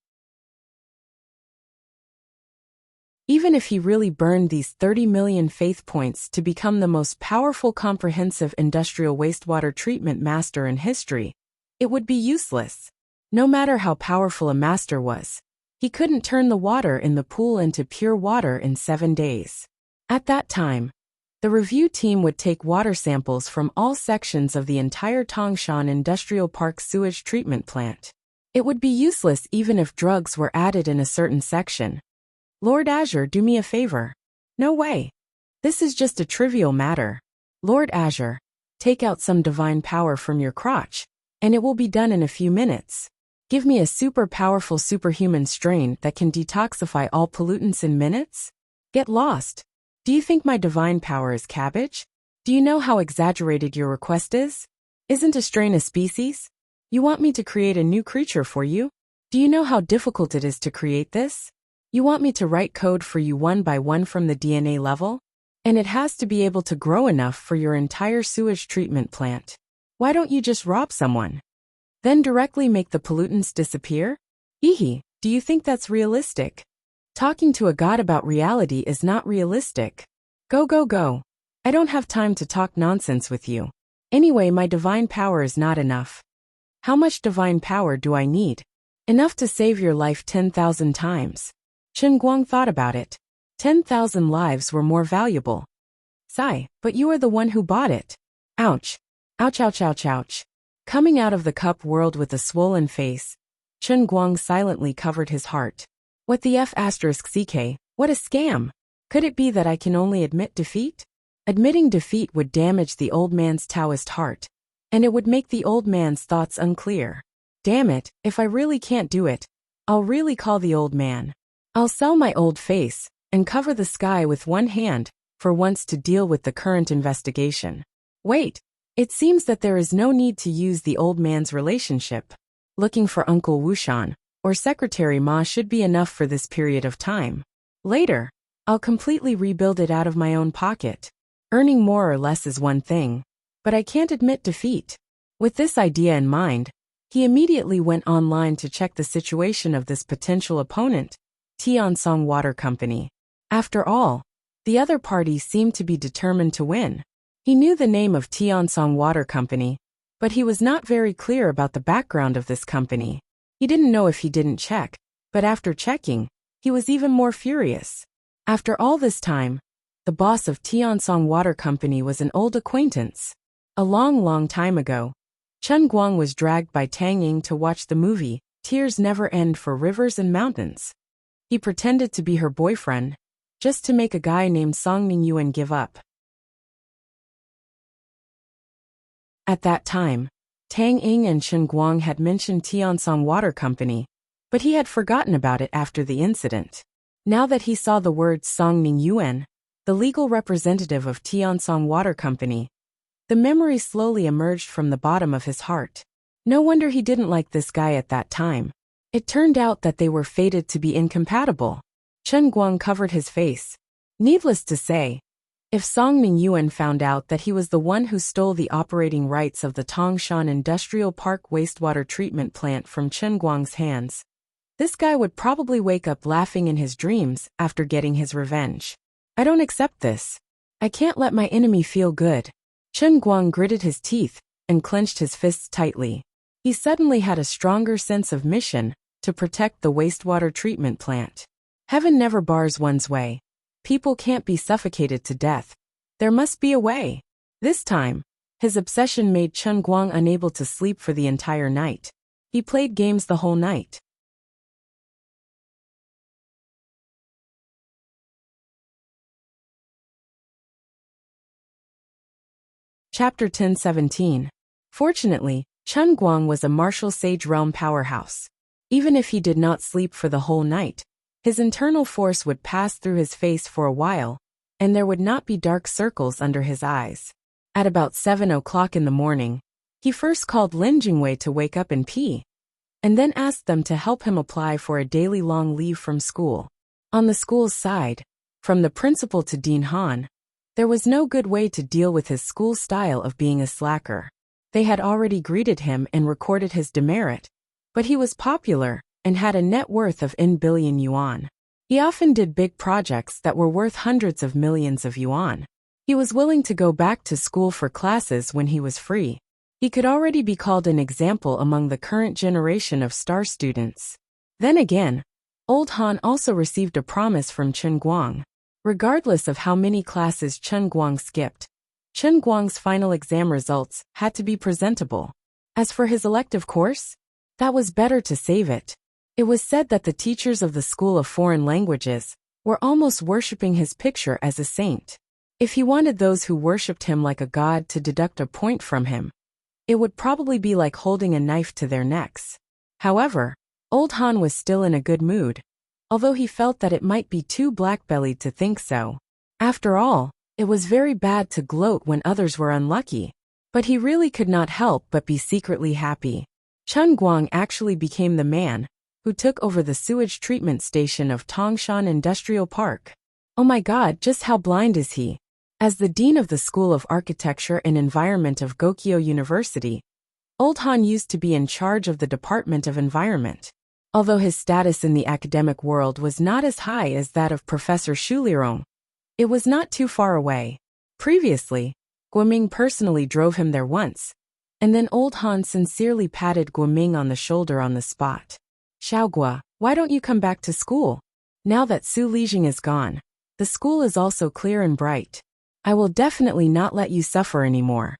Even if he really burned these 30 million faith points to become the most powerful comprehensive industrial wastewater treatment master in history, it would be useless. No matter how powerful a master was, he couldn't turn the water in the pool into pure water in 7 days. At that time, the review team would take water samples from all sections of the entire Tangshan Industrial Park sewage treatment plant. It would be useless even if drugs were added in a certain section. Lord Azure, do me a favor. No way. This is just a trivial matter. Lord Azure, take out some divine power from your crotch, and it will be done in a few minutes. Give me a super powerful superhuman strain that can detoxify all pollutants in minutes? Get lost. Do you think my divine power is cabbage? Do you know how exaggerated your request is? Isn't a strain a species? You want me to create a new creature for you? Do you know how difficult it is to create this? You want me to write code for you one by one from the DNA level? And it has to be able to grow enough for your entire sewage treatment plant. Why don't you just rob someone? Then directly make the pollutants disappear? Ehe, do you think that's realistic? Talking to a god about reality is not realistic. Go, go, go. I don't have time to talk nonsense with you. Anyway, my divine power is not enough. How much divine power do I need? Enough to save your life 10,000 times. Chen Guang thought about it. 10,000 lives were more valuable. Sigh, but you are the one who bought it. Ouch. Ouch, ouch, ouch, ouch. Coming out of the cup world with a swollen face, Chen Guang silently covered his heart. What the F***ck? What a scam. Could it be that I can only admit defeat? Admitting defeat would damage the old man's Taoist heart, and it would make the old man's thoughts unclear. Damn it, if I really can't do it, I'll really call the old man. I'll sell my old face and cover the sky with one hand for once to deal with the current investigation. Wait, it seems that there is no need to use the old man's relationship. Looking for Uncle Wuxian or Secretary Ma should be enough for this period of time. Later, I'll completely rebuild it out of my own pocket. Earning more or less is one thing, but I can't admit defeat. With this idea in mind, he immediately went online to check the situation of this potential opponent, Tiansong Water Company. After all, the other party seemed to be determined to win. He knew the name of Tiansong Water Company, but he was not very clear about the background of this company. He didn't know if he didn't check, but after checking, he was even more furious. After all this time, the boss of Tiansong Water Company was an old acquaintance. A long time ago, Chen Guang was dragged by Tang Ying to watch the movie Tears Never End for Rivers and Mountains. He pretended to be her boyfriend, just to make a guy named Song Ningyuan give up. At that time, Tang Ying and Chen Guang had mentioned Tiansong Water Company, but he had forgotten about it after the incident. Now that he saw the words Song Ningyuan, the legal representative of Tiansong Water Company, the memory slowly emerged from the bottom of his heart. No wonder he didn't like this guy at that time. It turned out that they were fated to be incompatible. Chen Guang covered his face. Needless to say, if Song Ningyuan found out that he was the one who stole the operating rights of the Tongshan Industrial Park wastewater treatment plant from Chen Guang's hands, this guy would probably wake up laughing in his dreams after getting his revenge. I don't accept this. I can't let my enemy feel good. Chen Guang gritted his teeth and clenched his fists tightly. He suddenly had a stronger sense of mission to protect the wastewater treatment plant. Heaven never bars one's way. People can't be suffocated to death. There must be a way. This time, his obsession made Chen Guang unable to sleep for the entire night. He played games the whole night. Chapter 10:17. Fortunately, Chen Guang was a martial sage realm powerhouse. Even if he did not sleep for the whole night, his internal force would pass through his face for a while, and there would not be dark circles under his eyes. At about 7 o'clock in the morning, he first called Lin Jingwei to wake up and pee, and then asked them to help him apply for a daily long leave from school. On the school's side, from the principal to Dean Han, there was no good way to deal with his school style of being a slacker. They had already greeted him and recorded his demerit, but he was popular and had a net worth of N billion yuan. He often did big projects that were worth hundreds of millions of yuan. He was willing to go back to school for classes when he was free. He could already be called an example among the current generation of star students. Then again, Old Han also received a promise from Chen Guang. Regardless of how many classes Chen Guang skipped, Chen Guang's final exam results had to be presentable. As for his elective course, that was better to save it. It was said that the teachers of the School of Foreign Languages were almost worshipping his picture as a saint. If he wanted those who worshipped him like a god to deduct a point from him, it would probably be like holding a knife to their necks. However, Old Han was still in a good mood, although he felt that it might be too black-bellied to think so. After all, it was very bad to gloat when others were unlucky, but he really could not help but be secretly happy. Chen Guang actually became the man who took over the sewage treatment station of Tongshan Industrial Park. Oh my god, just how blind is he? As the dean of the School of Architecture and Environment of Gokyo University, Old Han used to be in charge of the Department of Environment. Although his status in the academic world was not as high as that of Professor Shulirong, it was not too far away. Previously, Guoming personally drove him there once, and then Old Han sincerely patted Guoming on the shoulder on the spot. Xiaogua, why don't you come back to school? Now that Su Lijing is gone, the school is also clear and bright. I will definitely not let you suffer anymore.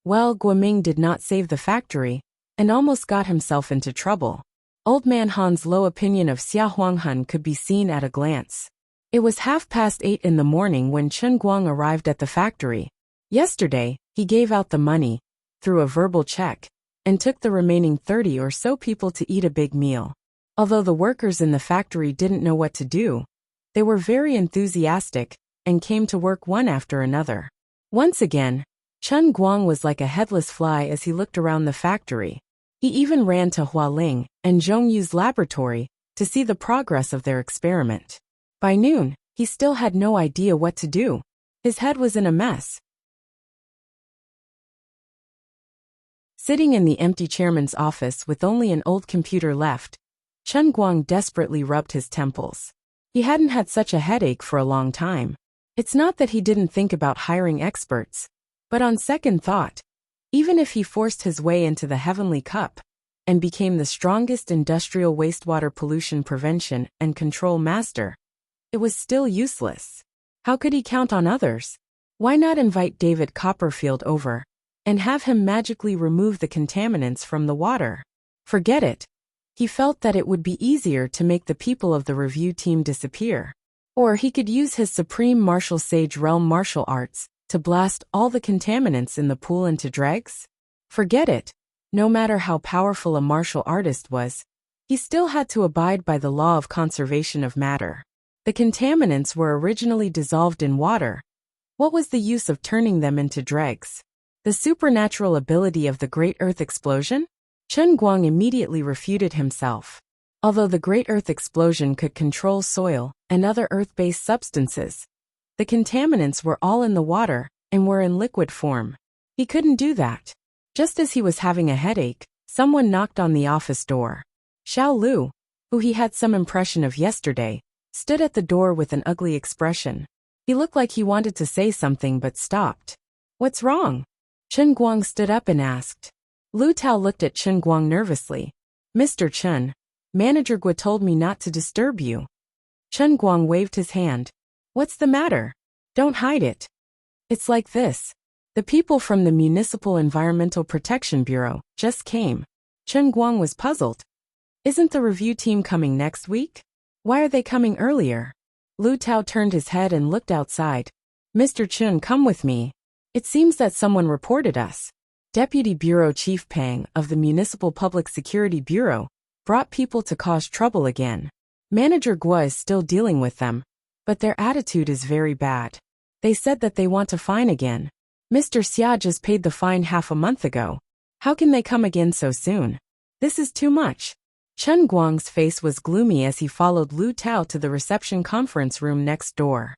Well, Guoming did not save the factory, and almost got himself into trouble. Old Man Han's low opinion of Xia Huanghan could be seen at a glance. It was 8:30 in the morning when Chen Guang arrived at the factory. Yesterday, he gave out the money, through a verbal check, and took the remaining 30 or so people to eat a big meal. Although the workers in the factory didn't know what to do, they were very enthusiastic and came to work one after another. Once again, Chen Guang was like a headless fly as he looked around the factory. He even ran to Hualing and Zhongyu's laboratory to see the progress of their experiment. By noon, he still had no idea what to do. His head was in a mess. Sitting in the empty chairman's office with only an old computer left, Chen Guang desperately rubbed his temples. He hadn't had such a headache for a long time. It's not that he didn't think about hiring experts, but on second thought, even if he forced his way into the heavenly cup and became the strongest industrial wastewater pollution prevention and control master, it was still useless. How could he count on others? Why not invite David Copperfield over and have him magically remove the contaminants from the water? Forget it. He felt that it would be easier to make the people of the review team disappear. Or he could use his supreme martial sage realm martial arts to blast all the contaminants in the pool into dregs? Forget it. No matter how powerful a martial artist was, he still had to abide by the law of conservation of matter. The contaminants were originally dissolved in water. What was the use of turning them into dregs? The supernatural ability of the Great Earth Explosion? Chen Guang immediately refuted himself. Although the Great Earth Explosion could control soil and other earth-based substances, the contaminants were all in the water and were in liquid form. He couldn't do that. Just as he was having a headache, someone knocked on the office door. Xiao Lu, who he had some impression of yesterday, stood at the door with an ugly expression. He looked like he wanted to say something but stopped. "What's wrong?" Chen Guang stood up and asked. Lu Tao looked at Chen Guang nervously. "Mr. Chen, Manager Gua told me not to disturb you." Chen Guang waved his hand. "What's the matter? Don't hide it. It's like this. The people from the Municipal Environmental Protection Bureau just came." Chen Guang was puzzled. "Isn't the review team coming next week? Why are they coming earlier?" Lu Tao turned his head and looked outside. "Mr. Chen, come with me. It seems that someone reported us." Deputy Bureau Chief Pang of the Municipal Public Security Bureau brought people to cause trouble again. Manager Gua is still dealing with them, but their attitude is very bad. They said that they want to fine again. Mr. Xia just paid the fine half a month ago. How can they come again so soon? This is too much. Chen Guang's face was gloomy as he followed Lu Tao to the reception conference room next door.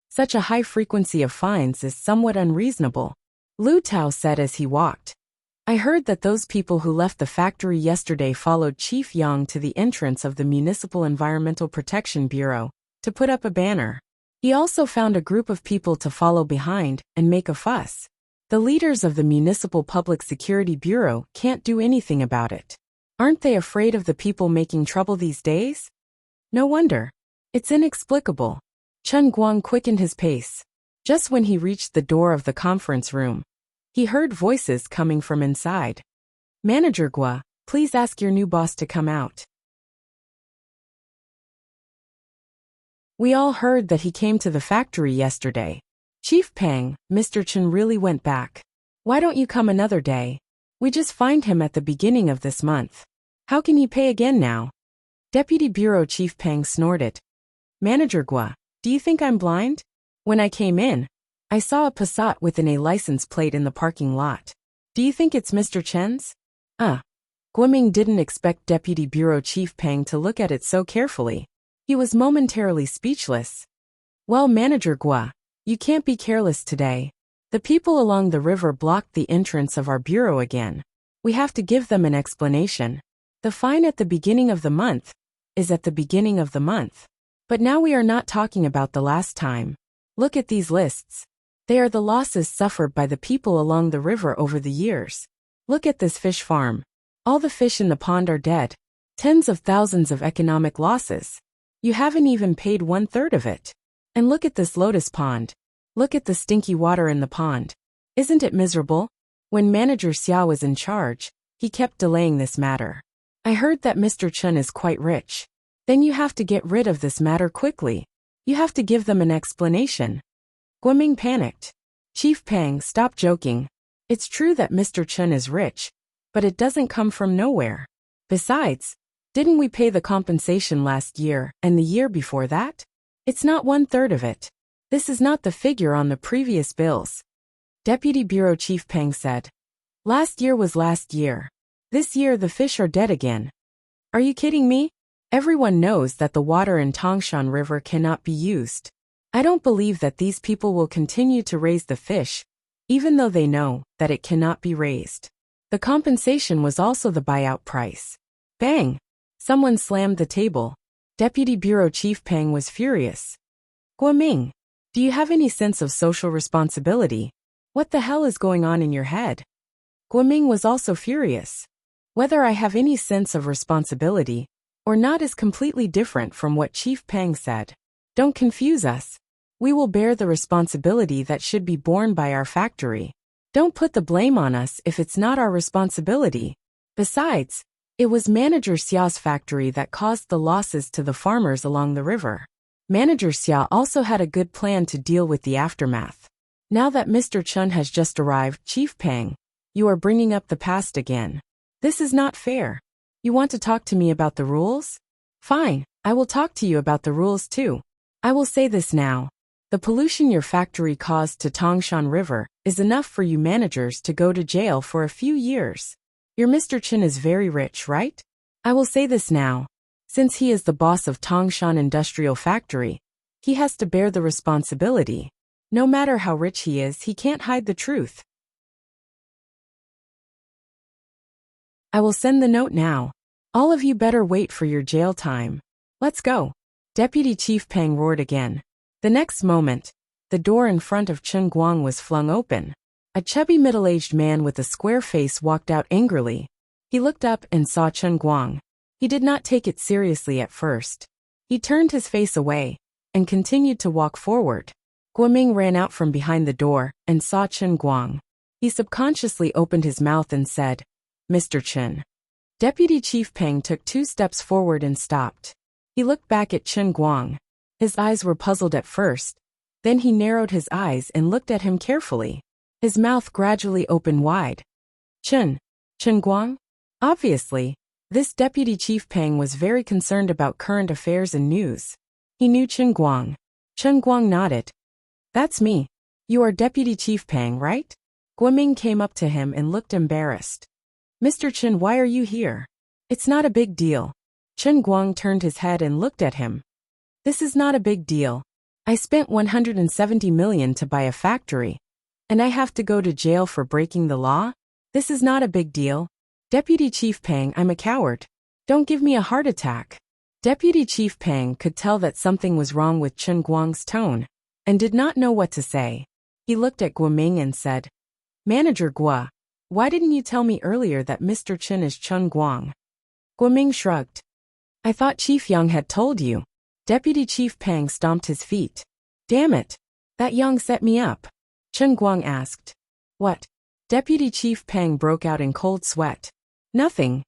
Such a high frequency of fines is somewhat unreasonable, Lu Tao said as he walked. "I heard that those people who left the factory yesterday followed Chief Yang to the entrance of the Municipal Environmental Protection Bureau to put up a banner. He also found a group of people to follow behind and make a fuss. The leaders of the Municipal Public Security Bureau can't do anything about it. Aren't they afraid of the people making trouble these days? No wonder. It's inexplicable." Chen Guang quickened his pace. Just when he reached the door of the conference room, he heard voices coming from inside. "Manager Gua, please ask your new boss to come out." "We all heard that he came to the factory yesterday. Chief Pang, Mr. Chen really went back. Why don't you come another day? We just fined him at the beginning of this month. How can he pay again now?" Deputy Bureau Chief Pang snorted. "Manager Gua, do you think I'm blind? When I came in, I saw a Passat with an A license plate in the parking lot. Do you think it's Mr. Chen's?" Guoming didn't expect Deputy Bureau Chief Pang to look at it so carefully. He was momentarily speechless. "Well, Manager Gua, you can't be careless today. The people along the river blocked the entrance of our bureau again. We have to give them an explanation. The fine at the beginning of the month is at the beginning of the month. But now we are not talking about the last time. Look at these lists. They are the losses suffered by the people along the river over the years. Look at this fish farm. All the fish in the pond are dead. Tens of thousands of economic losses. You haven't even paid 1/3 of it. And look at this lotus pond. Look at the stinky water in the pond. Isn't it miserable?" When Manager Xia was in charge, he kept delaying this matter. "I heard that Mr. Chen is quite rich. Then you have to get rid of this matter quickly. You have to give them an explanation." Guoming panicked. "Chief Pang, stop joking. It's true that Mr. Chen is rich, but it doesn't come from nowhere. Besides, didn't we pay the compensation last year and the year before that? It's not 1/3 of it. This is not the figure on the previous bills. Deputy Bureau Chief Peng said. Last year was last year. This year the fish are dead again. Are you kidding me? Everyone knows that the water in Tangshan River cannot be used. I don't believe that these people will continue to raise the fish, even though they know that it cannot be raised. The compensation was also the buyout price. Bang! Someone slammed the table. Deputy Bureau Chief Peng was furious. Guoming, do you have any sense of social responsibility? What the hell is going on in your head? Guoming was also furious. Whether I have any sense of responsibility or not is completely different from what Chief Peng said. Don't confuse us. We will bear the responsibility that should be borne by our factory. Don't put the blame on us if it's not our responsibility. Besides, it was Manager Xia's factory that caused the losses to the farmers along the river. Manager Xia also had a good plan to deal with the aftermath. Now that Mr. Chun has just arrived, Chief Peng, you are bringing up the past again. This is not fair. You want to talk to me about the rules? Fine, I will talk to you about the rules too. I will say this now. The pollution your factory caused to Tangshan River is enough for you managers to go to jail for a few years. Your Mr. Chin is very rich, right? I will say this now. Since he is the boss of Tangshan Industrial Factory, he has to bear the responsibility. No matter how rich he is, he can't hide the truth. I will send the note now. All of you better wait for your jail time. Let's go. Deputy Chief Peng roared again. The next moment, the door in front of Chen Guang was flung open. A chubby middle-aged man with a square face walked out angrily. He looked up and saw Chen Guang. He did not take it seriously at first. He turned his face away and continued to walk forward. Guoming ran out from behind the door and saw Chen Guang. He subconsciously opened his mouth and said, Mr. Chen. Deputy Chief Peng took 2 steps forward and stopped. He looked back at Chen Guang. His eyes were puzzled at first. Then he narrowed his eyes and looked at him carefully. His mouth gradually opened wide. Chen Guang? Obviously, this Deputy Chief Peng was very concerned about current affairs and news. He knew Chen Guang. Chen Guang nodded. That's me. You are Deputy Chief Peng, right? Guoming came up to him and looked embarrassed. Mr. Chen, why are you here? It's not a big deal. Chen Guang turned his head and looked at him. This is not a big deal. I spent 170 million to buy a factory, and I have to go to jail for breaking the law? This is not a big deal. Deputy Chief Peng, I'm a coward. Don't give me a heart attack. Deputy Chief Peng could tell that something was wrong with Chen Guang's tone, and did not know what to say. He looked at Guoming and said, Manager Gua, why didn't you tell me earlier that Mr. Chen is Chen Guang? Guoming shrugged. I thought Chief Yang had told you. Deputy Chief Peng stomped his feet. Damn it. That Yang set me up. Chen Guang asked. What? Deputy Chief Peng broke out in cold sweat. Nothing.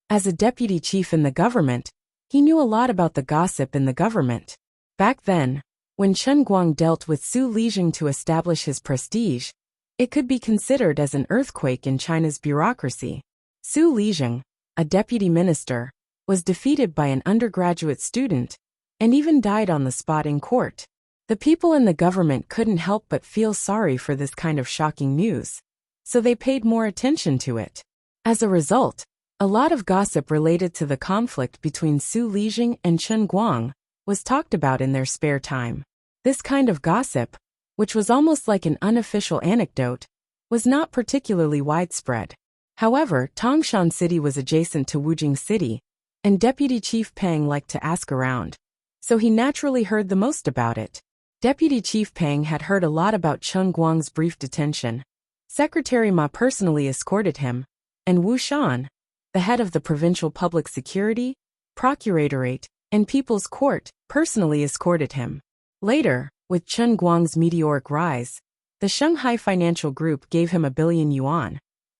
As a deputy chief in the government, he knew a lot about the gossip in the government. Back then, when Chen Guang dealt with Su Lijing to establish his prestige, it could be considered as an earthquake in China's bureaucracy. Su Lijing, a deputy minister, was defeated by an undergraduate student, and even died on the spot in court. The people in the government couldn't help but feel sorry for this kind of shocking news, so they paid more attention to it. As a result, a lot of gossip related to the conflict between Su Lijing and Chen Guang was talked about in their spare time. This kind of gossip, which was almost like an unofficial anecdote, was not particularly widespread. However, Tangshan City was adjacent to Wujing City, and Deputy Chief Peng liked to ask around, so he naturally heard the most about it. Deputy Chief Peng had heard a lot about Chen Guang's brief detention. Secretary Ma personally escorted him, and Wu Shan, the head of the Provincial Public Security, Procuratorate, and People's Court, personally escorted him. Later, with Chen Guang's meteoric rise, the Shanghai Financial Group gave him 1 billion yuan,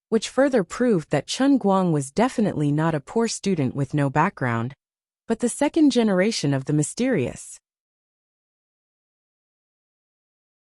which further proved that Chen Guang was definitely not a poor student with no background, but the second generation of the mysterious.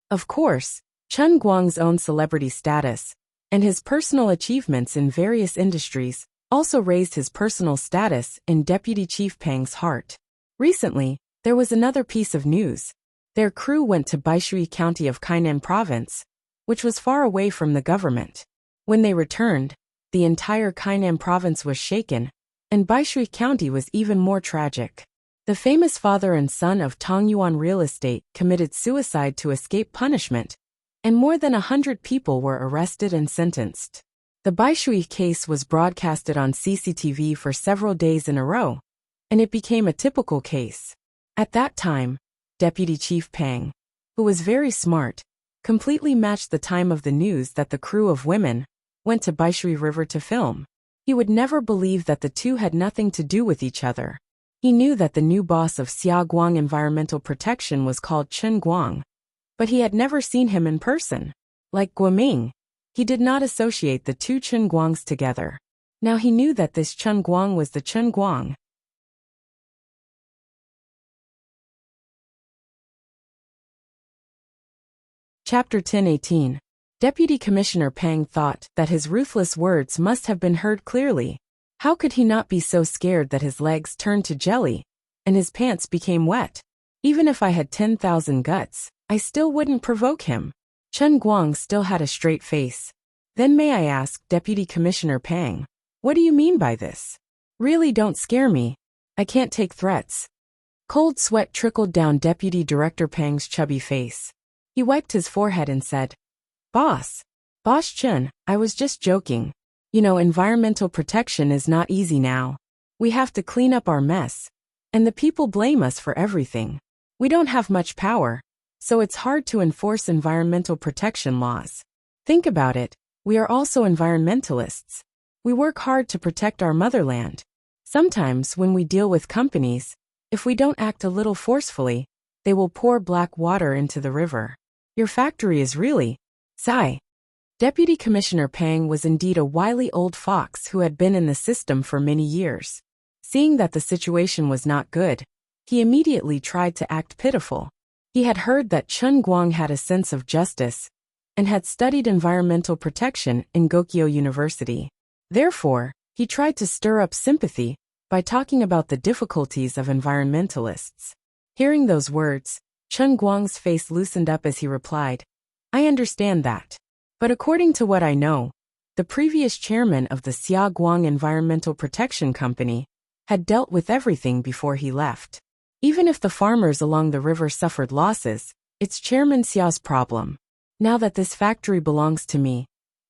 Of course, Chen Guang's own celebrity status and his personal achievements in various industries also raised his personal status in Deputy Chief Pang's heart. Recently, there was another piece of news. Their crew went to Baishui County of Kainan Province, which was far away from the government. When they returned, the entire Kainan Province was shaken, and Baishui County was even more tragic. The famous father and son of Tongyuan Real Estate committed suicide to escape punishment, and more than 100 people were arrested and sentenced. The Baishui case was broadcasted on CCTV for several days in a row, and it became a typical case. At that time, Deputy Chief Pang, who was very smart, completely matched the time of the news that the crew of women went to Baishui River to film. He would never believe that the two had nothing to do with each other. He knew that the new boss of Xiaoguang Environmental Protection was called Chen Guang, but he had never seen him in person. Like Guoming, he did not associate the two Chen Guangs together. Now he knew that this Chen Guang was the Chen Guang. Chapter 10:18. Deputy Commissioner Pang thought that his ruthless words must have been heard clearly. How could he not be so scared that his legs turned to jelly and his pants became wet? Even if I had 10,000 guts, I still wouldn't provoke him. Chen Guang still had a straight face. Then may I ask, Deputy Commissioner Pang, what do you mean by this? Really don't scare me. I can't take threats. Cold sweat trickled down Deputy Director Pang's chubby face. He wiped his forehead and said, Boss Chen, I was just joking. You know, environmental protection is not easy now. We have to clean up our mess. And the people blame us for everything. We don't have much power, so it's hard to enforce environmental protection laws. Think about it, we are also environmentalists. We work hard to protect our motherland. Sometimes when we deal with companies, if we don't act a little forcefully, they will pour black water into the river. Your factory is really... Sigh. Deputy Commissioner Pang was indeed a wily old fox who had been in the system for many years. Seeing that the situation was not good, he immediately tried to act pitiful. He had heard that Chen Guang had a sense of justice and had studied environmental protection in Gokyo University. Therefore, he tried to stir up sympathy by talking about the difficulties of environmentalists. Hearing those words, Chen Guang's face loosened up as he replied, I understand that. But according to what I know, the previous chairman of the Xiaoguang Environmental Protection Company had dealt with everything before he left. Even if the farmers along the river suffered losses, it's Chairman Xiao's problem. Now that this factory belongs to me,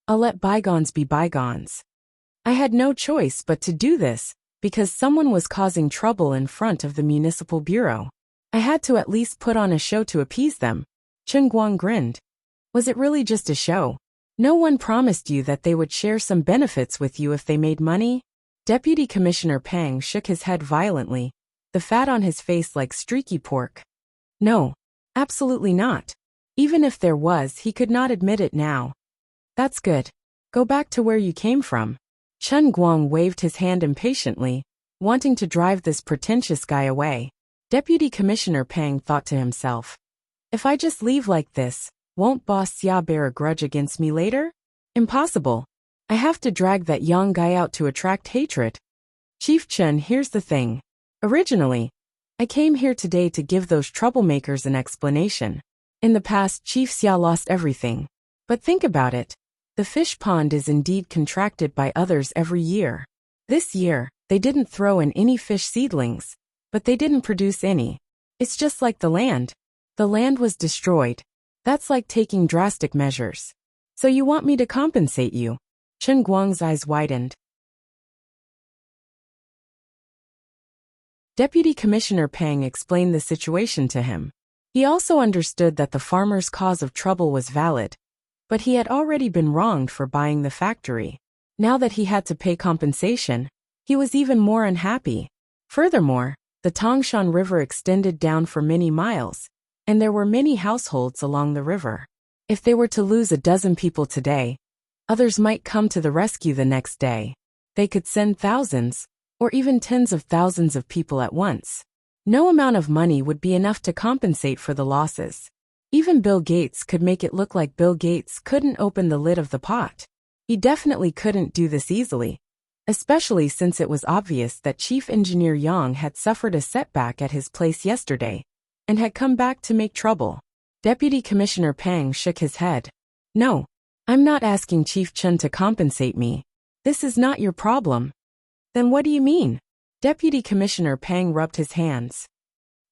I'll let bygones be bygones. I had no choice but to do this, because someone was causing trouble in front of the municipal bureau. I had to at least put on a show to appease them. Chen Guang grinned. Was it really just a show? No one promised you that they would share some benefits with you if they made money? Deputy Commissioner Pang shook his head violently, the fat on his face like streaky pork. No, absolutely not. Even if there was, he could not admit it now. That's good. Go back to where you came from. Chen Guang waved his hand impatiently, wanting to drive this pretentious guy away. Deputy Commissioner Pang thought to himself, if I just leave like this, won't Boss Xia bear a grudge against me later? Impossible. I have to drag that young guy out to attract hatred. Chief Chen, here's the thing. Originally, I came here today to give those troublemakers an explanation. In the past, Chief Xia lost everything. But think about it. The fish pond is indeed contracted by others every year. This year, they didn't throw in any fish seedlings, but they didn't produce any. It's just like the land. The land was destroyed. That's like taking drastic measures. So you want me to compensate you? Chen Guang's eyes widened. Deputy Commissioner Pang explained the situation to him. He also understood that the farmer's cause of trouble was valid, but he had already been wronged for buying the factory. Now that he had to pay compensation, he was even more unhappy. Furthermore, the Tangshan River extended down for many miles, and there were many households along the river. If they were to lose a dozen people today, others might come to the rescue the next day. They could send thousands, or even tens of thousands of people at once. No amount of money would be enough to compensate for the losses. Even Bill Gates could make it look like Bill Gates couldn't open the lid of the pot. He definitely couldn't do this easily, especially since it was obvious that Chief Engineer Yang had suffered a setback at his place yesterday and had come back to make trouble. Deputy Commissioner Pang shook his head. No, I'm not asking Chief Chen to compensate me. This is not your problem. Then what do you mean? Deputy Commissioner Pang rubbed his hands.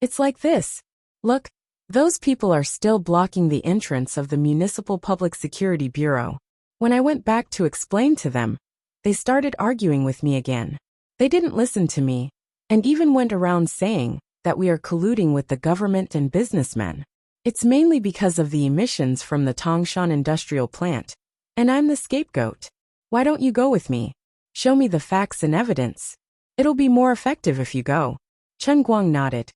It's like this. Look, those people are still blocking the entrance of the Municipal Public Security Bureau. When I went back to explain to them, they started arguing with me again. They didn't listen to me, and even went around saying that we are colluding with the government and businessmen. It's mainly because of the emissions from the Tangshan industrial plant, and I'm the scapegoat. Why don't you go with me? Show me the facts and evidence. It'll be more effective if you go. Chen Guang nodded.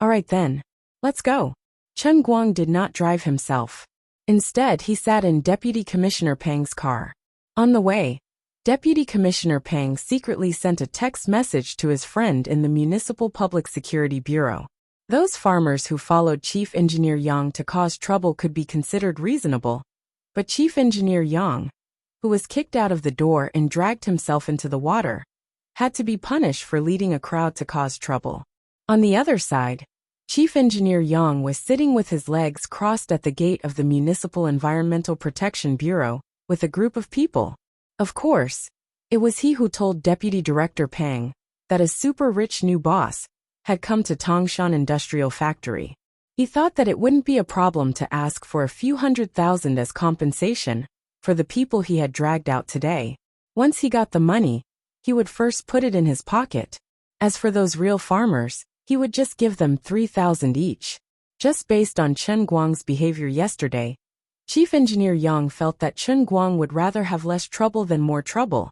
All right then, let's go. Chen Guang did not drive himself. Instead, he sat in Deputy Commissioner Pang's car. On the way, Deputy Commissioner Pang secretly sent a text message to his friend in the Municipal Public Security Bureau. Those farmers who followed Chief Engineer Yang to cause trouble could be considered reasonable, but Chief Engineer Yang, who was kicked out of the door and dragged himself into the water, had to be punished for leading a crowd to cause trouble. On the other side, Chief Engineer Yang was sitting with his legs crossed at the gate of the Municipal Environmental Protection Bureau with a group of people. Of course, it was he who told Deputy Director Pang that a super-rich new boss had come to Tangshan Industrial Factory. He thought that it wouldn't be a problem to ask for a few $100,000 as compensation for the people he had dragged out today. Once he got the money, he would first put it in his pocket. As for those real farmers, he would just give them $3,000 each. Just based on Chen Guang's behavior yesterday, Chief Engineer Yang felt that Chen Guang would rather have less trouble than more trouble,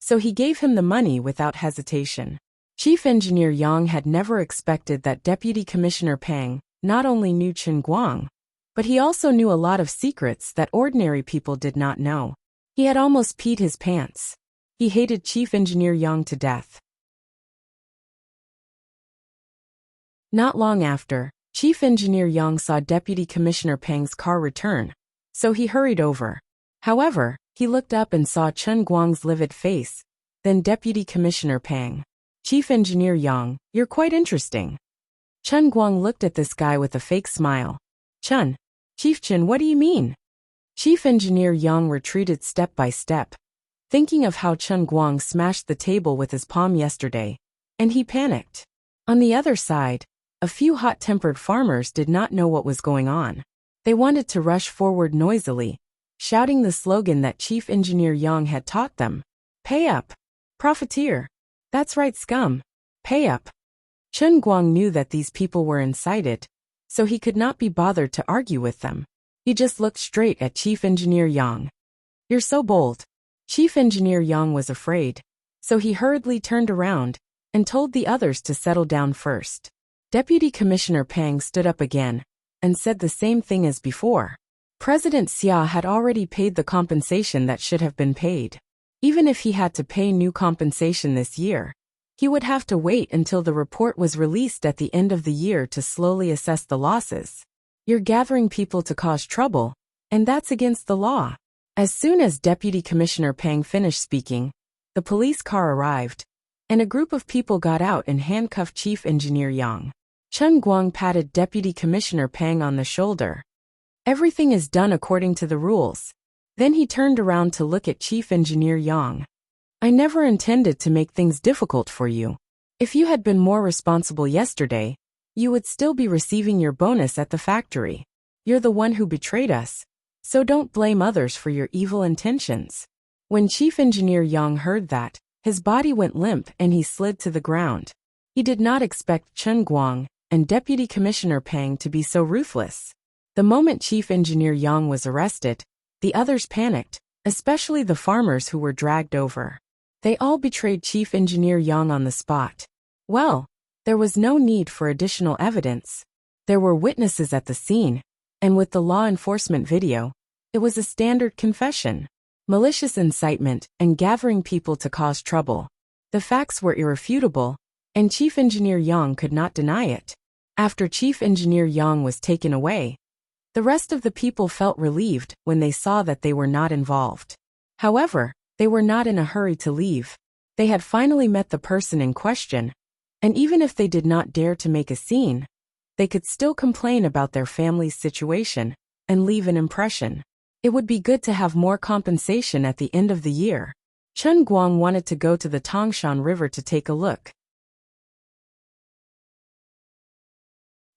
so he gave him the money without hesitation. Chief Engineer Yang had never expected that Deputy Commissioner Pang not only knew Chen Guang, but he also knew a lot of secrets that ordinary people did not know. He had almost peed his pants. He hated Chief Engineer Yang to death. Not long after, Chief Engineer Yang saw Deputy Commissioner Pang's car return, so he hurried over. However, he looked up and saw Chen Guang's livid face, then Deputy Commissioner Pang. Chief Engineer Yang, you're quite interesting. Chen Guang looked at this guy with a fake smile. Chen, Chief Chen, what do you mean? Chief Engineer Yang retreated step by step, thinking of how Chen Guang smashed the table with his palm yesterday, and he panicked. On the other side, a few hot-tempered farmers did not know what was going on. They wanted to rush forward noisily, shouting the slogan that Chief Engineer Yang had taught them. Pay up. Profiteer. That's right, scum. Pay up. Chen Guang knew that these people were incited, so he could not be bothered to argue with them. He just looked straight at Chief Engineer Yang. You're so bold. Chief Engineer Yang was afraid, so he hurriedly turned around and told the others to settle down first. Deputy Commissioner Pang stood up again and said the same thing as before. President Xia had already paid the compensation that should have been paid. Even if he had to pay new compensation this year, he would have to wait until the report was released at the end of the year to slowly assess the losses. You're gathering people to cause trouble, and that's against the law. As soon as Deputy Commissioner Pang finished speaking, the police car arrived, and a group of people got out and handcuffed Chief Engineer Yang. Chen Guang patted Deputy Commissioner Pang on the shoulder. Everything is done according to the rules. Then he turned around to look at Chief Engineer Yang. I never intended to make things difficult for you. If you had been more responsible yesterday, you would still be receiving your bonus at the factory. You're the one who betrayed us, so don't blame others for your evil intentions. When Chief Engineer Yang heard that, his body went limp and he slid to the ground. He did not expect Chen Guang and Deputy Commissioner Pang to be so ruthless. The moment Chief Engineer Yang was arrested, the others panicked, especially the farmers who were dragged over. They all betrayed Chief Engineer Yang on the spot. Well, there was no need for additional evidence. There were witnesses at the scene, and with the law enforcement video, it was a standard confession. Malicious incitement and gathering people to cause trouble. The facts were irrefutable, and Chief Engineer Yang could not deny it. After Chief Engineer Yang was taken away, the rest of the people felt relieved when they saw that they were not involved. However, they were not in a hurry to leave. They had finally met the person in question, and even if they did not dare to make a scene, they could still complain about their family's situation and leave an impression. It would be good to have more compensation at the end of the year. Chen Guang wanted to go to the Tangshan River to take a look.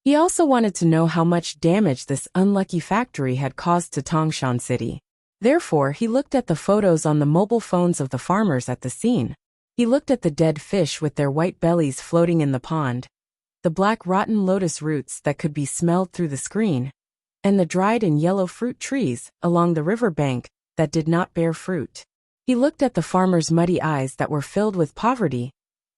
He also wanted to know how much damage this unlucky factory had caused to Tangshan City. Therefore, he looked at the photos on the mobile phones of the farmers at the scene. He looked at the dead fish with their white bellies floating in the pond, the black rotten lotus roots that could be smelled through the screen, and the dried and yellow fruit trees along the river bank that did not bear fruit. He looked at the farmers' muddy eyes that were filled with poverty,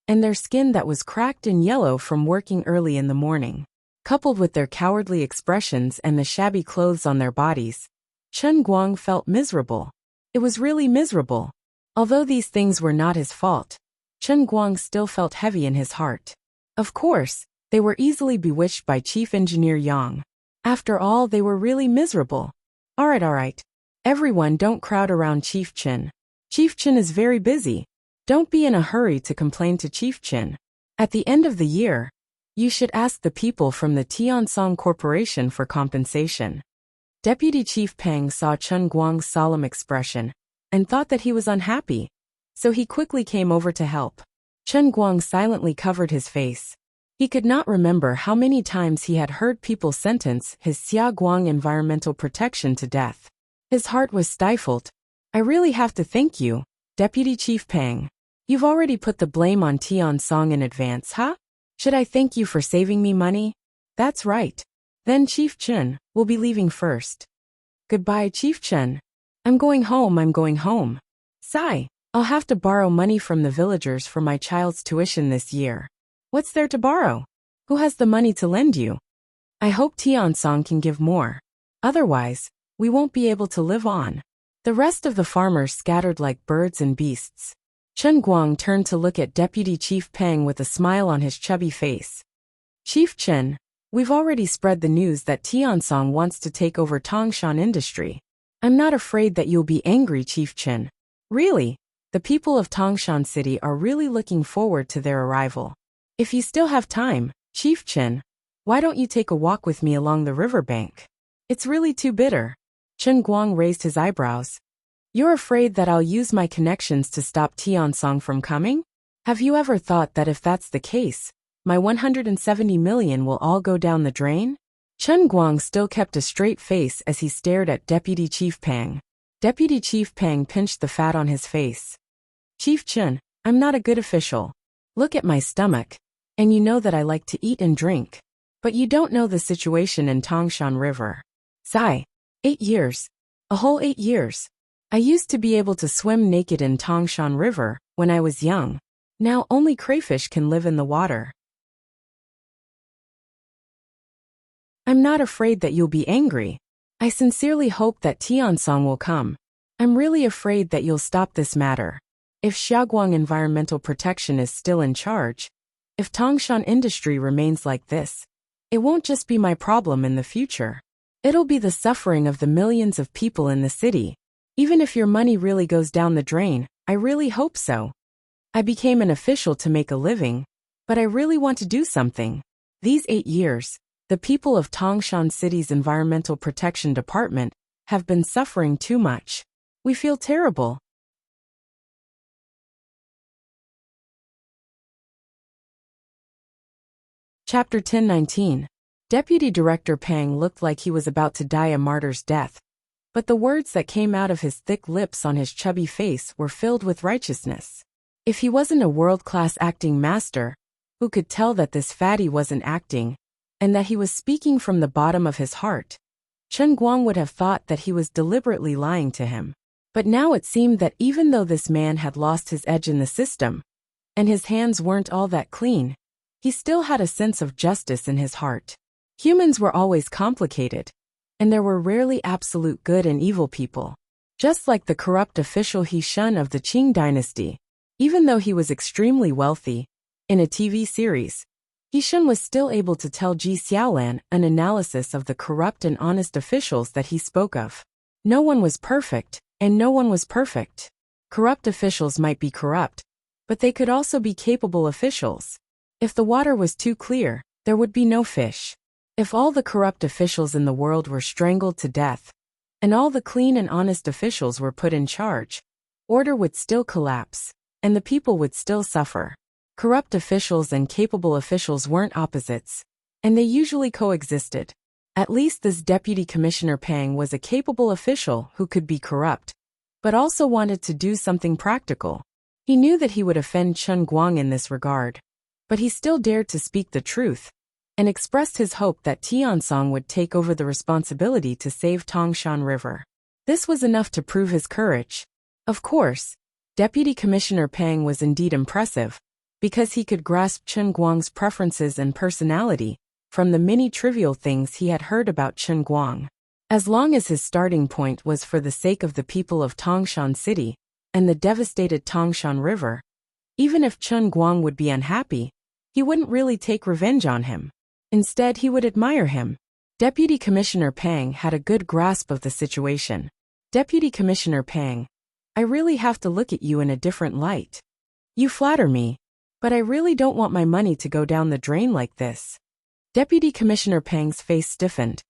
and their skin that was cracked and yellow from working early in the morning. Coupled with their cowardly expressions and the shabby clothes on their bodies, Chen Guang felt miserable. It was really miserable. Although these things were not his fault, Chen Guang still felt heavy in his heart. Of course, they were easily bewitched by Chief Engineer Yang. After all, they were really miserable. Alright. Everyone don't crowd around Chief Chen. Chief Chen is very busy. Don't be in a hurry to complain to Chief Chen. At the end of the year, you should ask the people from the Tiansong Corporation for compensation. Deputy Chief Peng saw Chen Guang's solemn expression and thought that he was unhappy, so he quickly came over to help. Chen Guang silently covered his face. He could not remember how many times he had heard people sentence his Xia Guang environmental protection to death. His heart was stifled. I really have to thank you, Deputy Chief Peng. You've already put the blame on Tiansong in advance, huh? Should I thank you for saving me money? That's right. Then Chief Chen will be leaving first. Goodbye, Chief Chen. I'm going home. Sigh. I'll have to borrow money from the villagers for my child's tuition this year. What's there to borrow? Who has the money to lend you? I hope Tiansong can give more. Otherwise, we won't be able to live on. The rest of the farmers scattered like birds and beasts. Chen Guang turned to look at Deputy Chief Peng with a smile on his chubby face. Chief Chen, we've already spread the news that Tiansong wants to take over Tangshan Industry. I'm not afraid that you'll be angry, Chief Chen. Really, the people of Tangshan City are really looking forward to their arrival. If you still have time, Chief Chen, why don't you take a walk with me along the riverbank? It's really too bitter. Chen Guang raised his eyebrows. You're afraid that I'll use my connections to stop Tiansong from coming? Have you ever thought that if that's the case, my 170 million will all go down the drain? Chen Guang still kept a straight face as he stared at Deputy Chief Peng. Deputy Chief Peng pinched the fat on his face. Chief Chen, I'm not a good official. Look at my stomach, and you know that I like to eat and drink. But you don't know the situation in Tangshan River. Sigh. 8 years. A whole 8 years. I used to be able to swim naked in Tangshan River when I was young. Now only crayfish can live in the water. I'm not afraid that you'll be angry. I sincerely hope that Tiansong will come. I'm really afraid that you'll stop this matter. If Xiaoguang Environmental Protection is still in charge, if Tangshan Industry remains like this, it won't just be my problem in the future. It'll be the suffering of the millions of people in the city. Even if your money really goes down the drain, I really hope so. I became an official to make a living, but I really want to do something. These 8 years, the people of Tangshan City's Environmental Protection Department have been suffering too much. We feel terrible. Chapter 1019. Deputy Director Peng looked like he was about to die a martyr's death, but the words that came out of his thick lips on his chubby face were filled with righteousness. If he wasn't a world-class acting master, who could tell that this fatty wasn't acting, and that he was speaking from the bottom of his heart, Chen Guang would have thought that he was deliberately lying to him. But now it seemed that even though this man had lost his edge in the system, and his hands weren't all that clean, he still had a sense of justice in his heart. Humans were always complicated, and there were rarely absolute good and evil people. Just like the corrupt official He Shun of the Qing dynasty, even though he was extremely wealthy, in a TV series, He Shun was still able to tell Ji Xiaolan an analysis of the corrupt and honest officials that he spoke of. No one was perfect, And no one was perfect. Corrupt officials might be corrupt, but they could also be capable officials. If the water was too clear, there would be no fish. If all the corrupt officials in the world were strangled to death, and all the clean and honest officials were put in charge, order would still collapse, and the people would still suffer. Corrupt officials and capable officials weren't opposites, and they usually coexisted. At least this Deputy Commissioner Pang was a capable official who could be corrupt, but also wanted to do something practical. He knew that he would offend Chen Guang in this regard, but he still dared to speak the truth, and expressed his hope that Tiansong would take over the responsibility to save Tangshan River. This was enough to prove his courage. Of course, Deputy Commissioner Pang was indeed impressive, because he could grasp Chen Guang's preferences and personality from the many trivial things he had heard about Chen Guang. As long as his starting point was for the sake of the people of Tangshan City and the devastated Tangshan River, even if Chen Guang would be unhappy, he wouldn't really take revenge on him. Instead, he would admire him. Deputy Commissioner Pang had a good grasp of the situation. Deputy Commissioner Pang, I really have to look at you in a different light. You flatter me, but I really don't want my money to go down the drain like this. Deputy Commissioner Pang's face stiffened.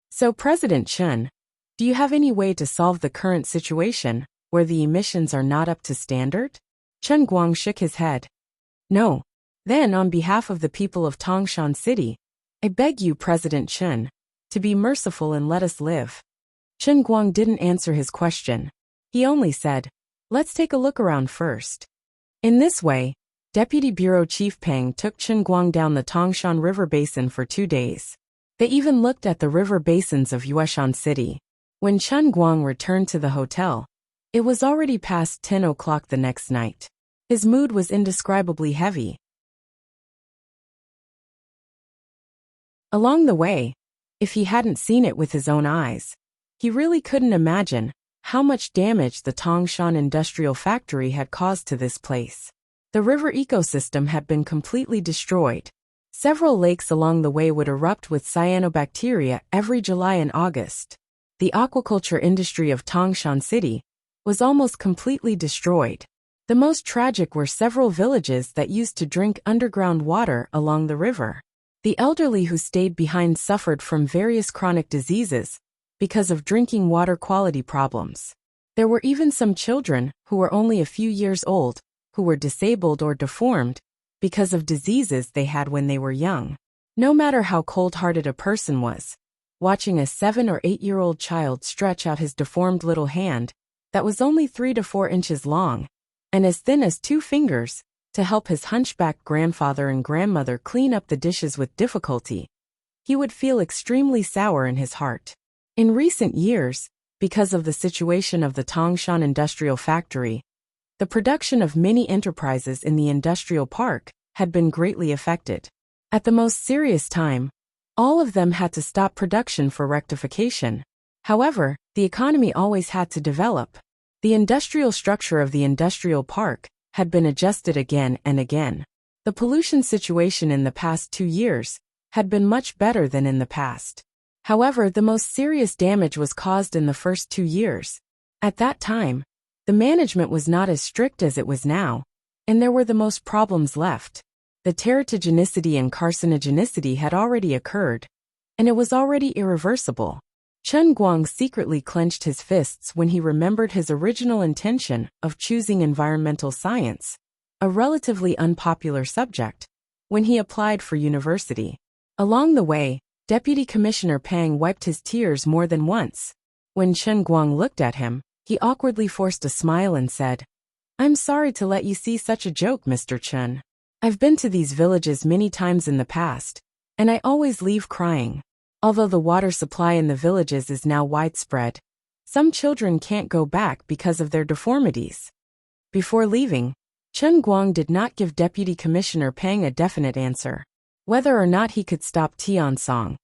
So President Chen, do you have any way to solve the current situation, where the emissions are not up to standard? Chen Guang shook his head. No. Then on behalf of the people of Tangshan City, I beg you, President Chen, to be merciful and let us live. Chen Guang didn't answer his question. He only said, let's take a look around first. In this way, Deputy Bureau Chief Pang took Chen Guang down the Tangshan River Basin for 2 days. They even looked at the river basins of Yueshan City. When Chen Guang returned to the hotel, it was already past 10 o'clock the next night. His mood was indescribably heavy. Along the way, if he hadn't seen it with his own eyes, he really couldn't imagine how much damage the Tangshan industrial factory had caused to this place. The river ecosystem had been completely destroyed. Several lakes along the way would erupt with cyanobacteria every July and August. The aquaculture industry of Tangshan City was almost completely destroyed. The most tragic were several villages that used to drink underground water along the river. The elderly who stayed behind suffered from various chronic diseases because of drinking water quality problems. There were even some children who were only a few years old who were disabled or deformed because of diseases they had when they were young. No matter how cold-hearted a person was, watching a 7 or 8-year-old child stretch out his deformed little hand that was only 3 to 4 inches long and as thin as 2 fingers to help his hunchback grandfather and grandmother clean up the dishes with difficulty, he would feel extremely sour in his heart. In recent years, because of the situation of the Tangshan industrial factory, the production of many enterprises in the industrial park had been greatly affected. At the most serious time, all of them had to stop production for rectification. However, the economy always had to develop. The industrial structure of the industrial park had been adjusted again and again. The pollution situation in the past 2 years had been much better than in the past. However, the most serious damage was caused in the first 2 years. At that time, the management was not as strict as it was now, and there were the most problems left. The teratogenicity and carcinogenicity had already occurred, and it was already irreversible. Chen Guang secretly clenched his fists when he remembered his original intention of choosing environmental science, a relatively unpopular subject, when he applied for university. Along the way, Deputy Commissioner Pang wiped his tears more than once. When Chen Guang looked at him, he awkwardly forced a smile and said, I'm sorry to let you see such a joke, Mr. Chen. I've been to these villages many times in the past, and I always leave crying. Although the water supply in the villages is now widespread, some children can't go back because of their deformities. Before leaving, Chen Guang did not give Deputy Commissioner Pang a definite answer, whether or not he could stop Tiansong.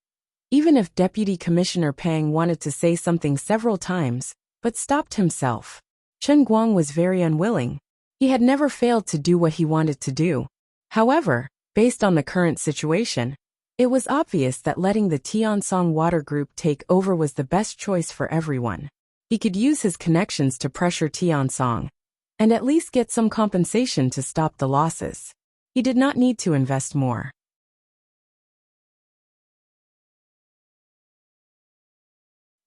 Even if Deputy Commissioner Pang wanted to say something several times, but stopped himself. Chen Guang was very unwilling. He had never failed to do what he wanted to do. However, based on the current situation, it was obvious that letting the Tiansong Water Group take over was the best choice for everyone. He could use his connections to pressure Tiansong and at least get some compensation to stop the losses. He did not need to invest more.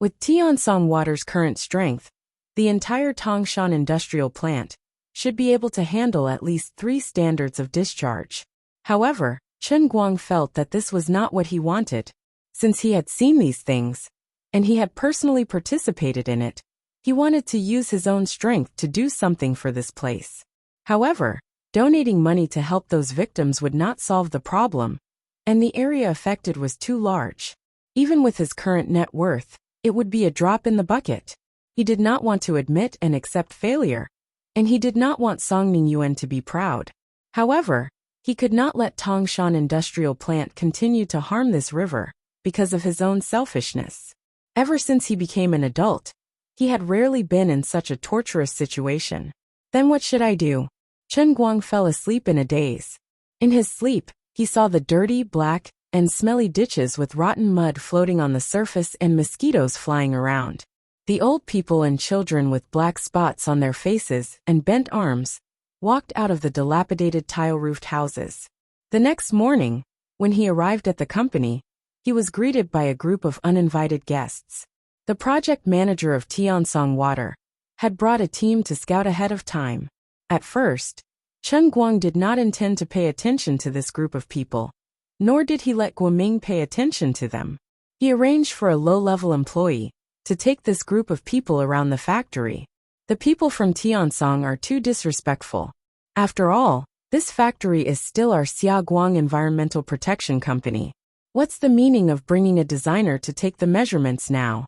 With Tiansong Water's current strength, the entire Tangshan industrial plant should be able to handle at least 3 standards of discharge. However, Chen Guang felt that this was not what he wanted. Since he had seen these things, and he had personally participated in it, he wanted to use his own strength to do something for this place. However, donating money to help those victims would not solve the problem, and the area affected was too large. Even with his current net worth, it would be a drop in the bucket. He did not want to admit and accept failure, and he did not want Song Ningyuan to be proud. However, he could not let Tangshan industrial plant continue to harm this river because of his own selfishness. Ever since he became an adult, he had rarely been in such a torturous situation. Then what should I do? Chen Guang fell asleep in a daze. In his sleep, he saw the dirty, black, and smelly ditches with rotten mud floating on the surface and mosquitoes flying around. The old people and children with black spots on their faces and bent arms walked out of the dilapidated tile-roofed houses. The next morning, when he arrived at the company, he was greeted by a group of uninvited guests. The project manager of Tiansong Water had brought a team to scout ahead of time. At first, Chen Guang did not intend to pay attention to this group of people, nor did he let Guoming pay attention to them. He arranged for a low-level employee to take this group of people around the factory. The people from Tiansong are too disrespectful. After all, this factory is still our Xiaguang Environmental Protection Company. What's the meaning of bringing a designer to take the measurements now?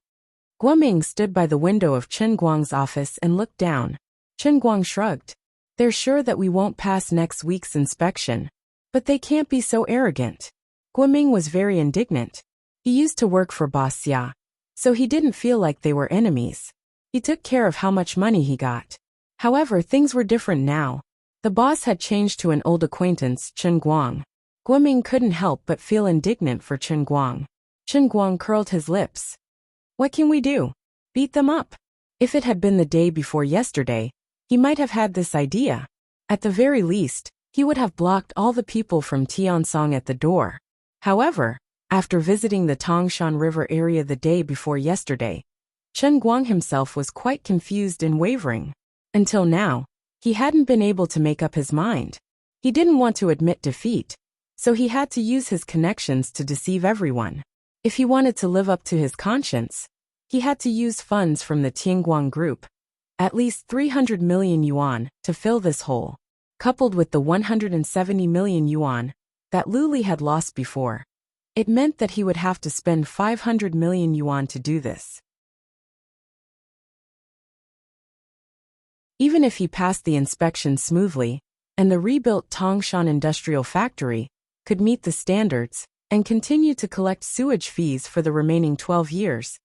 Guoming stood by the window of Chen Guang's office and looked down. Chen Guang shrugged. They're sure that we won't pass next week's inspection. But they can't be so arrogant. Guoming was very indignant. He used to work for Boss Xia, so he didn't feel like they were enemies. He took care of how much money he got. However, things were different now. The boss had changed to an old acquaintance, Chen Guang. Guoming couldn't help but feel indignant for Chen Guang. Chen Guang curled his lips. What can we do? Beat them up. If it had been the day before yesterday, he might have had this idea. At the very least, he would have blocked all the people from Tiansong at the door. However, after visiting the Tangshan River area the day before yesterday, Chen Guang himself was quite confused and wavering. Until now, he hadn't been able to make up his mind. He didn't want to admit defeat, so he had to use his connections to deceive everyone. If he wanted to live up to his conscience, he had to use funds from the Tianguang Group, at least 300 million yuan, to fill this hole, coupled with the 170 million yuan that Lu Li had lost before. It meant that he would have to spend 500 million yuan to do this. Even if he passed the inspection smoothly, and the rebuilt Tangshan Industrial Factory could meet the standards and continue to collect sewage fees for the remaining 12 years,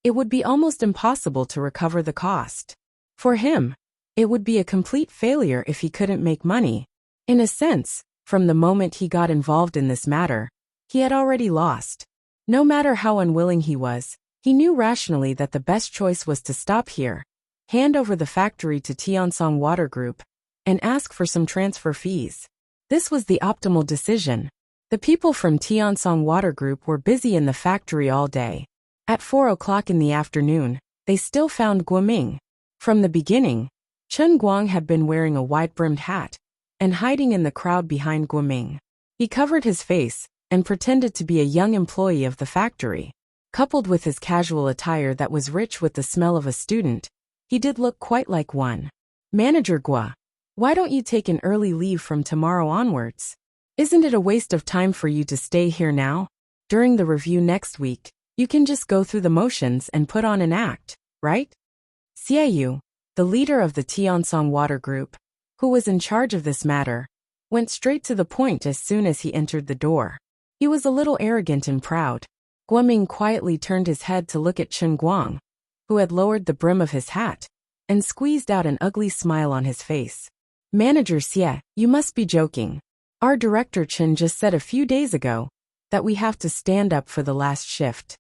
it would be almost impossible to recover the cost. For him, it would be a complete failure if he couldn't make money. In a sense, from the moment he got involved in this matter, he had already lost. No matter how unwilling he was, he knew rationally that the best choice was to stop here, hand over the factory to Tiansong Water Group, and ask for some transfer fees. This was the optimal decision. The people from Tiansong Water Group were busy in the factory all day. At 4 o'clock in the afternoon, they still found Guoming. From the beginning, Chen Guang had been wearing a wide-brimmed hat and hiding in the crowd behind Guoming. He covered his face and pretended to be a young employee of the factory. Coupled with his casual attire that was rich with the smell of a student, he did look quite like one. Manager Gua, why don't you take an early leave from tomorrow onwards? Isn't it a waste of time for you to stay here now? During the review next week, you can just go through the motions and put on an act, right? Xiaoyu, the leader of the Tiansong Water Group, who was in charge of this matter, went straight to the point as soon as he entered the door. He was a little arrogant and proud. Guoming quietly turned his head to look at Chen Guang, who had lowered the brim of his hat and squeezed out an ugly smile on his face. Manager Xie, you must be joking. Our director Chen just said a few days ago that we have to stand up for the last shift.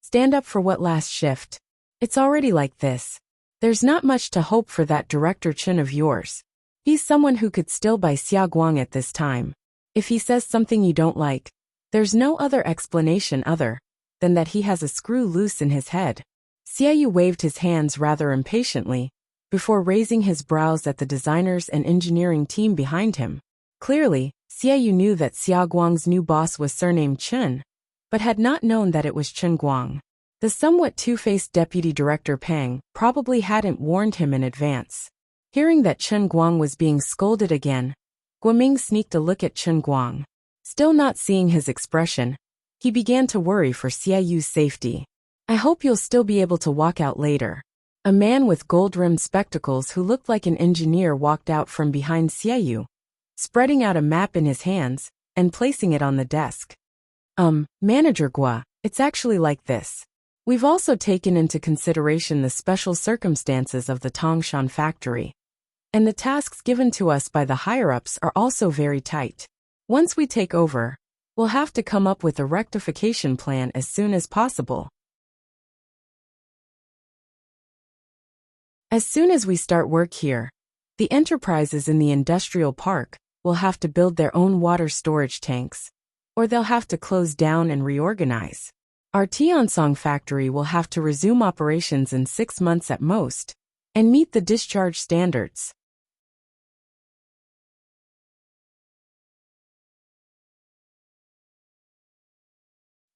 Stand up for what last shift? It's already like this. There's not much to hope for that Director Chen of yours. He's someone who could still buy Xia Guang at this time. If he says something you don't like, there's no other explanation other than that he has a screw loose in his head. Xia Yu waved his hands rather impatiently, before raising his brows at the designers and engineering team behind him. Clearly, Xia Yu knew that Xia Guang's new boss was surnamed Chen, but had not known that it was Chen Guang. The somewhat two-faced deputy director Peng probably hadn't warned him in advance. Hearing that Chen Guang was being scolded again, Guoming sneaked a look at Chen Guang. Still not seeing his expression, he began to worry for Xia Yu's safety. I hope you'll still be able to walk out later. A man with gold-rimmed spectacles who looked like an engineer walked out from behind Xia Yu, spreading out a map in his hands and placing it on the desk. Manager Gua, it's actually like this. We've also taken into consideration the special circumstances of the Tangshan factory. And the tasks given to us by the higher-ups are also very tight. Once we take over, we'll have to come up with a rectification plan as soon as possible. As soon as we start work here, the enterprises in the industrial park will have to build their own water storage tanks, or they'll have to close down and reorganize. Our Tiansong factory will have to resume operations in 6 months at most, and meet the discharge standards.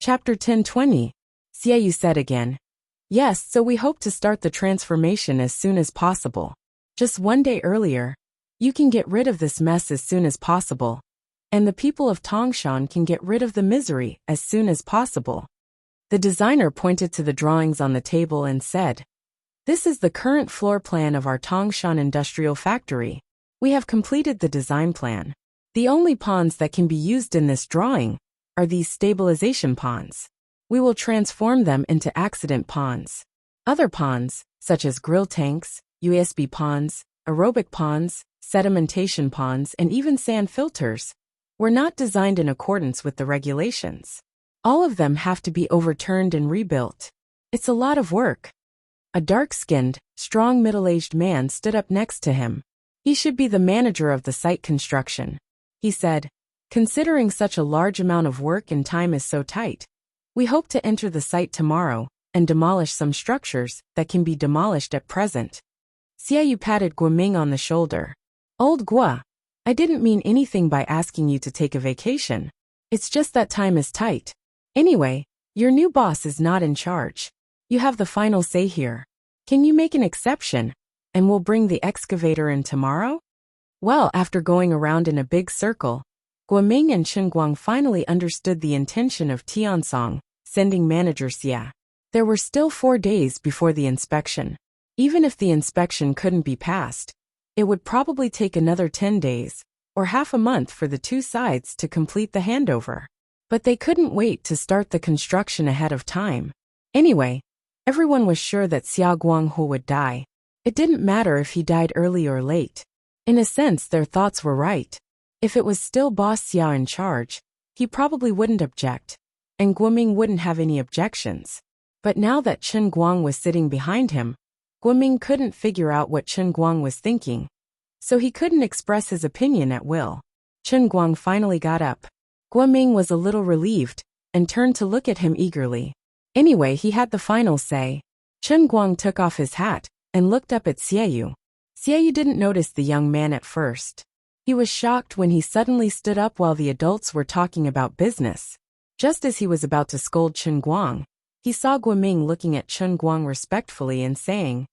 Chapter 10:20. Xia Yu said again. Yes, so we hope to start the transformation as soon as possible. Just one day earlier, you can get rid of this mess as soon as possible, and the people of Tangshan can get rid of the misery as soon as possible. The designer pointed to the drawings on the table and said, This is the current floor plan of our Tangshan industrial factory. We have completed the design plan. The only pawns that can be used in this drawing are these stabilization pawns. We will transform them into accident pawns. Other pawns, such as grill tanks, USB pawns, aerobic pawns, sedimentation pawns, and even sand filters, were not designed in accordance with the regulations. All of them have to be overturned and rebuilt. It's a lot of work. A dark-skinned, strong middle-aged man stood up next to him. He should be the manager of the site construction. He said, Considering such a large amount of work and time is so tight, we hope to enter the site tomorrow and demolish some structures that can be demolished at present. Xia Yu patted Guoming on the shoulder. Old Gua, I didn't mean anything by asking you to take a vacation. It's just that time is tight. Anyway, your new boss is not in charge. You have the final say here. Can you make an exception, and we'll bring the excavator in tomorrow? Well, after going around in a big circle, Guoming and Chen Guang finally understood the intention of Tiansong sending manager Xia. There were still 4 days before the inspection. Even if the inspection couldn't be passed, it would probably take another 10 days, or half a month for the two sides to complete the handover. But they couldn't wait to start the construction ahead of time. Anyway, everyone was sure that Xia Guanghu would die. It didn't matter if he died early or late. In a sense, their thoughts were right. If it was still Boss Xia in charge, he probably wouldn't object, and Guoming wouldn't have any objections. But now that Chen Guang was sitting behind him, Guoming couldn't figure out what Chen Guang was thinking, so he couldn't express his opinion at will. Chen Guang finally got up. Guoming was a little relieved, and turned to look at him eagerly. Anyway, he had the final say. Chen Guang took off his hat, and looked up at Xia Yu. Xia Yu didn't notice the young man at first. He was shocked when he suddenly stood up while the adults were talking about business. Just as he was about to scold Chen Guang, he saw Guoming looking at Chen Guang respectfully and saying,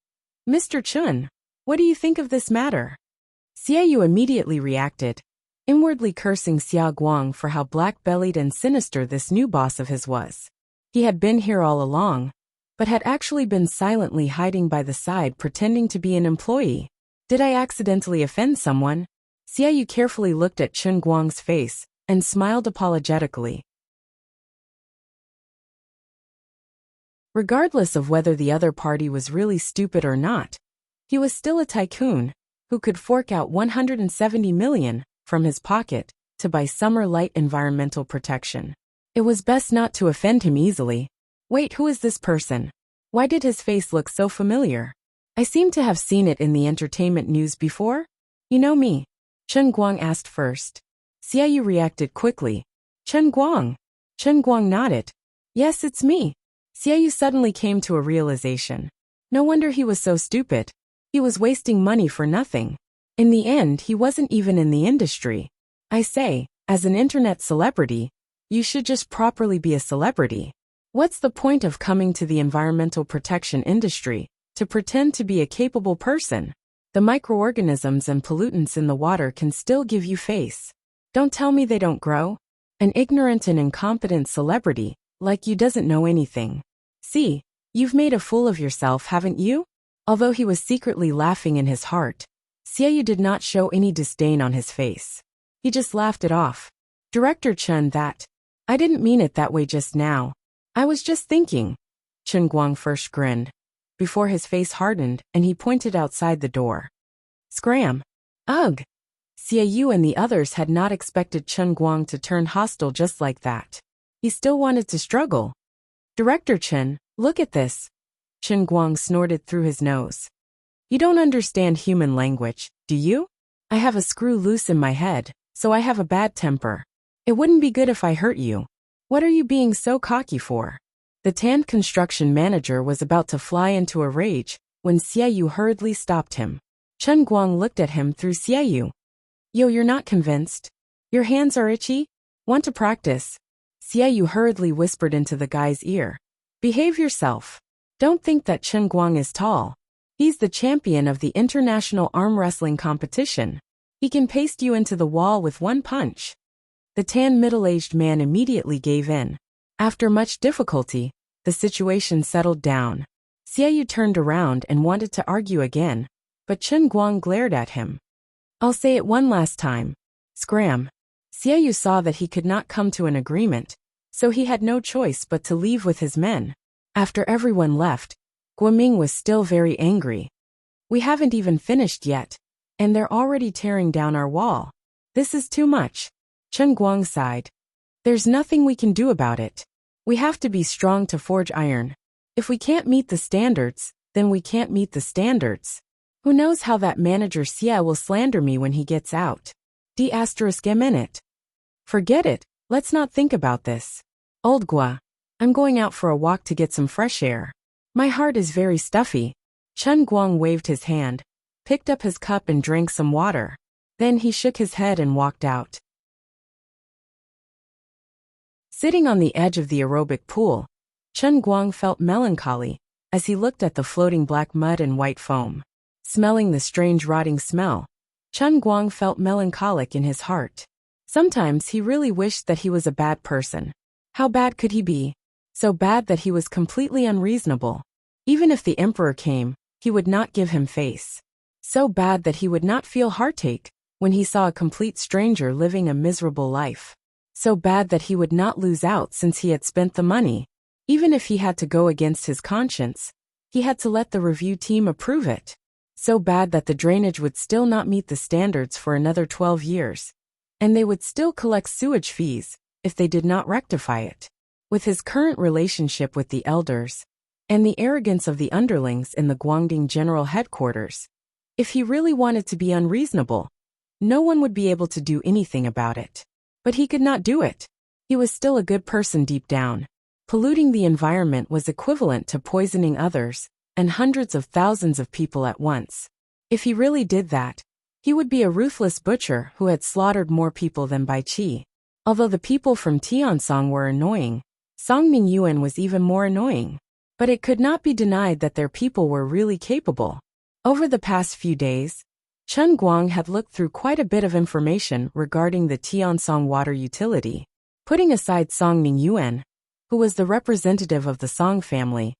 Mr. Chen, what do you think of this matter? Xia Yu immediately reacted, inwardly cursing Xia Guang for how black-bellied and sinister this new boss of his was. He had been here all along, but had actually been silently hiding by the side pretending to be an employee. Did I accidentally offend someone? Xia Yu carefully looked at Chen Guang's face and smiled apologetically. Regardless of whether the other party was really stupid or not, he was still a tycoon who could fork out 170 million from his pocket to buy summer light environmental protection. It was best not to offend him easily. Wait, who is this person? Why did his face look so familiar? I seem to have seen it in the entertainment news before. You know me? Chen Guang asked first. Xiaoyu reacted quickly. Chen Guang. Chen Guang nodded. Yes, it's me. Xiaoyu suddenly came to a realization. No wonder he was so stupid. He was wasting money for nothing. In the end, he wasn't even in the industry. I say, as an internet celebrity, you should just properly be a celebrity. What's the point of coming to the environmental protection industry to pretend to be a capable person? The microorganisms and pollutants in the water can still give you face. Don't tell me they don't grow. An ignorant and incompetent celebrity, like you, doesn't know anything. See, you've made a fool of yourself, haven't you? Although he was secretly laughing in his heart, Xiaoyu did not show any disdain on his face. He just laughed it off. Director Chen, I didn't mean it that way just now. I was just thinking. Chen Guang first grinned, before his face hardened and he pointed outside the door. Scram! Ugh! Xiaoyu and the others had not expected Chen Guang to turn hostile just like that. He still wanted to struggle. Director Chen, look at this. Chen Guang snorted through his nose. You don't understand human language, do you? I have a screw loose in my head, so I have a bad temper. It wouldn't be good if I hurt you. What are you being so cocky for? The tanned construction manager was about to fly into a rage when Xiaoyu hurriedly stopped him. Chen Guang looked at him through Xiaoyu. Yo, you're not convinced? Your hands are itchy? Want to practice? Xiaoyu hurriedly whispered into the guy's ear. Behave yourself. Don't think that Chen Guang is tall. He's the champion of the international arm wrestling competition. He can paste you into the wall with one punch. The tan middle-aged man immediately gave in. After much difficulty, the situation settled down. Xiaoyu turned around and wanted to argue again, but Chen Guang glared at him. I'll say it one last time. Scram. Xiaoyu saw that he could not come to an agreement, so he had no choice but to leave with his men. After everyone left, Guoming was still very angry. We haven't even finished yet, and they're already tearing down our wall. This is too much. Chen Guang sighed. There's nothing we can do about it. We have to be strong to forge iron. If we can't meet the standards, then we can't meet the standards. Who knows how that manager Xia will slander me when he gets out. D***M. Forget it, let's not think about this. Old Gua, I'm going out for a walk to get some fresh air. My heart is very stuffy. Chen Guang waved his hand, picked up his cup and drank some water. Then he shook his head and walked out. Sitting on the edge of the aerobic pool, Chen Guang felt melancholy as he looked at the floating black mud and white foam. Smelling the strange rotting smell, Chen Guang felt melancholic in his heart. Sometimes he really wished that he was a bad person. How bad could he be? So bad that he was completely unreasonable. Even if the emperor came, he would not give him face. So bad that he would not feel heartache when he saw a complete stranger living a miserable life. So bad that he would not lose out since he had spent the money. Even if he had to go against his conscience, he had to let the review team approve it. So bad that the drainage would still not meet the standards for another 12 years. And they would still collect sewage fees if they did not rectify it. With his current relationship with the elders, and the arrogance of the underlings in the Guangding General Headquarters, if he really wanted to be unreasonable, no one would be able to do anything about it. But he could not do it. He was still a good person deep down. Polluting the environment was equivalent to poisoning others, and hundreds of thousands of people at once. If he really did that, he would be a ruthless butcher who had slaughtered more people than Bai Qi. Although the people from Tiansong were annoying, Songming Yuan was even more annoying. But it could not be denied that their people were really capable. Over the past few days, Chen Guang had looked through quite a bit of information regarding the Tiansong water utility. Putting aside Songming Yuan, who was the representative of the Song family,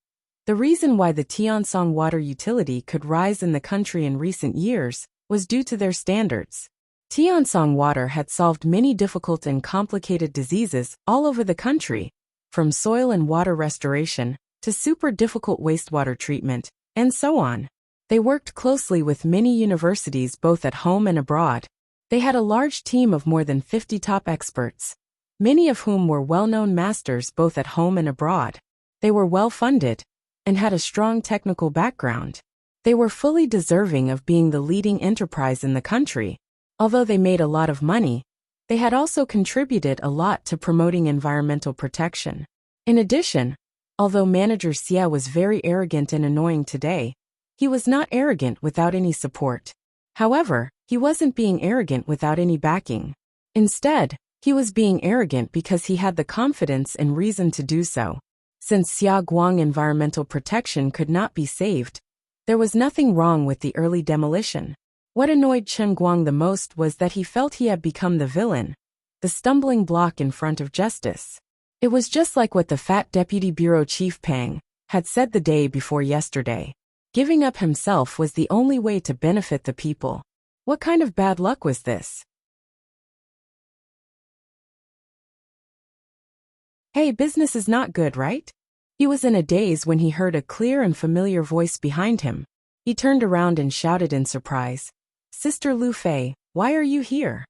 the reason why the Tiansong water utility could rise in the country in recent years was due to their standards. Tiansong water had solved many difficult and complicated diseases all over the country, from soil and water restoration to super difficult wastewater treatment, and so on. They worked closely with many universities both at home and abroad. They had a large team of more than 50 top experts, many of whom were well-known masters both at home and abroad. They were well-funded, and had a strong technical background. They were fully deserving of being the leading enterprise in the country. Although they made a lot of money, they had also contributed a lot to promoting environmental protection. In addition, although manager Xia was very arrogant and annoying today, he was not arrogant without any support. However, he wasn't being arrogant without any backing. Instead, he was being arrogant because he had the confidence and reason to do so. Since Xia Guang environmental protection could not be saved, there was nothing wrong with the early demolition. What annoyed Chen Guang the most was that he felt he had become the villain, the stumbling block in front of justice. It was just like what the fat deputy bureau chief Pang had said the day before yesterday. Giving up himself was the only way to benefit the people. What kind of bad luck was this? Hey, business is not good, right? He was in a daze when he heard a clear and familiar voice behind him. He turned around and shouted in surprise, "Sister Lu Fei, why are you here?"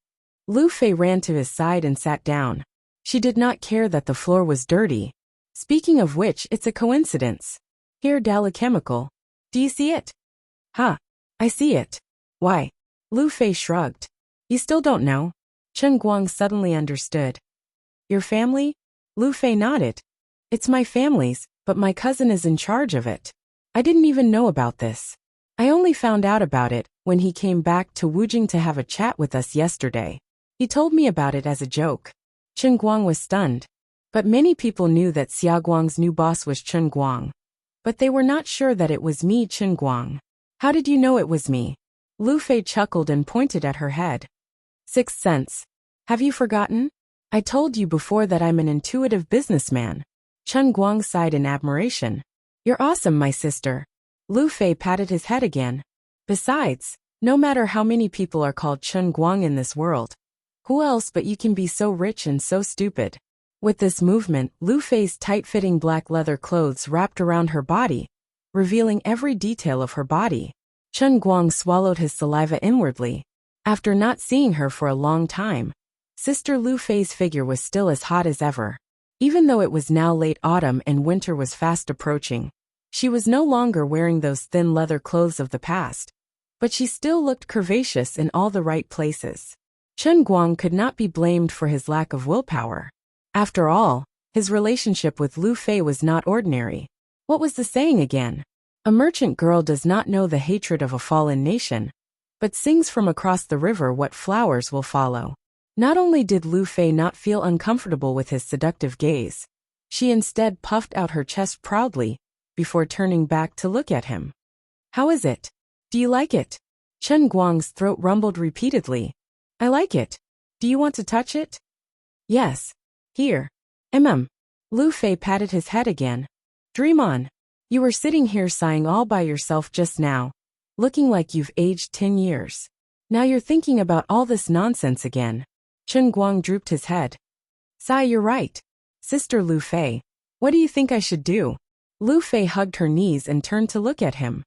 Lu Fei ran to his side and sat down. She did not care that the floor was dirty. Speaking of which, it's a coincidence. Here, Dala Chemical. Do you see it? Huh. I see it. Why? Lu Fei shrugged. You still don't know? Chen Guang suddenly understood. Your family? Lu Fei nodded. It's my family's, but my cousin is in charge of it. I didn't even know about this. I only found out about it when he came back to Wujing to have a chat with us yesterday. He told me about it as a joke. Chen Guang was stunned. But many people knew that Xia Guang's new boss was Chen Guang. But they were not sure that it was me, Chen Guang. How did you know it was me? Lu Fei chuckled and pointed at her head. Sixth sense. Have you forgotten? I told you before that I'm an intuitive businessman. Chen Guang sighed in admiration. You're awesome, my sister. Lu Fei patted his head again. Besides, no matter how many people are called Chen Guang in this world, who else but you can be so rich and so stupid? With this movement, Lu Fei's tight-fitting black leather clothes wrapped around her body, revealing every detail of her body. Chen Guang swallowed his saliva inwardly. After not seeing her for a long time, Sister Lu Fei's figure was still as hot as ever. Even though it was now late autumn and winter was fast approaching, she was no longer wearing those thin leather clothes of the past, but she still looked curvaceous in all the right places. Chen Guang could not be blamed for his lack of willpower. After all, his relationship with Lu Fei was not ordinary. What was the saying again? A merchant girl does not know the hatred of a fallen nation, but sings from across the river what flowers will follow. Not only did Lu Fei not feel uncomfortable with his seductive gaze, she instead puffed out her chest proudly, before turning back to look at him. How is it? Do you like it? Chen Guang's throat rumbled repeatedly. I like it. Do you want to touch it? Yes. Here. Lu Fei patted his head again. Dream on. You were sitting here sighing all by yourself just now, looking like you've aged 10 years. Now you're thinking about all this nonsense again. Chen Guang drooped his head. Sigh, you're right. Sister Lu Fei, what do you think I should do? Lu Fei hugged her knees and turned to look at him.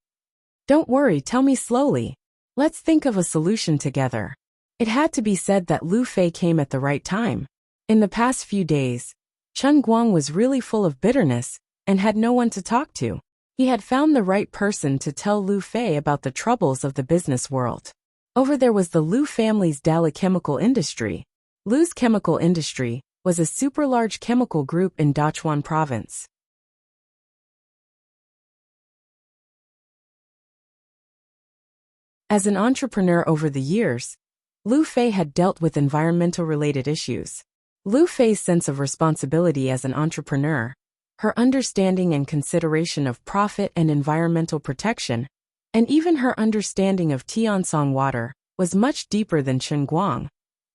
Don't worry, tell me slowly. Let's think of a solution together. It had to be said that Lu Fei came at the right time. In the past few days, Chen Guang was really full of bitterness and had no one to talk to. He had found the right person to tell Lu Fei about the troubles of the business world. Over there was the Lu family's Dala chemical industry. Lu's chemical industry was a super large chemical group in Dachuan province. As an entrepreneur over the years, Lu Fei had dealt with environmental-related issues. Lu Fei's sense of responsibility as an entrepreneur, her understanding and consideration of profit and environmental protection, and even her understanding of Tiansong water, was much deeper than Chen Guang,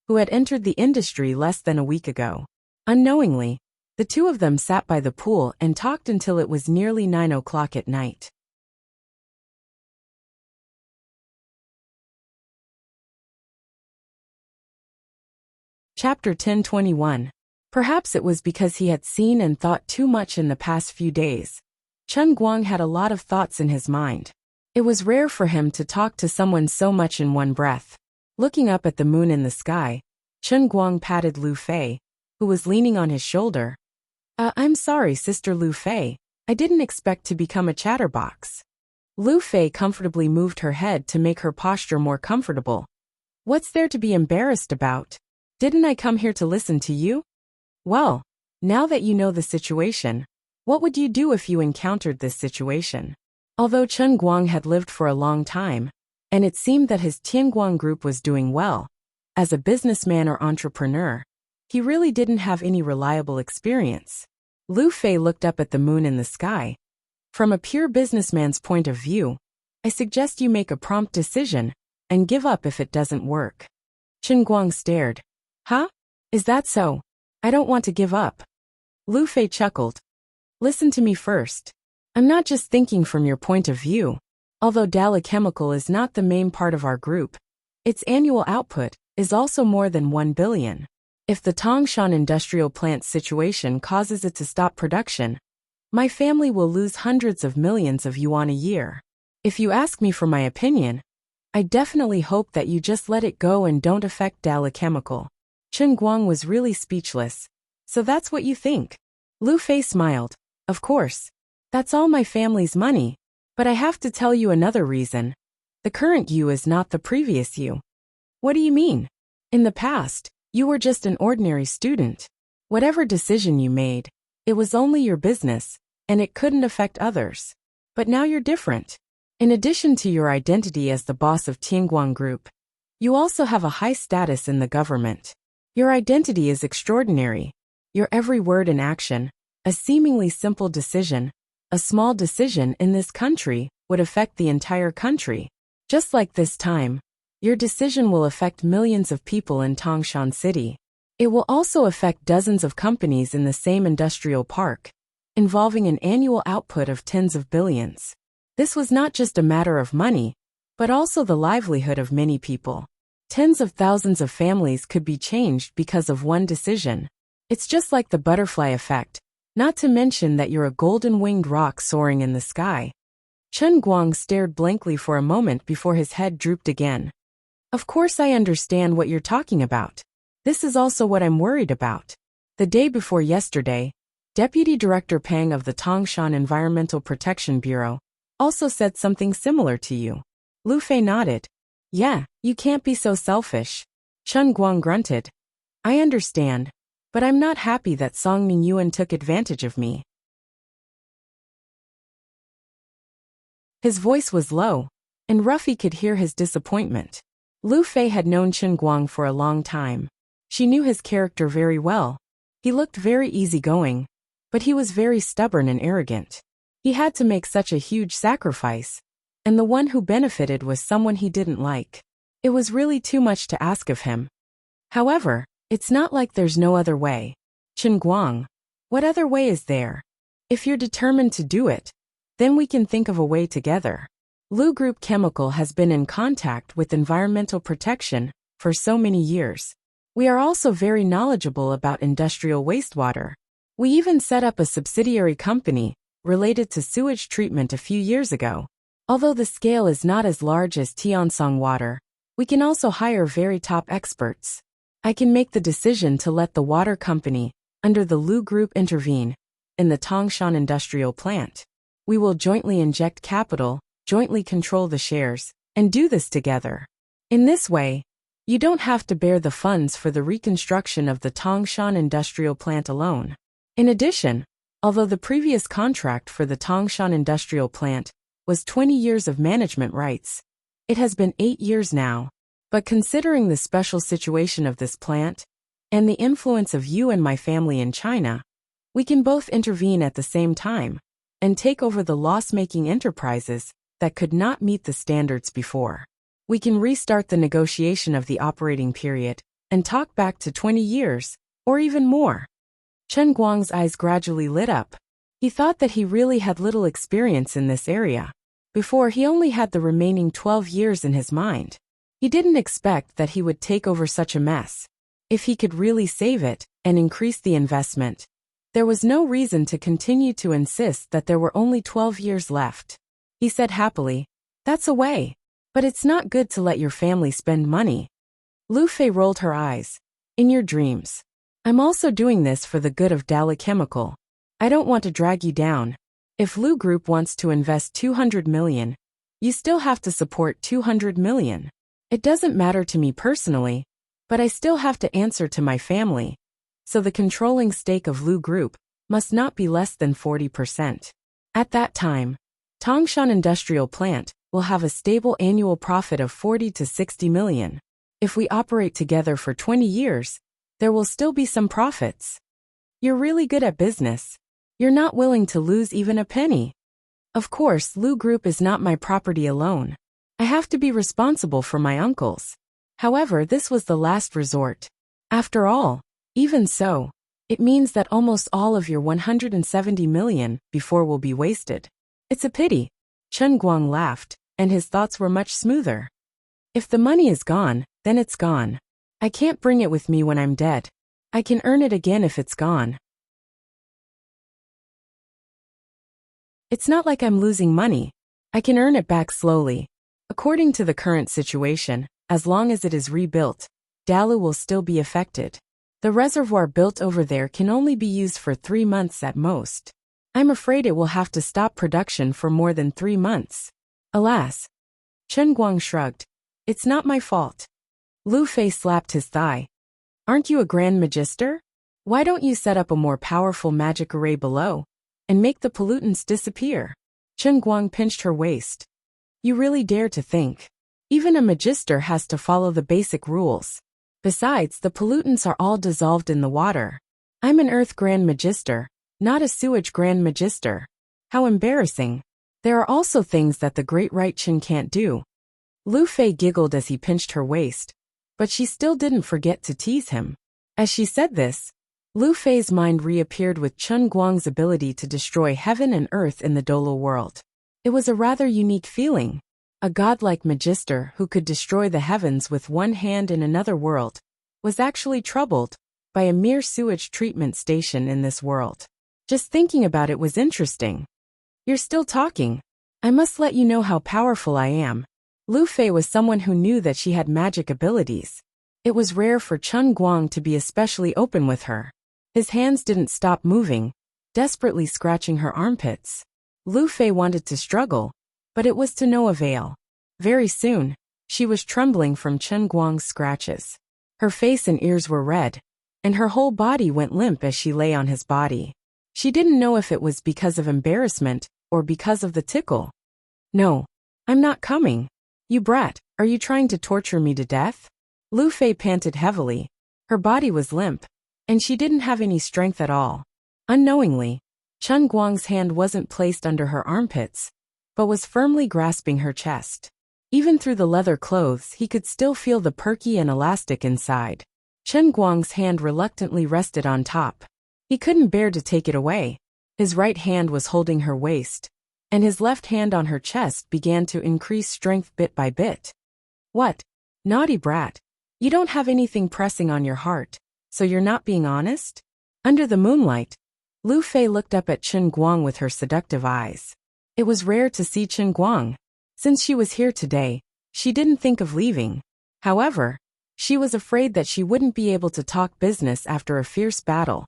who had entered the industry less than a week ago. Unknowingly, the two of them sat by the pool and talked until it was nearly 9 o'clock at night. Chapter 1021. Perhaps it was because he had seen and thought too much in the past few days. Chen Guang had a lot of thoughts in his mind. It was rare for him to talk to someone so much in one breath. Looking up at the moon in the sky, Chen Guang patted Lu Fei, who was leaning on his shoulder. I'm sorry, Sister Lu Fei. I didn't expect to become a chatterbox. Lu Fei comfortably moved her head to make her posture more comfortable. What's there to be embarrassed about? Didn't I come here to listen to you? Well, now that you know the situation, what would you do if you encountered this situation? Although Chen Guang had lived for a long time, and it seemed that his Tianguang group was doing well, as a businessman or entrepreneur, he really didn't have any reliable experience. Lu Fei looked up at the moon in the sky. From a pure businessman's point of view, I suggest you make a prompt decision and give up if it doesn't work. Chen Guang stared. Huh? Is that so? I don't want to give up. Lu Fei chuckled. Listen to me first. I'm not just thinking from your point of view. Although Dala Chemical is not the main part of our group, its annual output is also more than 1 billion. If the Tangshan industrial plant situation causes it to stop production, my family will lose hundreds of millions of yuan a year. If you ask me for my opinion, I definitely hope that you just let it go and don't affect Dala Chemical. Chen Guang was really speechless. So that's what you think? Lu Fei smiled. Of course. That's all my family's money. But I have to tell you another reason. The current you is not the previous you. What do you mean? In the past, you were just an ordinary student. Whatever decision you made, it was only your business, and it couldn't affect others. But now you're different. In addition to your identity as the boss of Tianguang Group, you also have a high status in the government. Your identity is extraordinary. Your every word and action, a seemingly simple decision, a small decision in this country, would affect the entire country. Just like this time, your decision will affect millions of people in Tangshan City. It will also affect dozens of companies in the same industrial park, involving an annual output of tens of billions. This was not just a matter of money, but also the livelihood of many people. Tens of thousands of families could be changed because of one decision. It's just like the butterfly effect, not to mention that you're a golden-winged rock soaring in the sky. Chen Guang stared blankly for a moment before his head drooped again. Of course I understand what you're talking about. This is also what I'm worried about. The day before yesterday, Deputy Director Pang of the Tangshan Environmental Protection Bureau also said something similar to you. Lu Fei nodded. Yeah, you can't be so selfish. Chen Guang grunted. I understand, but I'm not happy that Songming Yuan took advantage of me. His voice was low, and Ruffy could hear his disappointment. Lu Fei had known Chen Guang for a long time. She knew his character very well. He looked very easygoing, but he was very stubborn and arrogant. He had to make such a huge sacrifice, and the one who benefited was someone he didn't like. It was really too much to ask of him. However, it's not like there's no other way. Chen Guang, what other way is there? If you're determined to do it, then we can think of a way together. Lu Group Chemical has been in contact with environmental protection for so many years. We are also very knowledgeable about industrial wastewater. We even set up a subsidiary company related to sewage treatment a few years ago. Although the scale is not as large as Tiansong Water, we can also hire very top experts. I can make the decision to let the water company, under the Lu Group, intervene in the Tangshan industrial plant. We will jointly inject capital, jointly control the shares, and do this together. In this way, you don't have to bear the funds for the reconstruction of the Tangshan industrial plant alone. In addition, although the previous contract for the Tangshan industrial plant was 20 years of management rights, it has been 8 years now. But considering the special situation of this plant, and the influence of you and my family in China, we can both intervene at the same time, and take over the loss-making enterprises that could not meet the standards before. We can restart the negotiation of the operating period, and talk back to 20 years, or even more. Chen Guang's eyes gradually lit up. He thought that he really had little experience in this area. Before, he only had the remaining 12 years in his mind. He didn't expect that he would take over such a mess. If he could really save it and increase the investment, there was no reason to continue to insist that there were only 12 years left. He said happily, "That's a way. But it's not good to let your family spend money." Lu Fei rolled her eyes. "In your dreams. I'm also doing this for the good of Dala Chemical. I don't want to drag you down. If Lu Group wants to invest 200 million, you still have to support 200 million. It doesn't matter to me personally, but I still have to answer to my family. So the controlling stake of Lu Group must not be less than 40%. At that time, Tangshan Industrial Plant will have a stable annual profit of 40 to 60 million. If we operate together for 20 years, there will still be some profits. You're really good at business. You're not willing to lose even a penny. Of course, Lu Group is not my property alone. I have to be responsible for my uncles. However, this was the last resort. After all, even so, it means that almost all of your 170 million before will be wasted. It's a pity. Chen Guang laughed, and his thoughts were much smoother. If the money is gone, then it's gone. I can't bring it with me when I'm dead. I can earn it again if it's gone. It's not like I'm losing money. I can earn it back slowly. According to the current situation, as long as it is rebuilt, Dalu will still be affected. The reservoir built over there can only be used for 3 months at most. I'm afraid it will have to stop production for more than 3 months. Alas. Chen Guang shrugged. It's not my fault. Lu Fei slapped his thigh. Aren't you a Grand Magister? Why don't you set up a more powerful magic array below and make the pollutants disappear? Chen Guang pinched her waist. You really dare to think. Even a magister has to follow the basic rules. Besides, the pollutants are all dissolved in the water. I'm an Earth Grand Magister, not a sewage Grand Magister. How embarrassing. There are also things that the great Right Chen can't do. Lu Fei giggled as he pinched her waist, but she still didn't forget to tease him. As she said this, Lu Fei's mind reappeared with Chen Guang's ability to destroy heaven and earth in the Dolo world. It was a rather unique feeling. A godlike magister who could destroy the heavens with one hand in another world was actually troubled by a mere sewage treatment station in this world. Just thinking about it was interesting. You're still talking. I must let you know how powerful I am. Lu Fei was someone who knew that she had magic abilities. It was rare for Chen Guang to be especially open with her. His hands didn't stop moving, desperately scratching her armpits. Lu Fei wanted to struggle, but it was to no avail. Very soon, she was trembling from Chen Guang's scratches. Her face and ears were red, and her whole body went limp as she lay on his body. She didn't know if it was because of embarrassment or because of the tickle. No, I'm not coming. You brat, are you trying to torture me to death? Lu Fei panted heavily. Her body was limp, and she didn't have any strength at all. Unknowingly, Chen Guang's hand wasn't placed under her armpits, but was firmly grasping her chest. Even through the leather clothes, he could still feel the perky and elastic inside. Chen Guang's hand reluctantly rested on top. He couldn't bear to take it away. His right hand was holding her waist, and his left hand on her chest began to increase strength bit by bit. What? Naughty brat. You don't have anything pressing on your heart, so you're not being honest? Under the moonlight, Lu Fei looked up at Chen Guang with her seductive eyes. It was rare to see Chen Guang. Since she was here today, she didn't think of leaving. However, she was afraid that she wouldn't be able to talk business after a fierce battle.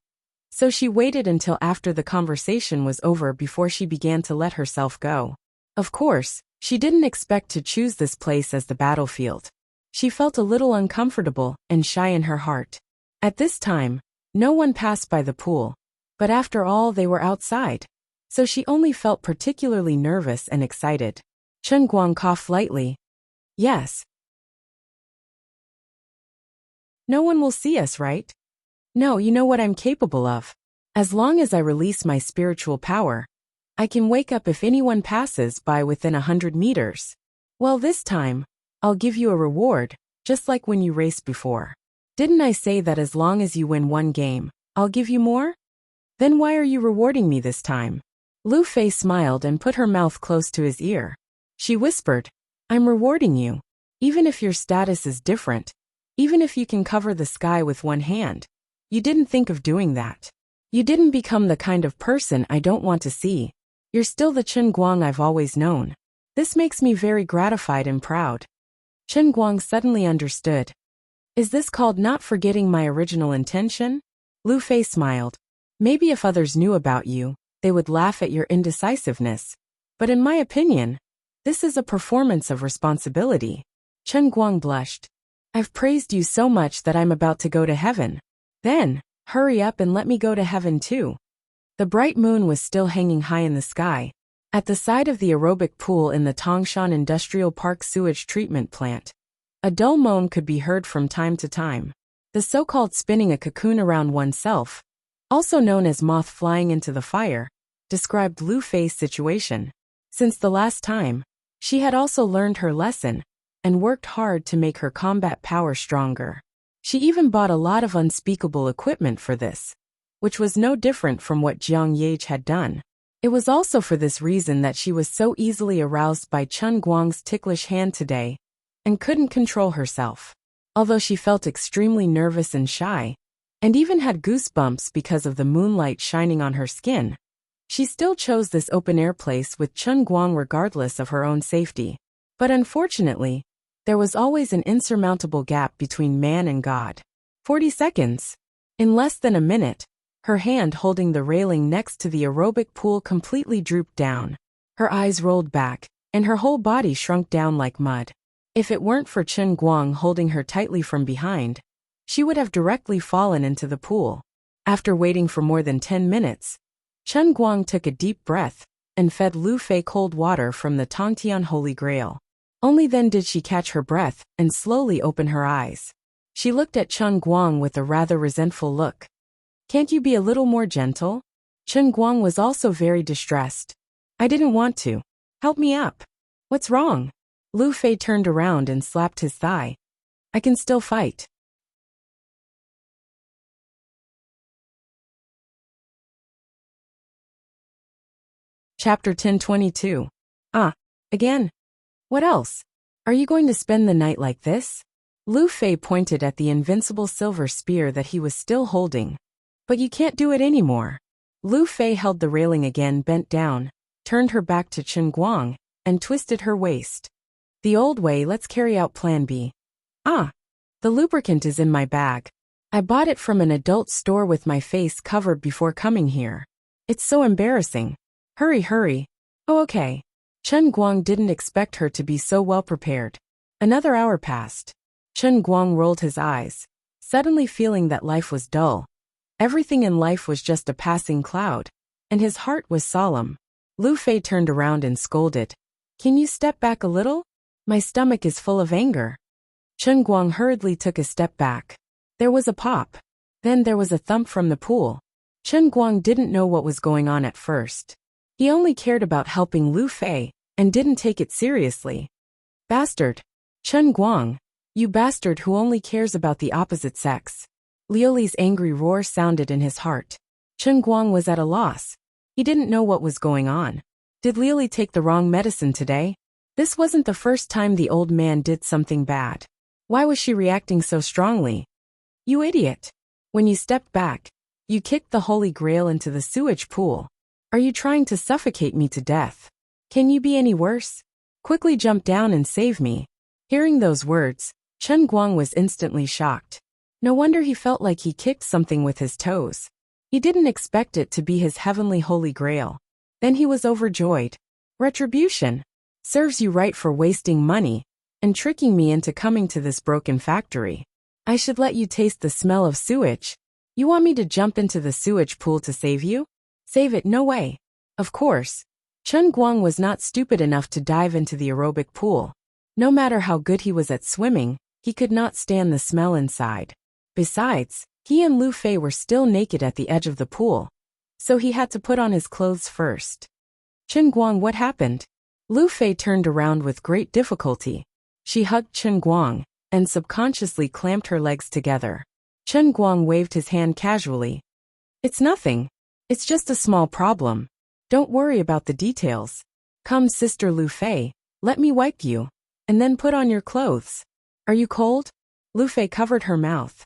So she waited until after the conversation was over before she began to let herself go. Of course, she didn't expect to choose this place as the battlefield. She felt a little uncomfortable and shy in her heart. At this time, no one passed by the pool, but after all they were outside, so she only felt particularly nervous and excited. Chen Guang coughed lightly. Yes. No one will see us, right? No, you know what I'm capable of. As long as I release my spiritual power, I can wake up if anyone passes by within 100 meters. Well, this time, I'll give you a reward, just like when you raced before. Didn't I say that as long as you win one game, I'll give you more? Then why are you rewarding me this time? Lu Fei smiled and put her mouth close to his ear. She whispered, I'm rewarding you. Even if your status is different, even if you can cover the sky with one hand, you didn't think of doing that. You didn't become the kind of person I don't want to see. You're still the Chen Guang I've always known. This makes me very gratified and proud. Chen Guang suddenly understood. Is this called not forgetting my original intention? Lu Fei smiled. Maybe if others knew about you, they would laugh at your indecisiveness. But in my opinion, this is a performance of responsibility. Chen Guang blushed. I've praised you so much that I'm about to go to heaven. Then, hurry up and let me go to heaven too. The bright moon was still hanging high in the sky. At the side of the aerobic pool in the Tangshan Industrial Park sewage treatment plant, a dull moan could be heard from time to time. The so-called spinning a cocoon around oneself, also known as moth flying into the fire, described Lu Fei's situation. Since the last time, she had also learned her lesson and worked hard to make her combat power stronger. She even bought a lot of unspeakable equipment for this, which was no different from what Jiang Yage had done. It was also for this reason that she was so easily aroused by Chen Guang's ticklish hand today and couldn't control herself. Although she felt extremely nervous and shy, and even had goosebumps because of the moonlight shining on her skin, she still chose this open-air place with Chen Guang regardless of her own safety. But unfortunately, there was always an insurmountable gap between man and God. 40 seconds. In less than a minute, her hand holding the railing next to the aerobic pool completely drooped down. Her eyes rolled back, and her whole body shrunk down like mud. If it weren't for Chen Guang holding her tightly from behind, she would have directly fallen into the pool. After waiting for more than 10 minutes, Chen Guang took a deep breath and fed Lu Fei cold water from the Tongtian Holy Grail. Only then did she catch her breath and slowly open her eyes. She looked at Chen Guang with a rather resentful look. Can't you be a little more gentle? Chen Guang was also very distressed. I didn't want to. Help me up. What's wrong? Lu Fei turned around and slapped his thigh. I can still fight. Chapter 1022. Again? What else? Are you going to spend the night like this? Lu Fei pointed at the invincible silver spear that he was still holding. But you can't do it anymore. Lu Fei held the railing again, bent down, turned her back to Chen Guang, and twisted her waist. The old way, let's carry out plan B. The lubricant is in my bag. I bought it from an adult store with my face covered before coming here. It's so embarrassing. Hurry. Oh, okay. Chen Guang didn't expect her to be so well prepared. Another hour passed. Chen Guang rolled his eyes, suddenly feeling that life was dull. Everything in life was just a passing cloud, and his heart was solemn. Lu Fei turned around and scolded. Can you step back a little? My stomach is full of anger. Chen Guang hurriedly took a step back. There was a pop. Then there was a thump from the pool. Chen Guang didn't know what was going on at first. He only cared about helping Lu Fei, and didn't take it seriously. Bastard. Chen Guang. You bastard who only cares about the opposite sex. Liu Li's angry roar sounded in his heart. Chen Guang was at a loss. He didn't know what was going on. Did Liu Li take the wrong medicine today? This wasn't the first time the old man did something bad. Why was she reacting so strongly? You idiot. When you stepped back, you kicked the Holy Grail into the sewage pool. Are you trying to suffocate me to death? Can you be any worse? Quickly jump down and save me. Hearing those words, Chen Guang was instantly shocked. No wonder he felt like he kicked something with his toes. He didn't expect it to be his heavenly Holy Grail. Then he was overjoyed. Retribution. Serves you right for wasting money and tricking me into coming to this broken factory. I should let you taste the smell of sewage. You want me to jump into the sewage pool to save you? Save it, no way. Of course. Chen Guang was not stupid enough to dive into the aerobic pool. No matter how good he was at swimming, he could not stand the smell inside. Besides, he and Lu Fei were still naked at the edge of the pool, so he had to put on his clothes first. Chen Guang, what happened? Lu Fei turned around with great difficulty. She hugged Chen Guang and subconsciously clamped her legs together. Chen Guang waved his hand casually. It's nothing. It's just a small problem. Don't worry about the details. Come, Sister Lu Fei, let me wipe you, and then put on your clothes. Are you cold? Lu Fei covered her mouth.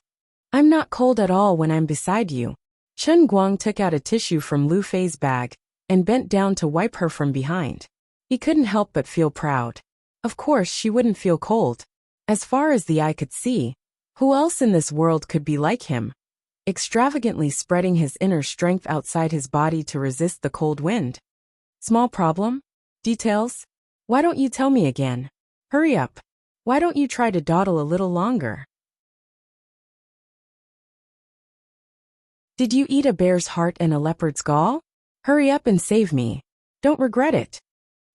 I'm not cold at all when I'm beside you. Chen Guang took out a tissue from Lu Fei's bag and bent down to wipe her from behind. He couldn't help but feel proud. Of course she wouldn't feel cold. As far as the eye could see, who else in this world could be like him? extravagantly spreading his inner strength outside his body to resist the cold wind. Small problem? Details? Why don't you tell me again? Hurry up. Why don't you try to dawdle a little longer? Did you eat a bear's heart and a leopard's gall? Hurry up and save me. Don't regret it.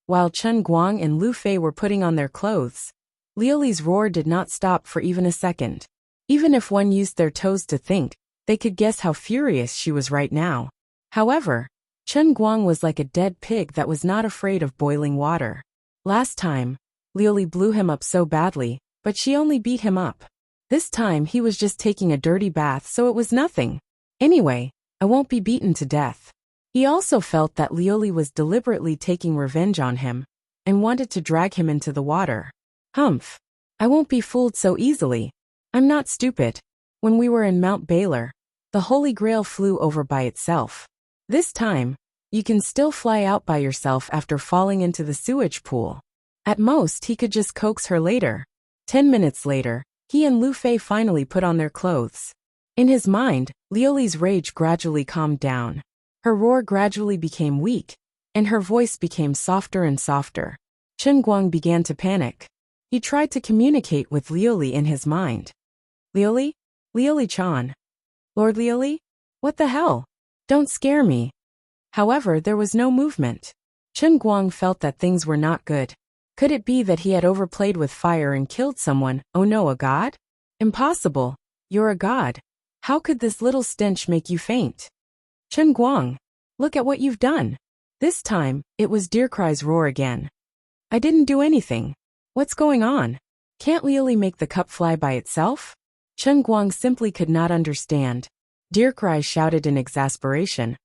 While Chen Guang and Lu Fei were putting on their clothes, Liuli's roar did not stop for even a second. Even if one used their toes to think, they could guess how furious she was right now. However, Chen Guang was like a dead pig that was not afraid of boiling water. Last time, Liuli blew him up so badly, but she only beat him up. This time he was just taking a dirty bath, so it was nothing. Anyway, I won't be beaten to death. He also felt that Liuli was deliberately taking revenge on him, and wanted to drag him into the water. Humph. I won't be fooled so easily. I'm not stupid. When we were in Mount Baylor, the Holy Grail flew over by itself. This time, you can still fly out by yourself after falling into the sewage pool. At most, he could just coax her later. 10 minutes later, he and Lu Fei finally put on their clothes. In his mind, Liuli's rage gradually calmed down. Her roar gradually became weak, and her voice became softer and softer. Chen Guang began to panic. He tried to communicate with Liuli in his mind. Liuli? Liuli-chan. Lord Liuli? What the hell? Don't scare me. However, there was no movement. Chen Guang felt that things were not good. Could it be that he had overplayed with fire and killed someone? Oh no, a god? Impossible. You're a god. How could this little stench make you faint? Chen Guang, look at what you've done. This time, it was Deercry's roar again. I didn't do anything. What's going on? Can't Liuli make the cup fly by itself? Chen Guang simply could not understand. Deercry shouted in exasperation.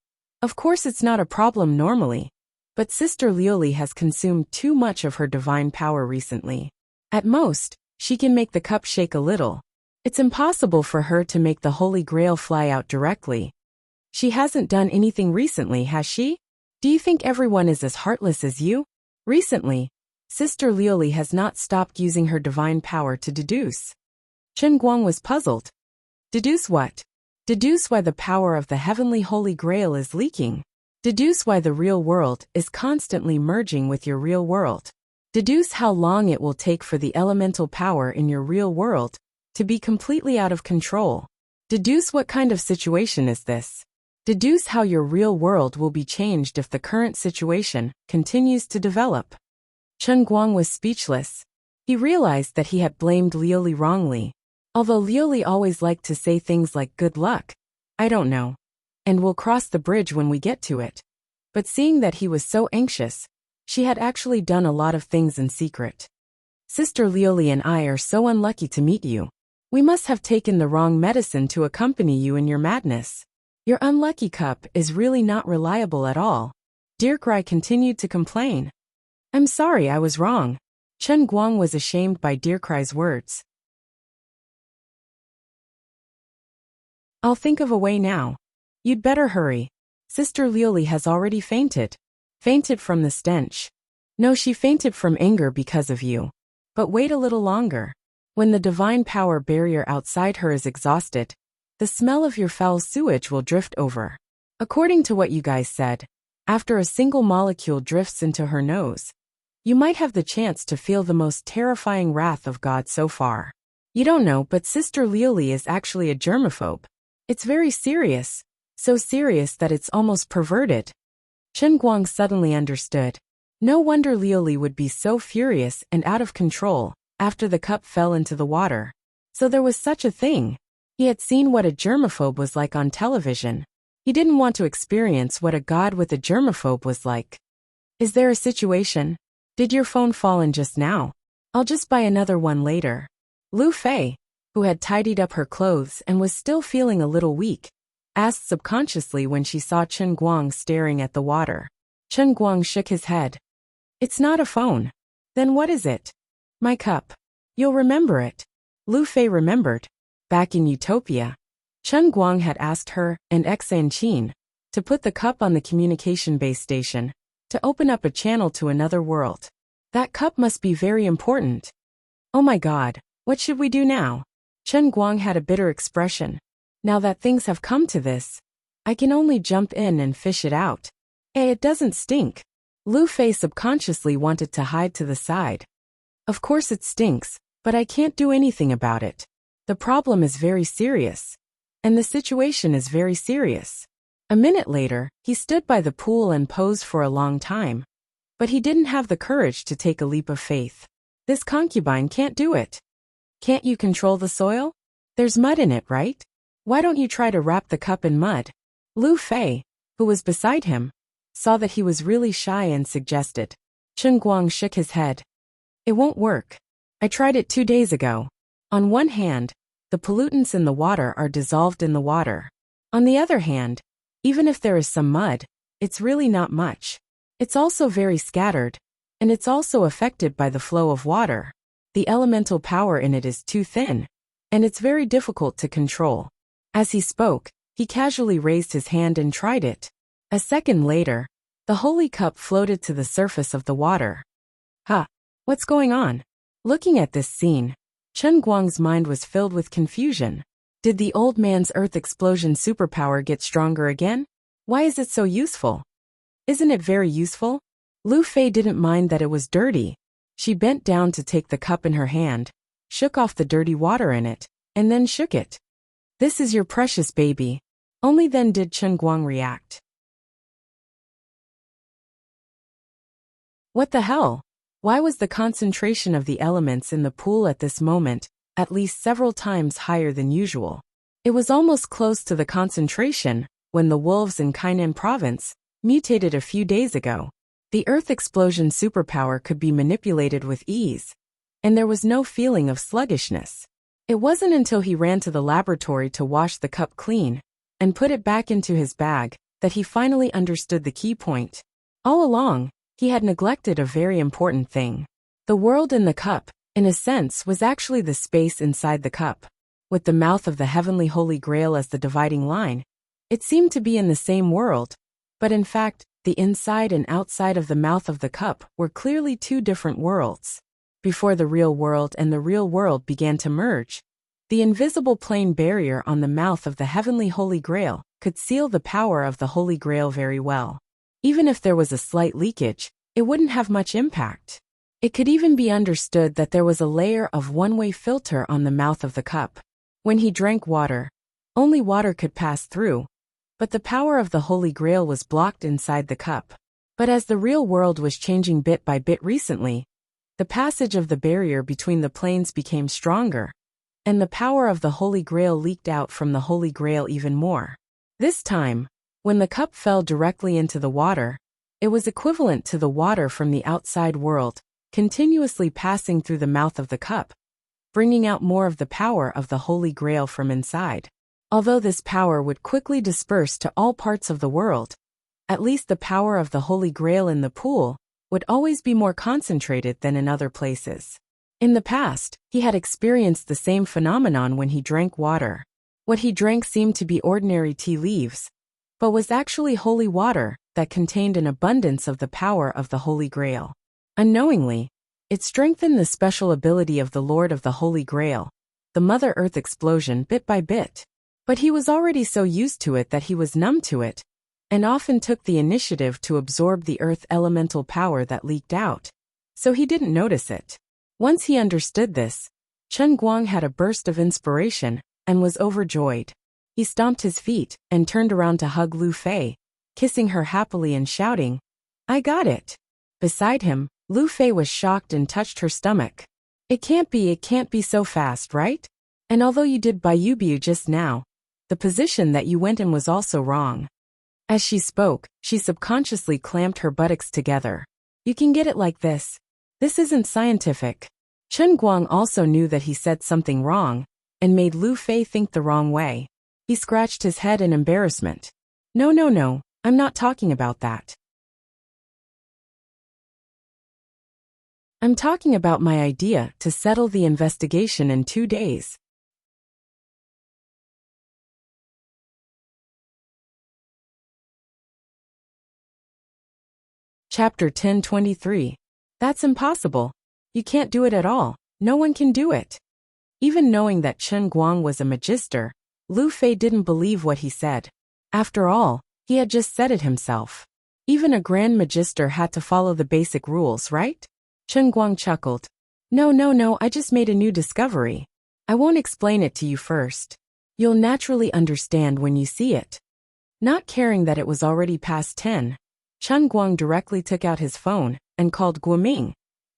Of course it's not a problem normally. But Sister Liuli has consumed too much of her divine power recently. At most, she can make the cup shake a little. It's impossible for her to make the Holy Grail fly out directly. She hasn't done anything recently, has she? Do you think everyone is as heartless as you? Recently, Sister Liuli has not stopped using her divine power to deduce. Chen Guang was puzzled. Deduce what? Deduce why the power of the heavenly Holy Grail is leaking. Deduce why the real world is constantly merging with your real world. Deduce how long it will take for the elemental power in your real world to be completely out of control. Deduce what kind of situation is this. Deduce how your real world will be changed if the current situation continues to develop. Chen Guang was speechless. He realized that he had blamed Liuli wrongly. Although Liuli always liked to say things like good luck, I don't know, and we'll cross the bridge when we get to it. But seeing that he was so anxious, she had actually done a lot of things in secret. Sister Liuli and I are so unlucky to meet you. We must have taken the wrong medicine to accompany you in your madness. Your unlucky cup is really not reliable at all. Deercry continued to complain. I'm sorry, I was wrong. Chen Guang was ashamed by Deercry's words. I'll think of a way now. You'd better hurry. Sister Liuli has already fainted. Fainted from the stench. No, she fainted from anger because of you. But wait a little longer. When the divine power barrier outside her is exhausted, the smell of your foul sewage will drift over. According to what you guys said, after a single molecule drifts into her nose, you might have the chance to feel the most terrifying wrath of God so far. You don't know, but Sister Liuli is actually a germaphobe. It's very serious, so serious that it's almost perverted. Chen Guang suddenly understood. No wonder Liuli would be so furious and out of control after the cup fell into the water. So there was such a thing. He had seen what a germaphobe was like on television. He didn't want to experience what a god with a germaphobe was like. Is there a situation? Did your phone fall in just now? I'll just buy another one later. Lu Fei, who had tidied up her clothes and was still feeling a little weak, asked subconsciously when she saw Chen Guang staring at the water. Chen Guang shook his head. It's not a phone. Then what is it? My cup. You'll remember it. Lu Fei remembered. Back in Utopia, Chen Guang had asked her and Xan Qin to put the cup on the communication base station to open up a channel to another world. That cup must be very important. Oh my god, what should we do now? Chen Guang had a bitter expression. Now that things have come to this, I can only jump in and fish it out. It doesn't stink. Lu Fei subconsciously wanted to hide to the side. Of course it stinks, but I can't do anything about it. The problem is very serious. And the situation is very serious. A minute later, he stood by the pool and posed for a long time. But he didn't have the courage to take a leap of faith. This concubine can't do it. Can't you control the soil? There's mud in it, right? Why don't you try to wrap the cup in mud? Lu Fei, who was beside him, saw that he was really shy and suggested. Chen Guang shook his head. It won't work. I tried it 2 days ago. On one hand, the pollutants in the water are dissolved in the water. On the other hand, even if there is some mud, it's really not much. It's also very scattered, and it's also affected by the flow of water. The elemental power in it is too thin, and it's very difficult to control. As he spoke, he casually raised his hand and tried it. A second later, the holy cup floated to the surface of the water. What's going on? Looking at this scene, Chen Guang's mind was filled with confusion. Did the old man's earth explosion superpower get stronger again? Why is it so useful? Isn't it very useful? Lu Fei didn't mind that it was dirty. She bent down to take the cup in her hand, shook off the dirty water in it, and then shook it. This is your precious baby. Only then did Chen Guang react. What the hell? Why was the concentration of the elements in the pool at this moment at least several times higher than usual? It was almost close to the concentration when the wolves in Kainan province mutated a few days ago. The earth explosion superpower could be manipulated with ease, and there was no feeling of sluggishness. It wasn't until he ran to the laboratory to wash the cup clean and put it back into his bag that he finally understood the key point. All along, he had neglected a very important thing. The world in the cup, in a sense, was actually the space inside the cup. With the mouth of the heavenly Holy Grail as the dividing line, it seemed to be in the same world, but in fact, the inside and outside of the mouth of the cup were clearly two different worlds. Before the real world and the real world began to merge, the invisible plane barrier on the mouth of the heavenly Holy Grail could seal the power of the Holy Grail very well. Even if there was a slight leakage, it wouldn't have much impact. It could even be understood that there was a layer of one-way filter on the mouth of the cup. When he drank water, only water could pass through, but the power of the Holy Grail was blocked inside the cup. But as the real world was changing bit by bit recently, the passage of the barrier between the planes became stronger, and the power of the Holy Grail leaked out from the Holy Grail even more. This time, when the cup fell directly into the water, it was equivalent to the water from the outside world, continuously passing through the mouth of the cup, bringing out more of the power of the Holy Grail from inside. Although this power would quickly disperse to all parts of the world, at least the power of the Holy Grail in the pool would always be more concentrated than in other places. In the past, he had experienced the same phenomenon when he drank water. What he drank seemed to be ordinary tea leaves, but was actually holy water that contained an abundance of the power of the Holy Grail. Unknowingly, it strengthened the special ability of the Lord of the Holy Grail, the Mother Earth explosion, bit by bit. But he was already so used to it that he was numb to it, and often took the initiative to absorb the earth elemental power that leaked out, so he didn't notice it. Once he understood this, Chen Guang had a burst of inspiration and was overjoyed. He stomped his feet and turned around to hug Lu Fei, kissing her happily and shouting, "I got it." Beside him, Lu Fei was shocked and touched her stomach. It can't be so fast, right? And although you did Bayubiu just now, the position that you went in was also wrong. As she spoke, she subconsciously clamped her buttocks together. You can get it like this. This isn't scientific. Chen Guang also knew that he said something wrong, and made Lu Fei think the wrong way. He scratched his head in embarrassment. No, I'm not talking about that. I'm talking about my idea to settle the investigation in 2 days. Chapter 1023. That's impossible. You can't do it at all. No one can do it. Even knowing that Chen Guang was a magister, Lu Fei didn't believe what he said. After all, he had just said it himself. Even a Grand Magister had to follow the basic rules, right? Chen Guang chuckled. No, I just made a new discovery. I won't explain it to you first. You'll naturally understand when you see it. Not caring that it was already past 10, Chen Guang directly took out his phone and called Guoming,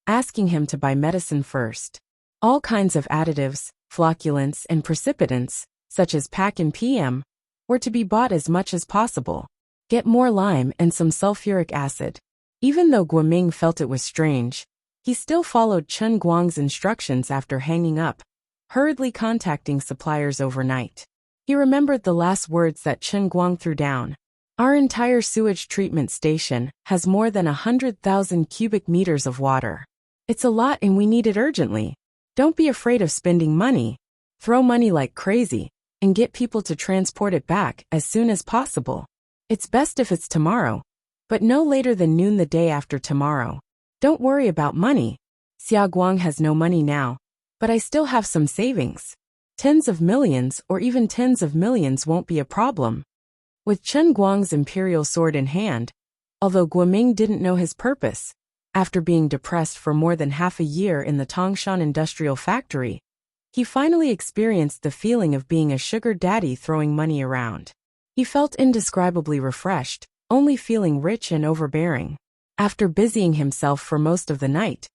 asking him to buy medicine first. All kinds of additives, flocculants, and precipitants, such as PAC and PM, were to be bought as much as possible. Get more lime and some sulfuric acid. Even though Guoming felt it was strange, he still followed Chen Guang's instructions after hanging up, hurriedly contacting suppliers overnight. He remembered the last words that Chen Guang threw down. Our entire sewage treatment station has more than 100,000 cubic meters of water. It's a lot and we need it urgently. Don't be afraid of spending money. Throw money like crazy, and get people to transport it back as soon as possible. It's best if it's tomorrow, but no later than noon the day after tomorrow. Don't worry about money. Xia Guang has no money now, but I still have some savings. Tens of millions or even tens of millions won't be a problem. With Chen Guang's imperial sword in hand, although Guoming didn't know his purpose, after being depressed for more than half a year in the Tangshan industrial factory, he finally experienced the feeling of being a sugar daddy throwing money around. He felt indescribably refreshed, only feeling rich and overbearing. After busying himself for most of the night,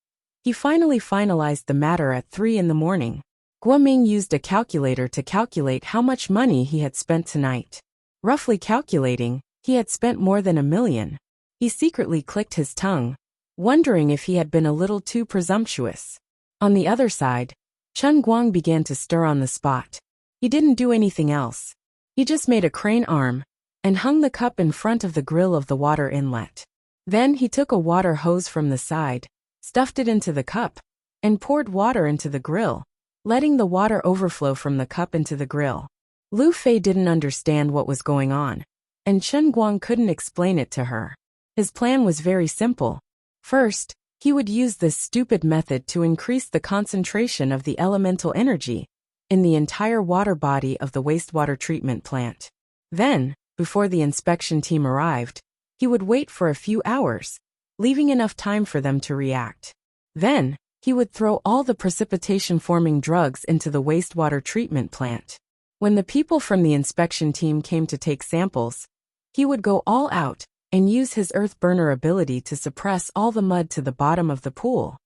he finally finalized the matter at 3 in the morning. Guoming used a calculator to calculate how much money he had spent tonight. Roughly calculating, he had spent more than 1 million. He secretly clicked his tongue, wondering if he had been a little too presumptuous. On the other side, Chen Guang began to stir on the spot. He didn't do anything else. He just made a crane arm and hung the cup in front of the grill of the water inlet. Then he took a water hose from the side, stuffed it into the cup, and poured water into the grill, letting the water overflow from the cup into the grill. Lu Fei didn't understand what was going on, and Chen Guang couldn't explain it to her. His plan was very simple. First, he would use this stupid method to increase the concentration of the elemental energy in the entire water body of the wastewater treatment plant. Then, before the inspection team arrived, he would wait for a few hours, leaving enough time for them to react. Then, he would throw all the precipitation-forming drugs into the wastewater treatment plant. When the people from the inspection team came to take samples, he would go all out and use his earth burner ability to suppress all the mud to the bottom of the pool.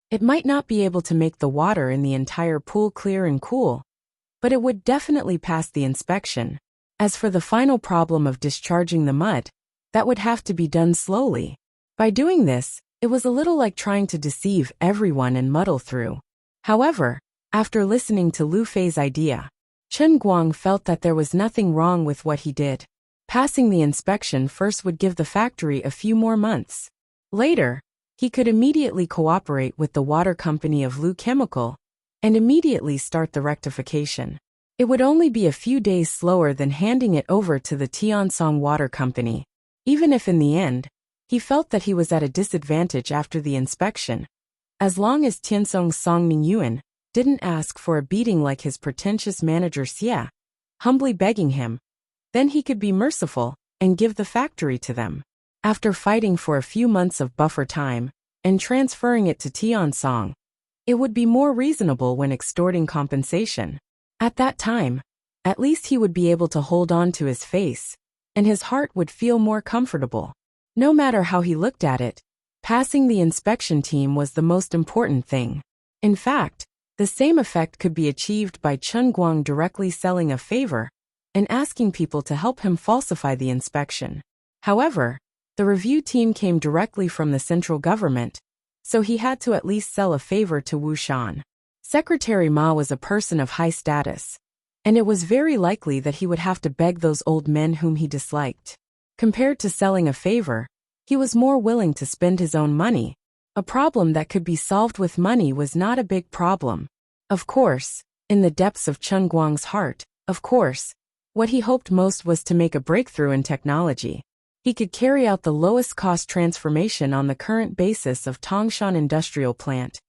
It might not be able to make the water in the entire pool clear and cool, but it would definitely pass the inspection. As for the final problem of discharging the mud, that would have to be done slowly. By doing this, it was a little like trying to deceive everyone and muddle through. However, after listening to Lu Fei's idea, Chen Guang felt that there was nothing wrong with what he did. Passing the inspection first would give the factory a few more months. Later, he could immediately cooperate with the water company of Lu Chemical and immediately start the rectification. It would only be a few days slower than handing it over to the Tiansong Water Company. Even if in the end, he felt that he was at a disadvantage after the inspection, as long as Tiansong Song Ningyuan didn't ask for a beating like his pretentious manager Xia, humbly begging him, then he could be merciful and give the factory to them. After fighting for a few months of buffer time and transferring it to Tiansong, it would be more reasonable when extorting compensation. At that time, at least he would be able to hold on to his face, and his heart would feel more comfortable. No matter how he looked at it, passing the inspection team was the most important thing. In fact, the same effect could be achieved by Chen Guang directly selling a favor and asking people to help him falsify the inspection. However, the review team came directly from the central government, so he had to at least sell a favor to Wu Shan. Secretary Ma was a person of high status, and it was very likely that he would have to beg those old men whom he disliked. Compared to selling a favor, he was more willing to spend his own money. A problem that could be solved with money was not a big problem. Of course, in the depths of Chen Guang's heart, what he hoped most was to make a breakthrough in technology. He could carry out the lowest cost transformation on the current basis of Tangshan industrial plant,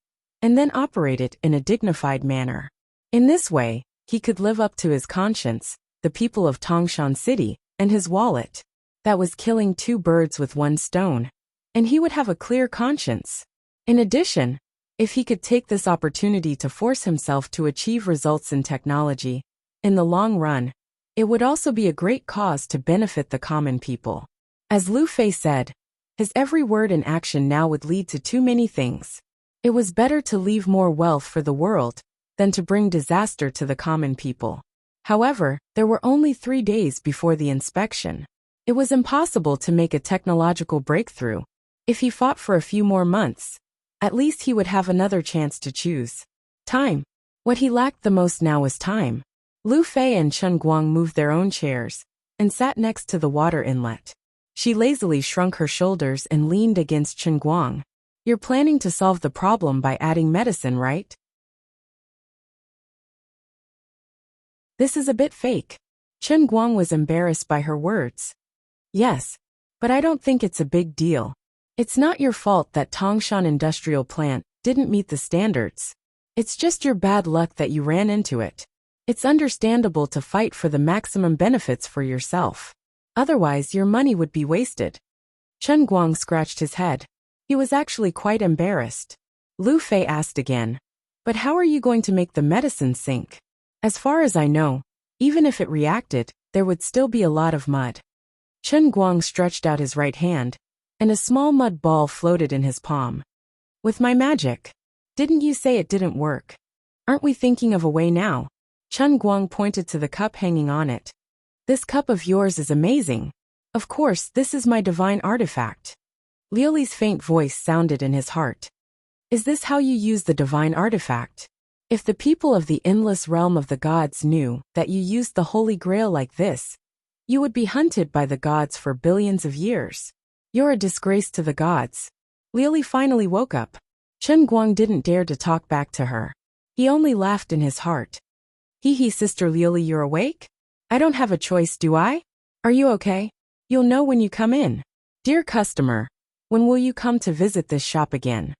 and then operate it in a dignified manner. In this way, he could live up to his conscience, the people of Tangshan City, and his wallet. That was killing two birds with one stone. And he would have a clear conscience. In addition, if he could take this opportunity to force himself to achieve results in technology, in the long run, it would also be a great cause to benefit the common people. As Lu Fei said, his every word and action now would lead to too many things. It was better to leave more wealth for the world than to bring disaster to the common people. However, there were only 3 days before the inspection. It was impossible to make a technological breakthrough. If he fought for a few more months, at least he would have another chance to choose. Time. What he lacked the most now was time. Lu Fei and Chen Guang moved their own chairs and sat next to the water inlet. She lazily shrunk her shoulders and leaned against Chen Guang. You're planning to solve the problem by adding medicine, right? This is a bit fake. Chen Guang was embarrassed by her words. Yes, but I don't think it's a big deal. It's not your fault that Tangshan Industrial Plant didn't meet the standards. It's just your bad luck that you ran into it. It's understandable to fight for the maximum benefits for yourself. Otherwise, your money would be wasted. Chen Guang scratched his head. He was actually quite embarrassed. Lu Fei asked again, but how are you going to make the medicine sink? As far as I know, even if it reacted, there would still be a lot of mud. Chen Guang stretched out his right hand, and a small mud ball floated in his palm. With my magic. Didn't you say it didn't work? Aren't we thinking of a way now? Chen Guang pointed to the cup hanging on it. This cup of yours is amazing. Of course, this is my divine artifact. Liuli's faint voice sounded in his heart. Is this how you use the divine artifact? If the people of the endless realm of the gods knew that you used the Holy Grail like this, you would be hunted by the gods for billions of years. You're a disgrace to the gods. Liuli finally woke up. Chen Guang didn't dare to talk back to her. He only laughed in his heart. Hee, Sister Liuli, you're awake? I don't have a choice, do I? Are you okay? You'll know when you come in. Dear customer, when will you come to visit this shop again?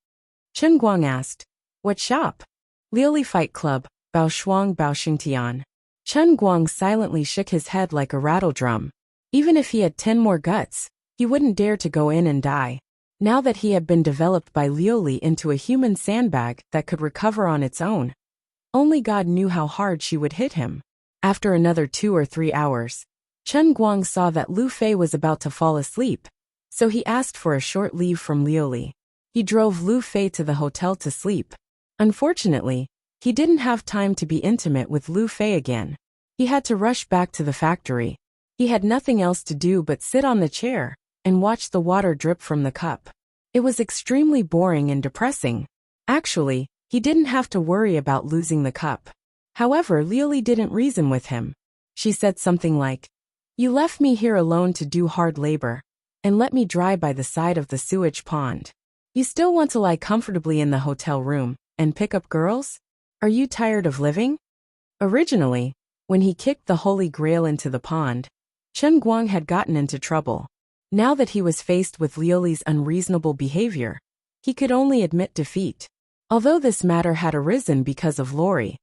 Chen Guang asked. What shop? Liuli Fight Club, Baoshuang Baoxingtian. Chen Guang silently shook his head like a rattle drum. Even if he had 10 more guts, he wouldn't dare to go in and die. Now that he had been developed by Liuli into a human sandbag that could recover on its own, only God knew how hard she would hit him. After another 2 or 3 hours, Chen Guang saw that Lu Fei was about to fall asleep, so he asked for a short leave from Liuli. He drove Lu Fei to the hotel to sleep. Unfortunately, he didn't have time to be intimate with Lu Fei again. He had to rush back to the factory. He had nothing else to do but sit on the chair and watch the water drip from the cup. It was extremely boring and depressing. Actually, he didn't have to worry about losing the cup. However, Liuli didn't reason with him. She said something like, "You left me here alone to do hard labor, and let me dry by the side of the sewage pond. You still want to lie comfortably in the hotel room and pick up girls? Are you tired of living?" Originally, when he kicked the Holy Grail into the pond, Chen Guang had gotten into trouble. Now that he was faced with Liuli's unreasonable behavior, he could only admit defeat. Although this matter had arisen because of Lori,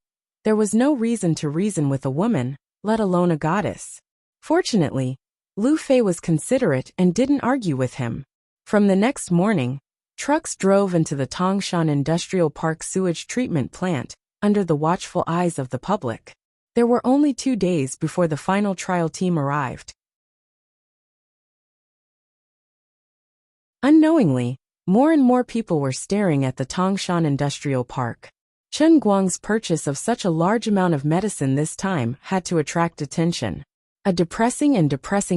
there was no reason to reason with a woman, let alone a goddess. Fortunately, Lu Fei was considerate and didn't argue with him. From the next morning, trucks drove into the Tangshan Industrial Park sewage treatment plant under the watchful eyes of the public. There were only 2 days before the final trial team arrived. Unknowingly, more and more people were staring at the Tangshan Industrial Park. Chen Guang's purchase of such a large amount of medicine this time had to attract attention. A depressing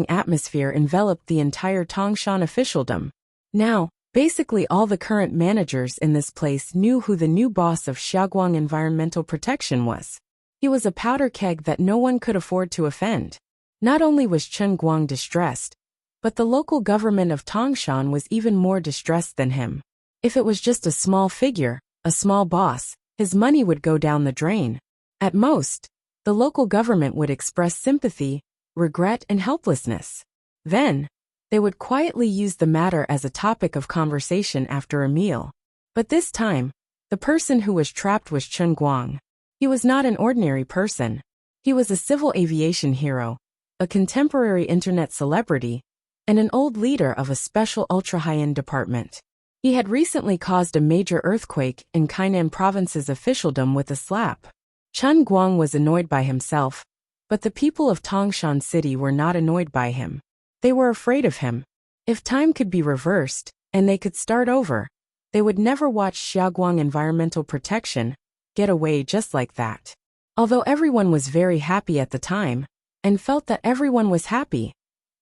atmosphere enveloped the entire Tangshan officialdom. Now, basically all the current managers in this place knew who the new boss of Xiaoguang Environmental Protection was. He was a powder keg that no one could afford to offend. Not only was Chen Guang distressed, but the local government of Tangshan was even more distressed than him. If it was just a small figure, a small boss, his money would go down the drain. At most, the local government would express sympathy, regret, and helplessness. Then, they would quietly use the matter as a topic of conversation after a meal. But this time, The person who was trapped was Chen Guang. He was not an ordinary person. He was a civil aviation hero, a contemporary internet celebrity, and an old leader of a special ultra-high-end department. He had recently caused a major earthquake in Kainan province's officialdom with a slap. Chen Guang was annoyed by himself, but the people of Tangshan City were not annoyed by him. They were afraid of him. If time could be reversed, and they could start over, they would never watch Xiaoguang Environmental Protection get away just like that. Although everyone was very happy at the time, and felt that everyone was happy,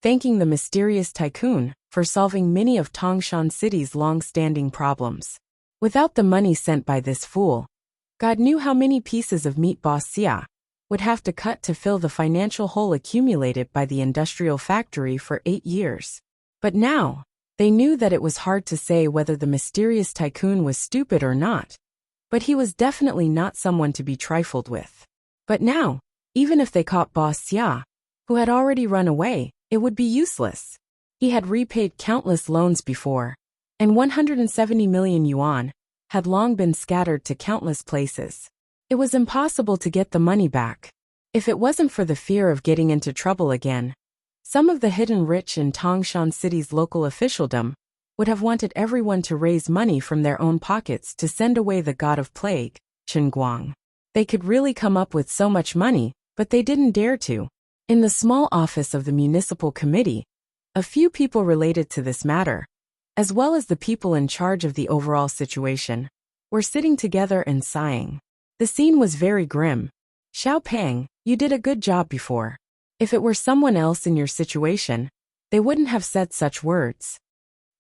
thanking the mysterious tycoon for solving many of Tangshan City's long-standing problems. Without the money sent by this fool, God knew how many pieces of meat Boss Xia would have to cut to fill the financial hole accumulated by the industrial factory for 8 years. But now, they knew that it was hard to say whether the mysterious tycoon was stupid or not, but he was definitely not someone to be trifled with. But now, even if they caught Boss Xia, who had already run away, it would be useless. He had repaid countless loans before, and 170 million yuan had long been scattered to countless places. It was impossible to get the money back. If it wasn't for the fear of getting into trouble again, some of the hidden rich in Tangshan City's local officialdom would have wanted everyone to raise money from their own pockets to send away the god of plague, Chen Guang. They could really come up with so much money, but they didn't dare to. In the small office of the municipal committee, a few people related to this matter, as well as the people in charge of the overall situation, were sitting together and sighing. The scene was very grim. Xiao Pang, you did a good job before. If it were someone else in your situation, they wouldn't have said such words.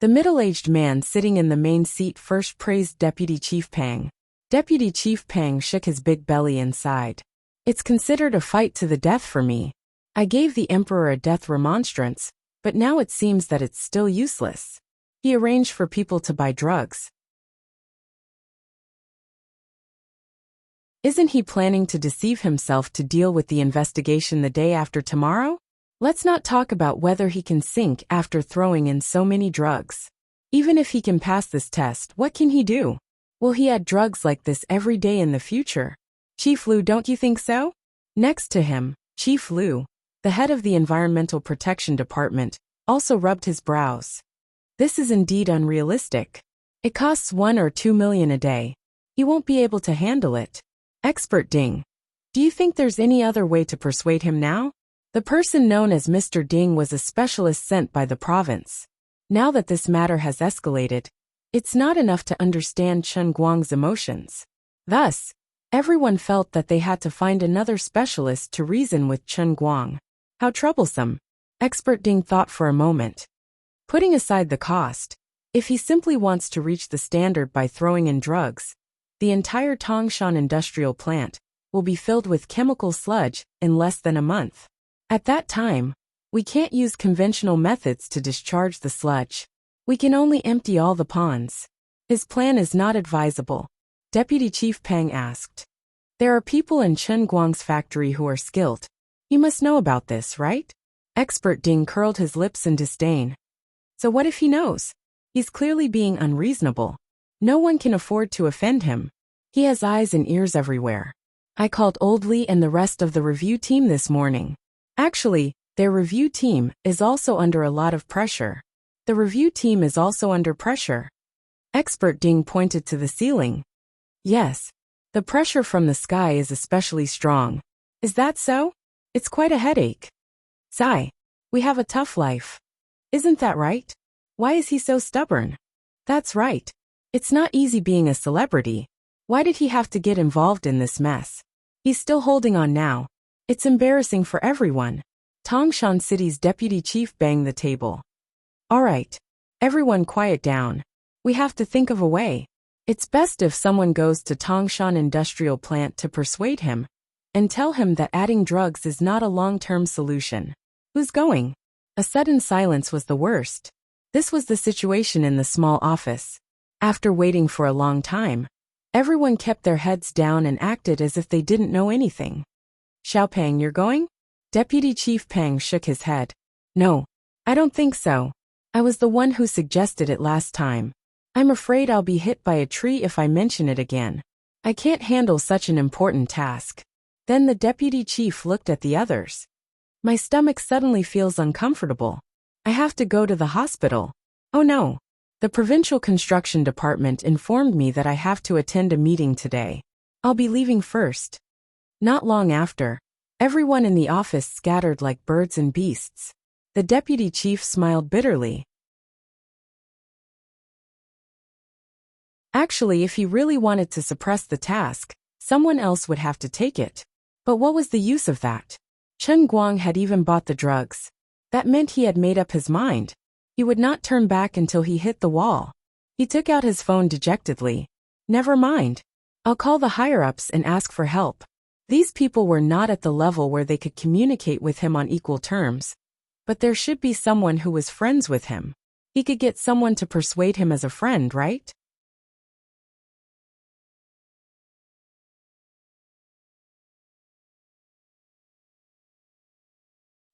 The middle-aged man sitting in the main seat first praised Deputy Chief Pang. Deputy Chief Pang shook his big belly and sighed. It's considered a fight to the death for me. I gave the emperor a death remonstrance, but now it seems that it's still useless. He arranged for people to buy drugs. Isn't he planning to deceive himself to deal with the investigation the day after tomorrow? Let's not talk about whether he can sink after throwing in so many drugs. Even if he can pass this test, what can he do? Will he add drugs like this every day in the future? Chief Lu, don't you think so? Next to him, Chief Lu, the head of the Environmental Protection Department, also rubbed his brows. This is indeed unrealistic. It costs 1 or 2 million a day. He won't be able to handle it. Expert Ding. Do you think there's any other way to persuade him now? The person known as Mr. Ding was a specialist sent by the province. Now that this matter has escalated, it's not enough to understand Chen Guang's emotions. Thus, everyone felt that they had to find another specialist to reason with Chen Guang. How troublesome. Expert Ding thought for a moment. Putting aside the cost, if he simply wants to reach the standard by throwing in drugs, the entire Tangshan industrial plant will be filled with chemical sludge in less than a month. At that time, we can't use conventional methods to discharge the sludge. We can only empty all the ponds. His plan is not advisable. Deputy Chief Pang asked. There are people in Chen Guang's factory who are skilled. You must know about this, right? Expert Ding curled his lips in disdain. So what if he knows? He's clearly being unreasonable. No one can afford to offend him. He has eyes and ears everywhere. I called Old Li and the rest of the review team this morning. Actually, their review team is also under a lot of pressure. The review team is also under pressure. Expert Ding pointed to the ceiling. Yes, the pressure from the sky is especially strong. Is that so? It's quite a headache. Sigh. We have a tough life. Isn't that right? Why is he so stubborn? That's right. It's not easy being a celebrity. Why did he have to get involved in this mess? He's still holding on now. It's embarrassing for everyone. Tangshan City's deputy chief banged the table. All right. Everyone quiet down. We have to think of a way. It's best if someone goes to Tangshan industrial plant to persuade him and tell him that adding drugs is not a long-term solution. Who's going? A sudden silence was the worst. This was the situation in the small office. After waiting for a long time, everyone kept their heads down and acted as if they didn't know anything. Xiao Pang, you're going? Deputy Chief Pang shook his head. No, I don't think so. I was the one who suggested it last time. I'm afraid I'll be hit by a tree if I mention it again. I can't handle such an important task. Then the deputy chief looked at the others. My stomach suddenly feels uncomfortable. I have to go to the hospital. Oh no. The provincial construction department informed me that I have to attend a meeting today. I'll be leaving first. Not long after, everyone in the office scattered like birds and beasts. The deputy chief smiled bitterly. Actually, if he really wanted to suppress the task, someone else would have to take it. But what was the use of that? Chen Guang had even bought the drugs. That meant he had made up his mind. He would not turn back until he hit the wall. He took out his phone dejectedly. Never mind. I'll call the higher-ups and ask for help. These people were not at the level where they could communicate with him on equal terms. But there should be someone who was friends with him. He could get someone to persuade him as a friend, right?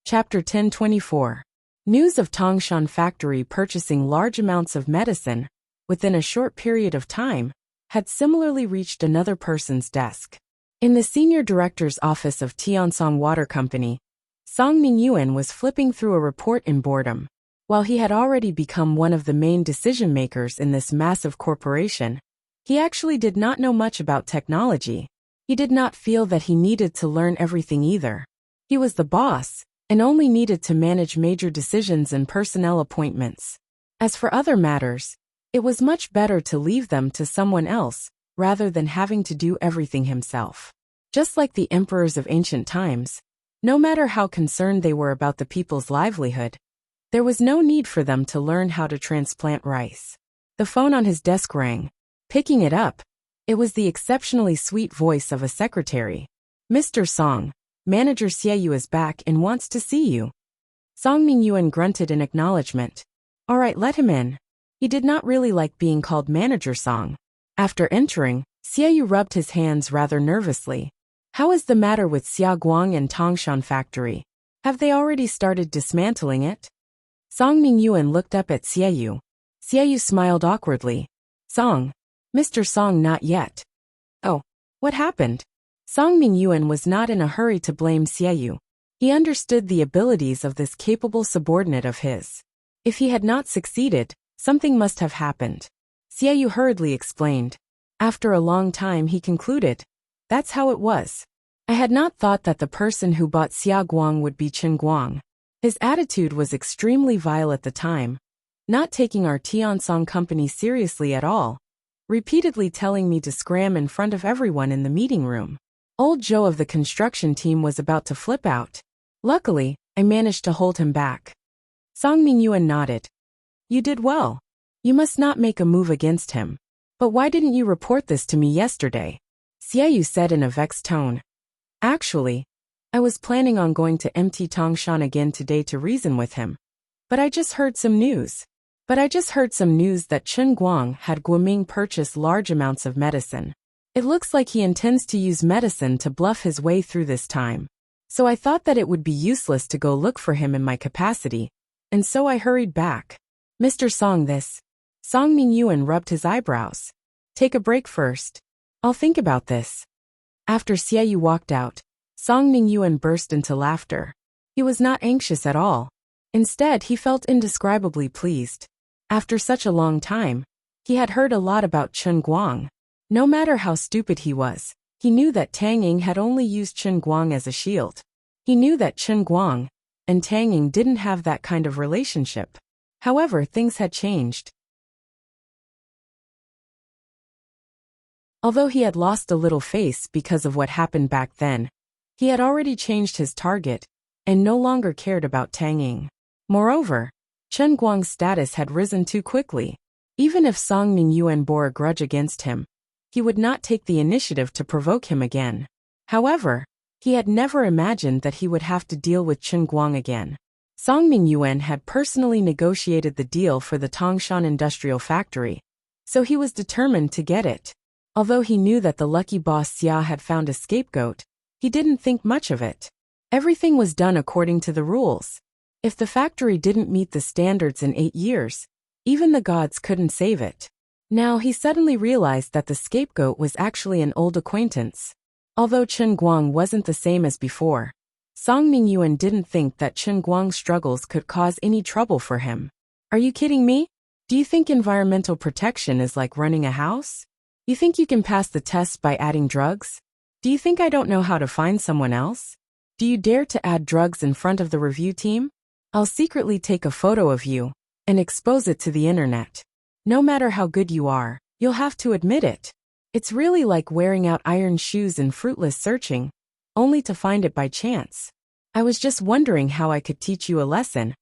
Chapter 1024. News of Tangshan factory purchasing large amounts of medicine, within a short period of time, had similarly reached another person's desk. In the senior director's office of Tiansong Water Company, Song Mingyuan was flipping through a report in boredom. While he had already become one of the main decision-makers in this massive corporation, he actually did not know much about technology. He did not feel that he needed to learn everything either. He was the boss, and only needed to manage major decisions and personnel appointments. As for other matters, it was much better to leave them to someone else, rather than having to do everything himself. Just like the emperors of ancient times, no matter how concerned they were about the people's livelihood, there was no need for them to learn how to transplant rice. The phone on his desk rang. Picking it up, it was the exceptionally sweet voice of a secretary. Mr. Song, Manager Xiaoyu is back and wants to see you. Song Mingyuan grunted in acknowledgement. All right, let him in. He did not really like being called Manager Song. After entering, Xiaoyu rubbed his hands rather nervously. How is the matter with Xiaoguang and Tangshan factory? Have they already started dismantling it? Song Mingyuan looked up at Xiaoyu. Xiaoyu smiled awkwardly. Song. Mr. Song, not yet. Oh, what happened? Song Mingyuan was not in a hurry to blame Xiaoyu. He understood the abilities of this capable subordinate of his. If he had not succeeded, something must have happened. Xiaoyu hurriedly explained. After a long time he concluded. That's how it was. I had not thought that the person who bought Xiaoguang would be Chen Guang. His attitude was extremely vile at the time, not taking our Tiansong company seriously at all, repeatedly telling me to scram in front of everyone in the meeting room. Old Joe of the construction team was about to flip out. Luckily, I managed to hold him back. Song Mingyuan nodded. You did well. You must not make a move against him. But why didn't you report this to me yesterday? Xiaoyu said in a vexed tone. Actually, I was planning on going to empty Tangshan again today to reason with him. But I just heard some news that Chen Guang had Guoming purchase large amounts of medicine. It looks like he intends to use medicine to bluff his way through this time. So I thought that it would be useless to go look for him in my capacity, and so I hurried back. Mr. Song, this. Song Mingyuan rubbed his eyebrows. Take a break first. I'll think about this. After Xiaoyu walked out, Song Mingyuan burst into laughter. He was not anxious at all. Instead, he felt indescribably pleased. After such a long time, he had heard a lot about Chen Guang. No matter how stupid he was, he knew that Tang Ying had only used Chen Guang as a shield. He knew that Chen Guang and Tang Ying didn't have that kind of relationship. However, things had changed. Although he had lost a little face because of what happened back then, he had already changed his target and no longer cared about Tang Ying. Moreover, Chen Guang's status had risen too quickly. Even if Song Mingyuan bore a grudge against him, he would not take the initiative to provoke him again. However, he had never imagined that he would have to deal with Chen Guang again. Song Mingyuan had personally negotiated the deal for the Tangshan industrial factory, so he was determined to get it. Although he knew that the lucky boss Xia had found a scapegoat, he didn't think much of it. Everything was done according to the rules. If the factory didn't meet the standards in 8 years, even the gods couldn't save it. Now he suddenly realized that the scapegoat was actually an old acquaintance. Although Chen Guang wasn't the same as before, Song Mingyuan didn't think that Chen Guang's struggles could cause any trouble for him. Are you kidding me? Do you think environmental protection is like running a house? You think you can pass the test by adding drugs? Do you think I don't know how to find someone else? Do you dare to add drugs in front of the review team? I'll secretly take a photo of you and expose it to the internet. No matter how good you are, you'll have to admit it. It's really like wearing out iron shoes and fruitless searching, only to find it by chance. I was just wondering how I could teach you a lesson,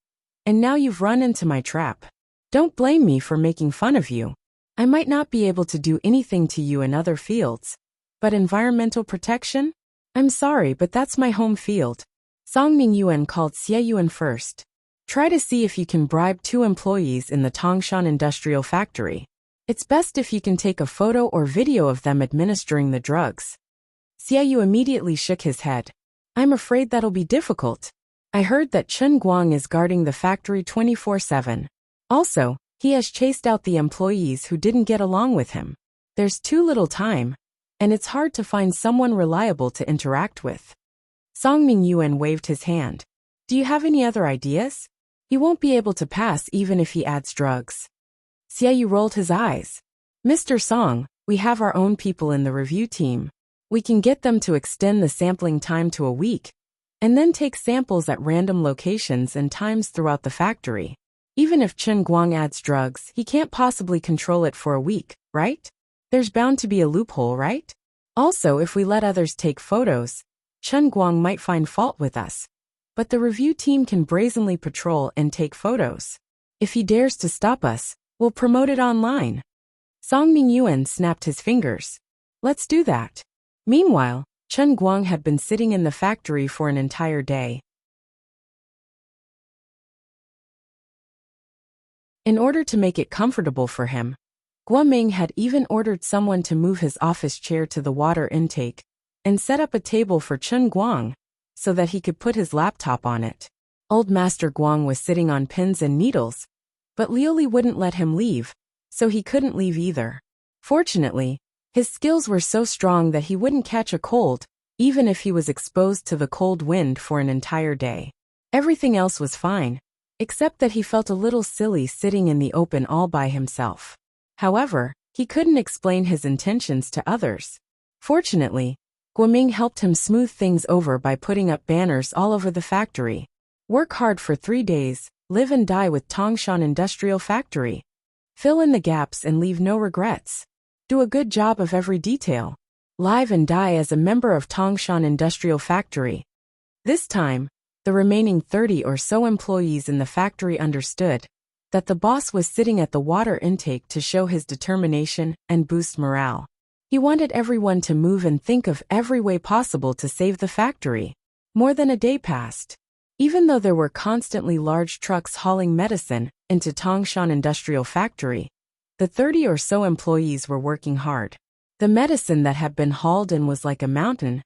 and now you've run into my trap. Don't blame me for making fun of you. I might not be able to do anything to you in other fields, but environmental protection? I'm sorry, but that's my home field. Song Mingyuan called Xie Yuan first. Try to see if you can bribe 2 employees in the Tangshan industrial factory. It's best if you can take a photo or video of them administering the drugs. Xie Yu immediately shook his head. I'm afraid that'll be difficult. I heard that Chen Guang is guarding the factory 24/7. Also, he has chased out the employees who didn't get along with him. There's too little time, and it's hard to find someone reliable to interact with. Song Mingyuan waved his hand. Do you have any other ideas? He won't be able to pass even if he adds drugs. Xie Yu rolled his eyes. Mr. Song, we have our own people in the review team. We can get them to extend the sampling time to a week, and then take samples at random locations and times throughout the factory. Even if Chen Guang adds drugs, he can't possibly control it for a week, right? There's bound to be a loophole, right? Also, if we let others take photos, Chen Guang might find fault with us. But the review team can brazenly patrol and take photos. If he dares to stop us, we'll promote it online. Song Mingyuan snapped his fingers. Let's do that. Meanwhile, Chen Guang had been sitting in the factory for an entire day. In order to make it comfortable for him, Guoming had even ordered someone to move his office chair to the water intake and set up a table for Chen Guang so that he could put his laptop on it. Old Master Guang was sitting on pins and needles, but Liuli wouldn't let him leave, so he couldn't leave either. Fortunately, his skills were so strong that he wouldn't catch a cold, even if he was exposed to the cold wind for an entire day. Everything else was fine, except that he felt a little silly sitting in the open all by himself. However, he couldn't explain his intentions to others. Fortunately, Guoming helped him smooth things over by putting up banners all over the factory. Work hard for 3 days, live and die with Tangshan Industrial Factory. Fill in the gaps and leave no regrets. Do a good job of every detail. Live and die as a member of Tangshan Industrial Factory. This time, the remaining 30 or so employees in the factory understood that the boss was sitting at the water intake to show his determination and boost morale. He wanted everyone to move and think of every way possible to save the factory. More than a day passed. Even though there were constantly large trucks hauling medicine into Tangshan Industrial Factory, the 30 or so employees were working hard. The medicine that had been hauled in was like a mountain,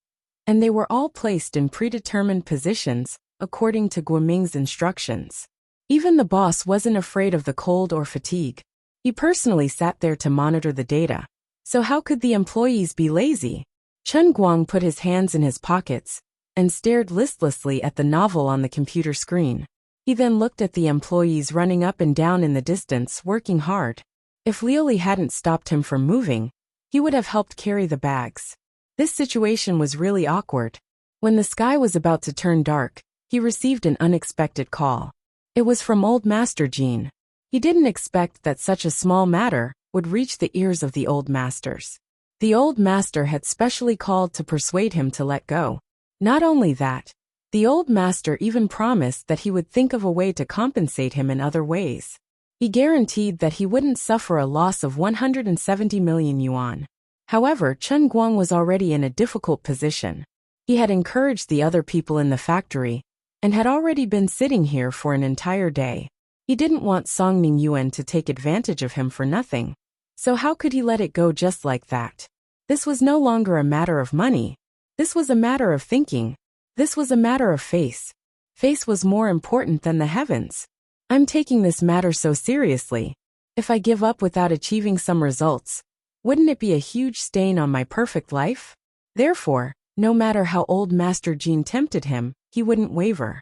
and they were all placed in predetermined positions according to Guoming's instructions. Even the boss wasn't afraid of the cold or fatigue. He personally sat there to monitor the data. So how could the employees be lazy? Chen Guang put his hands in his pockets and stared listlessly at the novel on the computer screen. He then looked at the employees running up and down in the distance, working hard. If Liuli hadn't stopped him from moving, he would have helped carry the bags. This situation was really awkward. When the sky was about to turn dark, he received an unexpected call. It was from old Master Jean. He didn't expect that such a small matter would reach the ears of the old masters. The old master had specially called to persuade him to let go. Not only that, the old master even promised that he would think of a way to compensate him in other ways. He guaranteed that he wouldn't suffer a loss of 170 million yuan. However, Chen Guang was already in a difficult position. He had encouraged the other people in the factory and had already been sitting here for an entire day. He didn't want Song Mingyuan to take advantage of him for nothing. So how could he let it go just like that? This was no longer a matter of money. This was a matter of thinking. This was a matter of face. Face was more important than the heavens. I'm taking this matter so seriously. If I give up without achieving some results, wouldn't it be a huge stain on my perfect life? Therefore, no matter how old Master Jin tempted him, he wouldn't waver.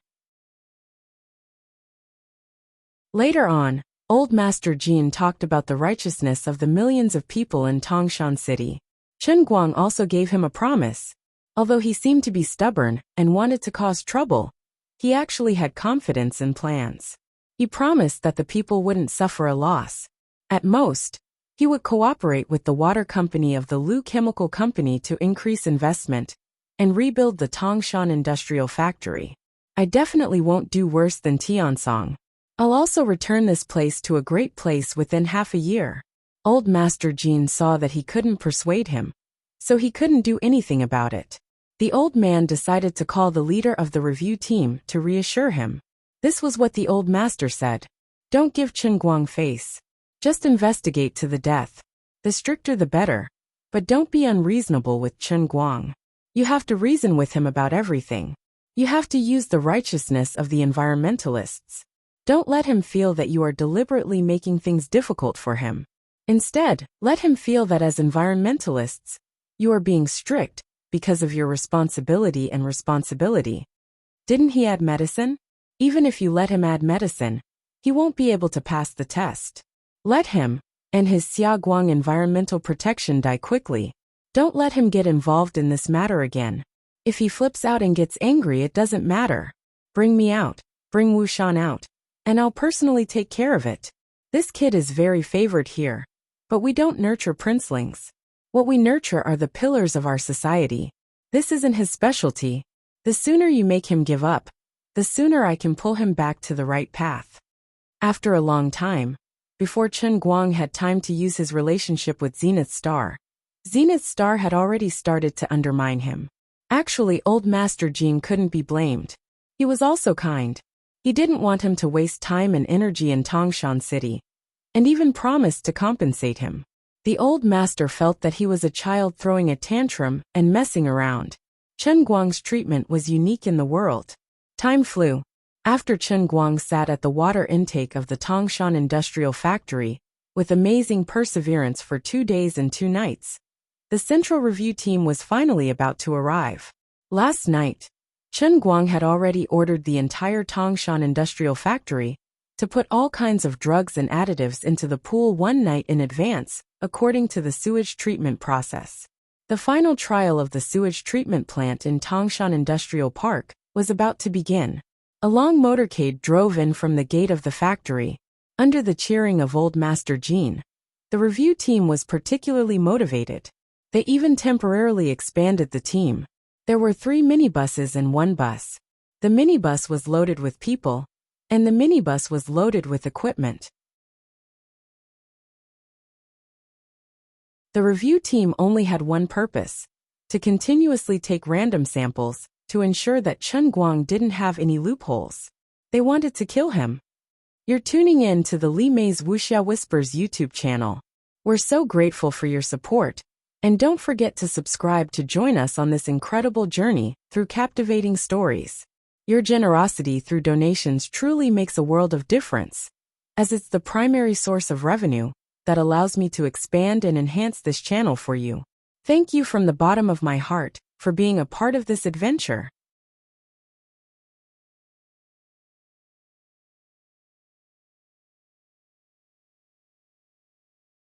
Later on, old Master Jin talked about the righteousness of the millions of people in Tangshan City. Chen Guang also gave him a promise. Although he seemed to be stubborn and wanted to cause trouble, he actually had confidence in plans. He promised that the people wouldn't suffer a loss. At most, he would cooperate with the water company of the Lu Chemical Company to increase investment and rebuild the Tangshan industrial factory. I definitely won't do worse than Tiansong. I'll also return this place to a great place within half a year. Old Master Jin saw that he couldn't persuade him, so he couldn't do anything about it. The old man decided to call the leader of the review team to reassure him. This was what the old master said. Don't give Chen Guang face. Just investigate to the death. The stricter the better. But don't be unreasonable with Chen Guang. You have to reason with him about everything. You have to use the righteousness of the environmentalists. Don't let him feel that you are deliberately making things difficult for him. Instead, let him feel that as environmentalists, you are being strict because of your responsibility and responsibility. Didn't he add medicine? Even if you let him add medicine, he won't be able to pass the test. Let him and his Xiaoguang environmental protection die quickly. Don't let him get involved in this matter again. If he flips out and gets angry, it doesn't matter. Bring me out, bring Wushan out, and I'll personally take care of it. This kid is very favored here, but we don't nurture princelings. What we nurture are the pillars of our society. This isn't his specialty. The sooner you make him give up, the sooner I can pull him back to the right path. After a long time, before Chen Guang had time to use his relationship with Zenith Star had already started to undermine him. Actually, old Master Jin couldn't be blamed. He was also kind. He didn't want him to waste time and energy in Tangshan City, and even promised to compensate him. The old master felt that he was a child throwing a tantrum and messing around. Chen Guang's treatment was unique in the world. Time flew. After Chen Guang sat at the water intake of the Tangshan Industrial Factory, with amazing perseverance for 2 days and 2 nights, the Central Review team was finally about to arrive. Last night, Chen Guang had already ordered the entire Tangshan Industrial Factory to put all kinds of drugs and additives into the pool 1 night in advance, according to the sewage treatment process. The final trial of the sewage treatment plant in Tangshan Industrial Park was about to begin. A long motorcade drove in from the gate of the factory, under the cheering of old Master Jin. The review team was particularly motivated. They even temporarily expanded the team. There were 3 minibuses and 1 bus. The minibus was loaded with people, and the minibus was loaded with equipment. The review team only had one purpose: to continuously take random samples, to ensure that Chen Guang didn't have any loopholes. They wanted to kill him. You're tuning in to the Li Mei's Wuxia Whispers YouTube channel. We're so grateful for your support, and don't forget to subscribe to join us on this incredible journey through captivating stories. Your generosity through donations truly makes a world of difference, as it's the primary source of revenue that allows me to expand and enhance this channel for you. Thank you from the bottom of my heart for being a part of this adventure.